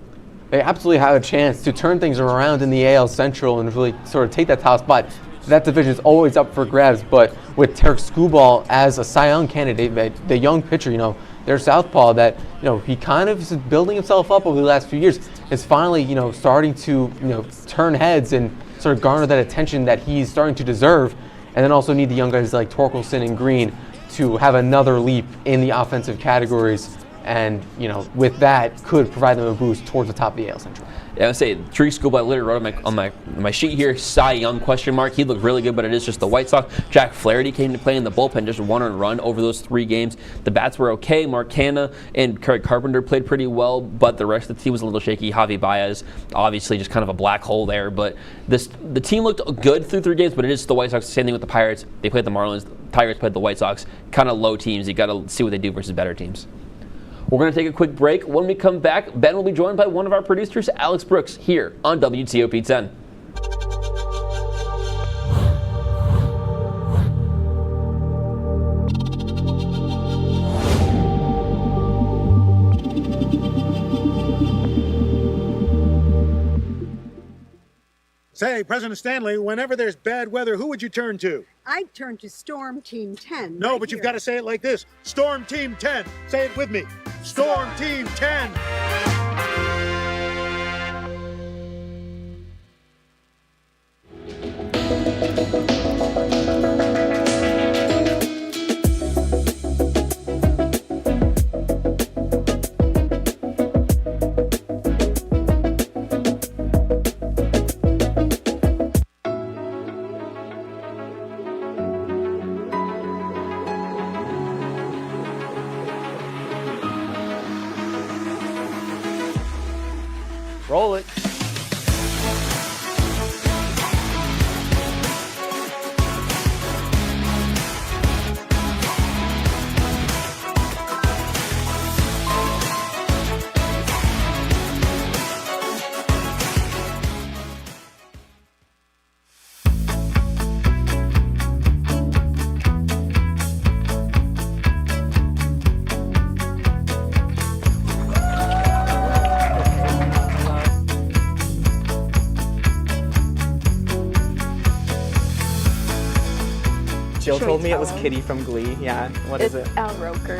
F: They absolutely have a chance to turn things around in the AL Central and really sort of take that top spot. That division is always up for grabs, but with Tarek Skubal as a Cy Young candidate, the young pitcher, their southpaw that, he kind of is building himself up over the last few years, is finally, starting to, turn heads and sort of garner that attention that he's starting to deserve. And then also need the young guys like Torkelson and Green to have another leap in the offensive categories. And, with that, could provide them a boost towards the top of the AL Central.
S: Yeah, I would say Tarek Skubal, I literally wrote on my sheet here, Cy Young question mark. He looked really good, but it is just the White Sox. Jack Flaherty came to play in the bullpen, just 1 earned run over those 3 games. The bats were okay. Mark Canha and Craig Carpenter played pretty well, but the rest of the team was a little shaky. Javi Baez, obviously just kind of a black hole there, but the team looked good through 3 games, but it is the White Sox. Same thing with the Pirates. They played the Marlins. The Tigers played the White Sox. Kind of low teams. You got to see what they do versus better teams. We're going to take a quick break. When we come back, Ben will be joined by one of our producers, Alex Brooks, here on WTOP-10.
E: Say, President Stanley, whenever there's bad weather, who would you turn to?
C: I'd turn to Storm Team 10.
E: No, but you've got to say it like this. Storm Team 10. Say it with me. Storm Team 10.
L: Jill told me it was Kitty from Glee. Yeah, what is it?
B: Al Roker.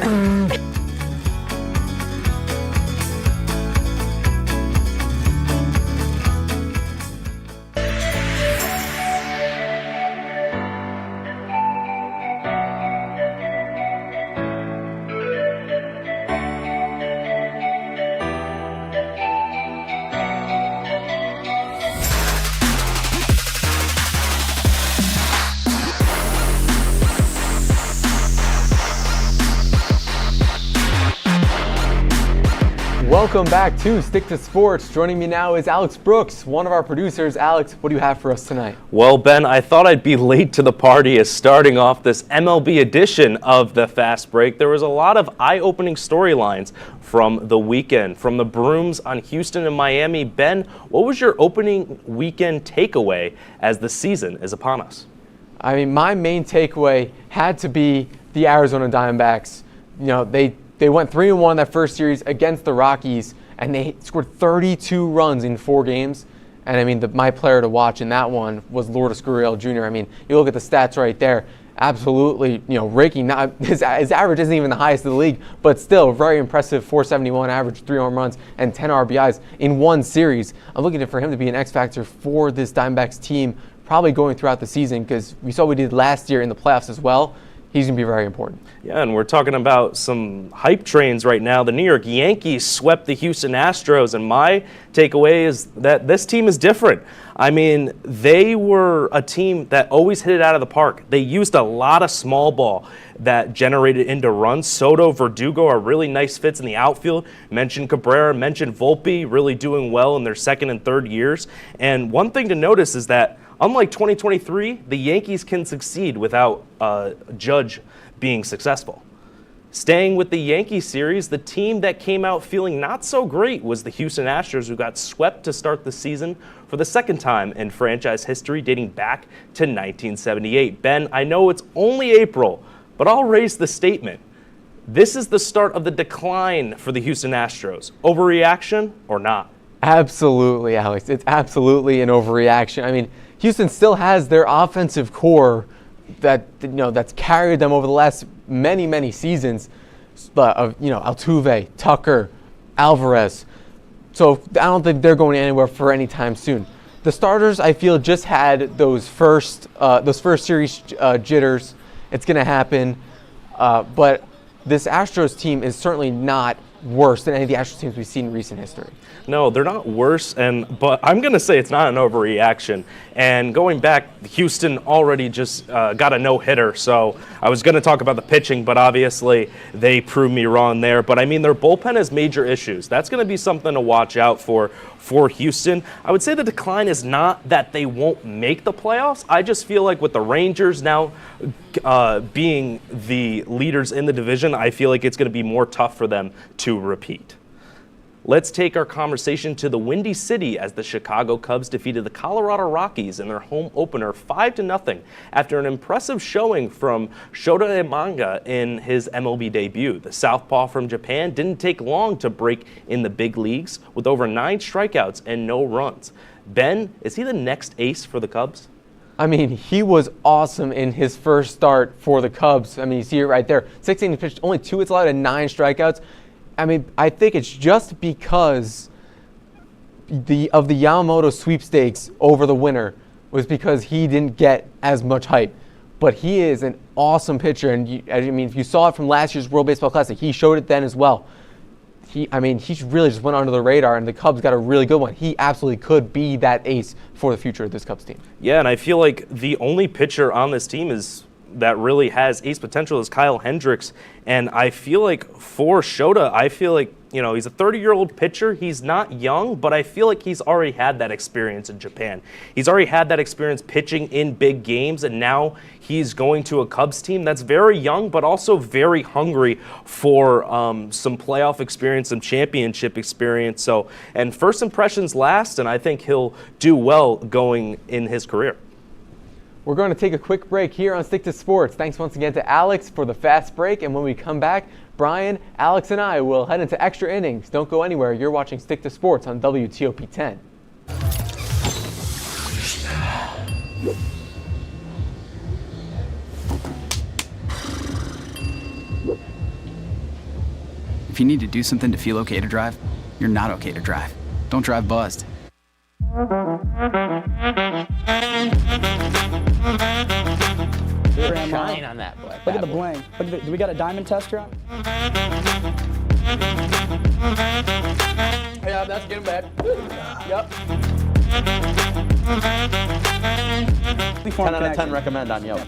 F: Welcome back to Stick to Sports. Joining me now is Alex Brooks, one of our producers. Alex, what do you have for us tonight?
D: Well, Ben, I thought I'd be late to the party as starting off this MLB edition of the Fast Break. There was a lot of eye-opening storylines from the weekend, from the brooms on Houston and Miami. Ben, what was your opening weekend takeaway as the season is upon us?
F: I mean, my main takeaway had to be the Arizona Diamondbacks. You know, they went 3-1 that first series against the Rockies, and they scored 32 runs in 4 games. And I mean, my player to watch in that one was Lourdes Gurriel Jr. I mean, you look at the stats right there, absolutely, raking. Not his average isn't even the highest in the league, but still very impressive. 471 average, 3 home runs, and 10 RBIs in one series. I'm looking for him to be an X factor for this Diamondbacks team, probably going throughout the season, because we saw what he did last year in the playoffs as well. He's going to be very important.
D: Yeah, and we're talking about some hype trains right now. The New York Yankees swept the Houston Astros, and my takeaway is that this team is different. I mean, they were a team that always hit it out of the park. They used a lot of small ball that generated into runs. Soto, Verdugo are really nice fits in the outfield. Mentioned Cabrera, mentioned Volpe, really doing well in their second and third years. And one thing to notice is that unlike 2023, the Yankees can succeed without Judge being successful. Staying with the Yankee series, the team that came out feeling not so great was the Houston Astros, who got swept to start the season for the second time in franchise history, dating back to 1978. Ben, I know it's only April, but I'll raise the statement. This is the start of the decline for the Houston Astros. Overreaction or not?
F: Absolutely, Alex. It's absolutely an overreaction. I mean, Houston still has their offensive core that's carried them over the last many seasons of Altuve, Tucker, Alvarez. So I don't think they're going anywhere for any time soon. The starters, I feel, just had those first series jitters. It's going to happen, but this Astros team is certainly not worse than any of the Astros teams we've seen in recent history.
D: No, they're not worse, but I'm going to say it's not an overreaction. And going back, Houston already just got a no-hitter, so I was going to talk about the pitching, but obviously they proved me wrong there. But I mean, their bullpen has major issues. That's going to be something to watch out for Houston. I would say the decline is not that they won't make the playoffs. I just feel like with the Rangers now being the leaders in the division, I feel like it's going to be more tough for them to repeat. Let's take our conversation to the Windy City as the Chicago Cubs defeated the Colorado Rockies in their home opener 5-0 after an impressive showing from Shota Imanga in his MLB debut. The southpaw from Japan didn't take long to break in the big leagues with over 9 strikeouts and no runs. Ben, is he the next ace for the Cubs?
F: I mean, he was awesome in his first start for the Cubs. I mean, you see it right there. 16 pitched, only 2 hits allowed and 9 strikeouts. I mean, I think it's just because of the Yamamoto sweepstakes over the winter was because he didn't get as much hype. But he is an awesome pitcher, and if you saw it from last year's World Baseball Classic, he showed it then as well. He really just went under the radar, and the Cubs got a really good one. He absolutely could be that ace for the future of this Cubs team.
D: Yeah, and I feel like the only pitcher on this team that really has ace potential is Kyle Hendricks. And I feel like for Shota, I feel like, he's a 30-year-old pitcher. He's not young, but I feel like he's already had that experience in Japan. He's already had that experience pitching in big games, and now he's going to a Cubs team that's very young, but also very hungry for some playoff experience, some championship experience. So, and first impressions last, and I think he'll do well going in his career.
F: We're going to take a quick break here on Stick to Sports. Thanks once again to Alex for the fast break. And when we come back, Brian, Alex, and I will head into extra innings. Don't go anywhere. You're watching Stick to Sports on WTOP-10.
I: If you need to do something to feel okay to drive, you're not okay to drive. Don't drive buzzed.
L: Shine on that boy. Look at the bling. Look at do we got a diamond tester on? Yeah, that's getting bad. Yep.
F: 10 out of 10 recommend on Yelp.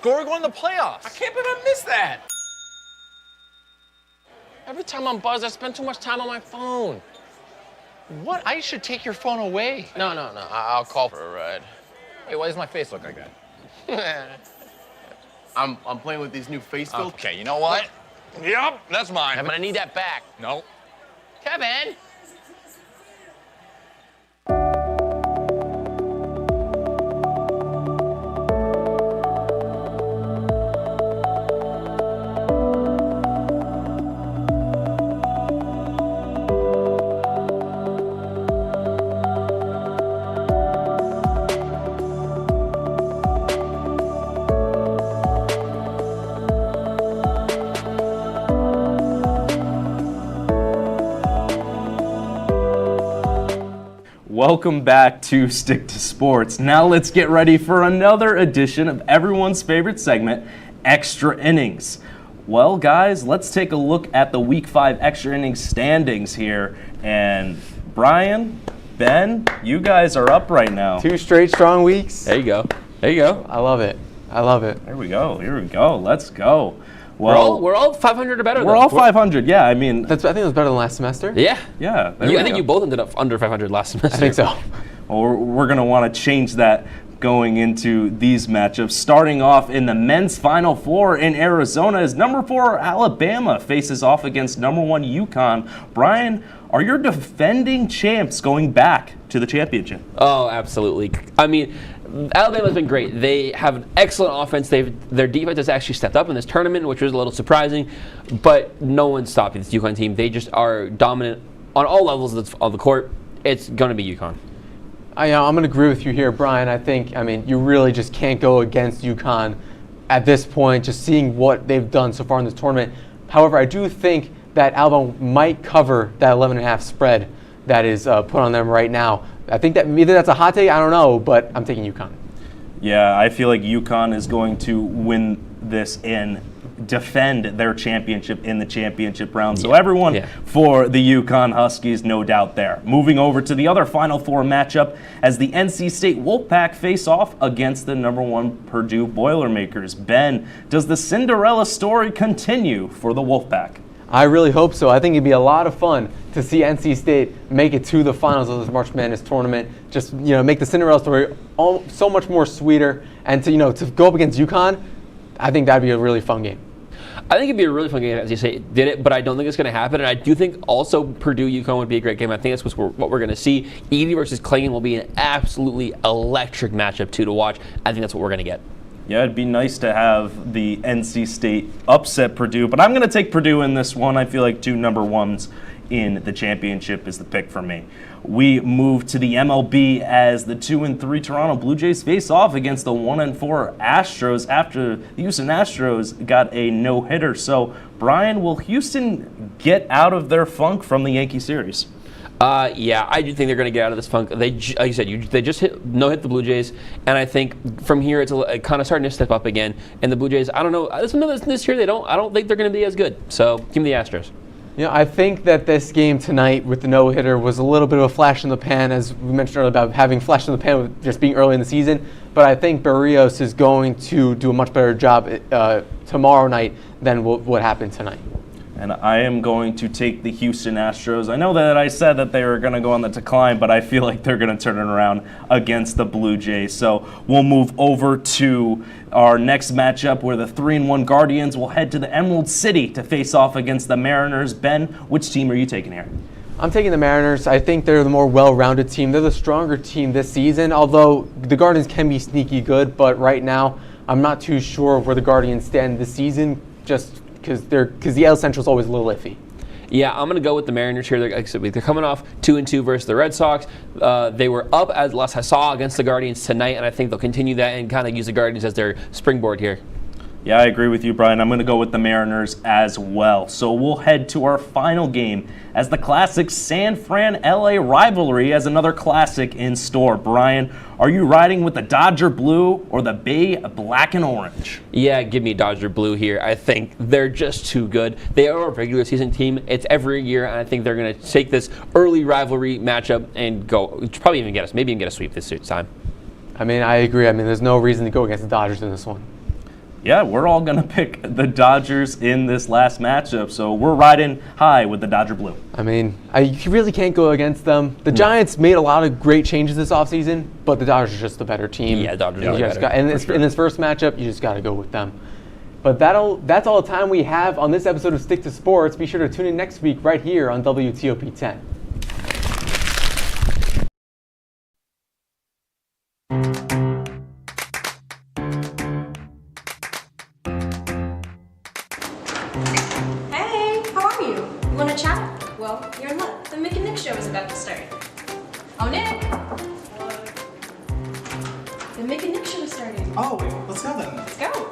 O: We're going to the playoffs. I can't believe I missed that. Every time I'm buzzed, I spend too much time on my phone. What? I should take your phone away. No. I'll call for a ride. Hey, why does my face look like that?
U: I'm playing with these new face filters.
O: Okay, you know what? Yep, that's mine.
U: I'm gonna need that back.
O: No.
U: Kevin.
D: Welcome back to Stick to Sports. Now let's get ready for another edition of everyone's favorite segment, Extra Innings. Well, guys, let's take a look at the Week 5 Extra Innings standings here. And Brian, Ben, you guys are up right now.
F: 2 straight strong weeks.
S: There you go. There you go.
F: I love it. I love it.
D: Here we go. Let's go. Well,
S: we're all 500 or better.
D: We're all 500. Yeah, I mean,
F: I think it was better than last semester.
S: Yeah.
D: I
S: think you both ended up under 500 last semester.
F: I think so.
D: Well, we're going to want to change that going into these matchups. Starting off in the men's Final Four in Arizona is number 4 Alabama faces off against number 1 UConn. Brian, are your defending champs going back to the championship?
S: Oh, absolutely. I mean, Alabama's been great. They have an excellent offense. Their defense has actually stepped up in this tournament, which was a little surprising. But no one's stopping this UConn team. They just are dominant on all levels of the court. It's going to be UConn.
F: I'm going to agree with you here, Brian. You really just can't go against UConn at this point, just seeing what they've done so far in this tournament. However, I do think that Alabama might cover that 11.5 spread that is put on them right now. I think that either that's a hot take, I don't know, but I'm taking UConn.
D: Yeah, I feel like UConn is going to win this and defend their championship in the championship round. So everyone for the UConn Huskies, no doubt there. Moving over to the other Final Four matchup as the NC State Wolfpack face off against the number 1 Purdue Boilermakers. Ben, does the Cinderella story continue for the Wolfpack?
F: I really hope so. I think it'd be a lot of fun to see NC State make it to the finals of this March Madness tournament. Just make the Cinderella story so much more sweeter, and to go up against UConn, I think that'd be a really fun game.
S: I think it'd be a really fun game, as you say, but I don't think it's going to happen. And I do think also Purdue-UConn would be a great game. I think that's what we're going to see. Edie versus Clayton will be an absolutely electric matchup, too, to watch. I think that's what we're going to get.
D: Yeah, it'd be nice to have the NC State upset Purdue, but I'm going to take Purdue in this one. I feel like 2 number 1s in the championship is the pick for me. We move to the MLB as the 2-3 Toronto Blue Jays face off against the 1-4 Astros after the Houston Astros got a no-hitter. So, Brian, will Houston get out of their funk from the Yankee series?
S: Yeah, I do think they're going to get out of this funk. Like you said, they just hit the Blue Jays, and I think from here it's kind of starting to step up again. And the Blue Jays, I don't know, this year I don't think they're going to be as good. So give me the Astros.
F: I think that this game tonight with the no-hitter was a little bit of a flash in the pan, as we mentioned earlier about having flash in the pan with just being early in the season. But I think Barrios is going to do a much better job tomorrow night than what happened tonight.
D: And I am going to take the Houston Astros. I know that I said that they were going to go on the decline, but I feel like they're going to turn it around against the Blue Jays. So we'll move over to our next matchup where the 3-1 Guardians will head to the Emerald City to face off against the Mariners. Ben, which team are you taking here?
F: I'm taking the Mariners. I think they're the more well-rounded team. They're the stronger team this season, although the Guardians can be sneaky good. But right now, I'm not too sure where the Guardians stand this season, just because the AL Central is always a little iffy.
S: Yeah, I'm going to go with the Mariners here. They're coming off 2-2 versus the Red Sox. They were up, as last I saw, against the Guardians tonight, and I think they'll continue that and kind of use the Guardians as their springboard here.
D: Yeah, I agree with you, Brian. I'm going to go with the Mariners as well. So we'll head to our final game as the classic San Fran-LA rivalry has another classic in store. Brian, are you riding with the Dodger Blue or the Bay Black and Orange?
S: Yeah, give me Dodger Blue here. I think they're just too good. They are a regular season team. It's every year, and I think they're going to take this early rivalry matchup and probably even get a sweep this time.
F: I mean, I agree. I mean, there's no reason to go against the Dodgers in this one.
D: Yeah, we're all going to pick the Dodgers in this last matchup, so we're riding high with the Dodger Blue.
F: I mean, you really can't go against them. The Giants made a lot of great changes this offseason, but the Dodgers are just the better team.
S: Yeah, Dodgers are better.
F: In this first matchup, you just got to go with them. But that's all the time we have on this episode of Stick to Sports. Be sure to tune in next week right here on WTOP-10.
Q: Well, you're in luck. The Mick and Nick show is about to start. Oh, Nick! The Mick and Nick show is starting.
G: Oh, wait, let's go then.
Q: Let's go.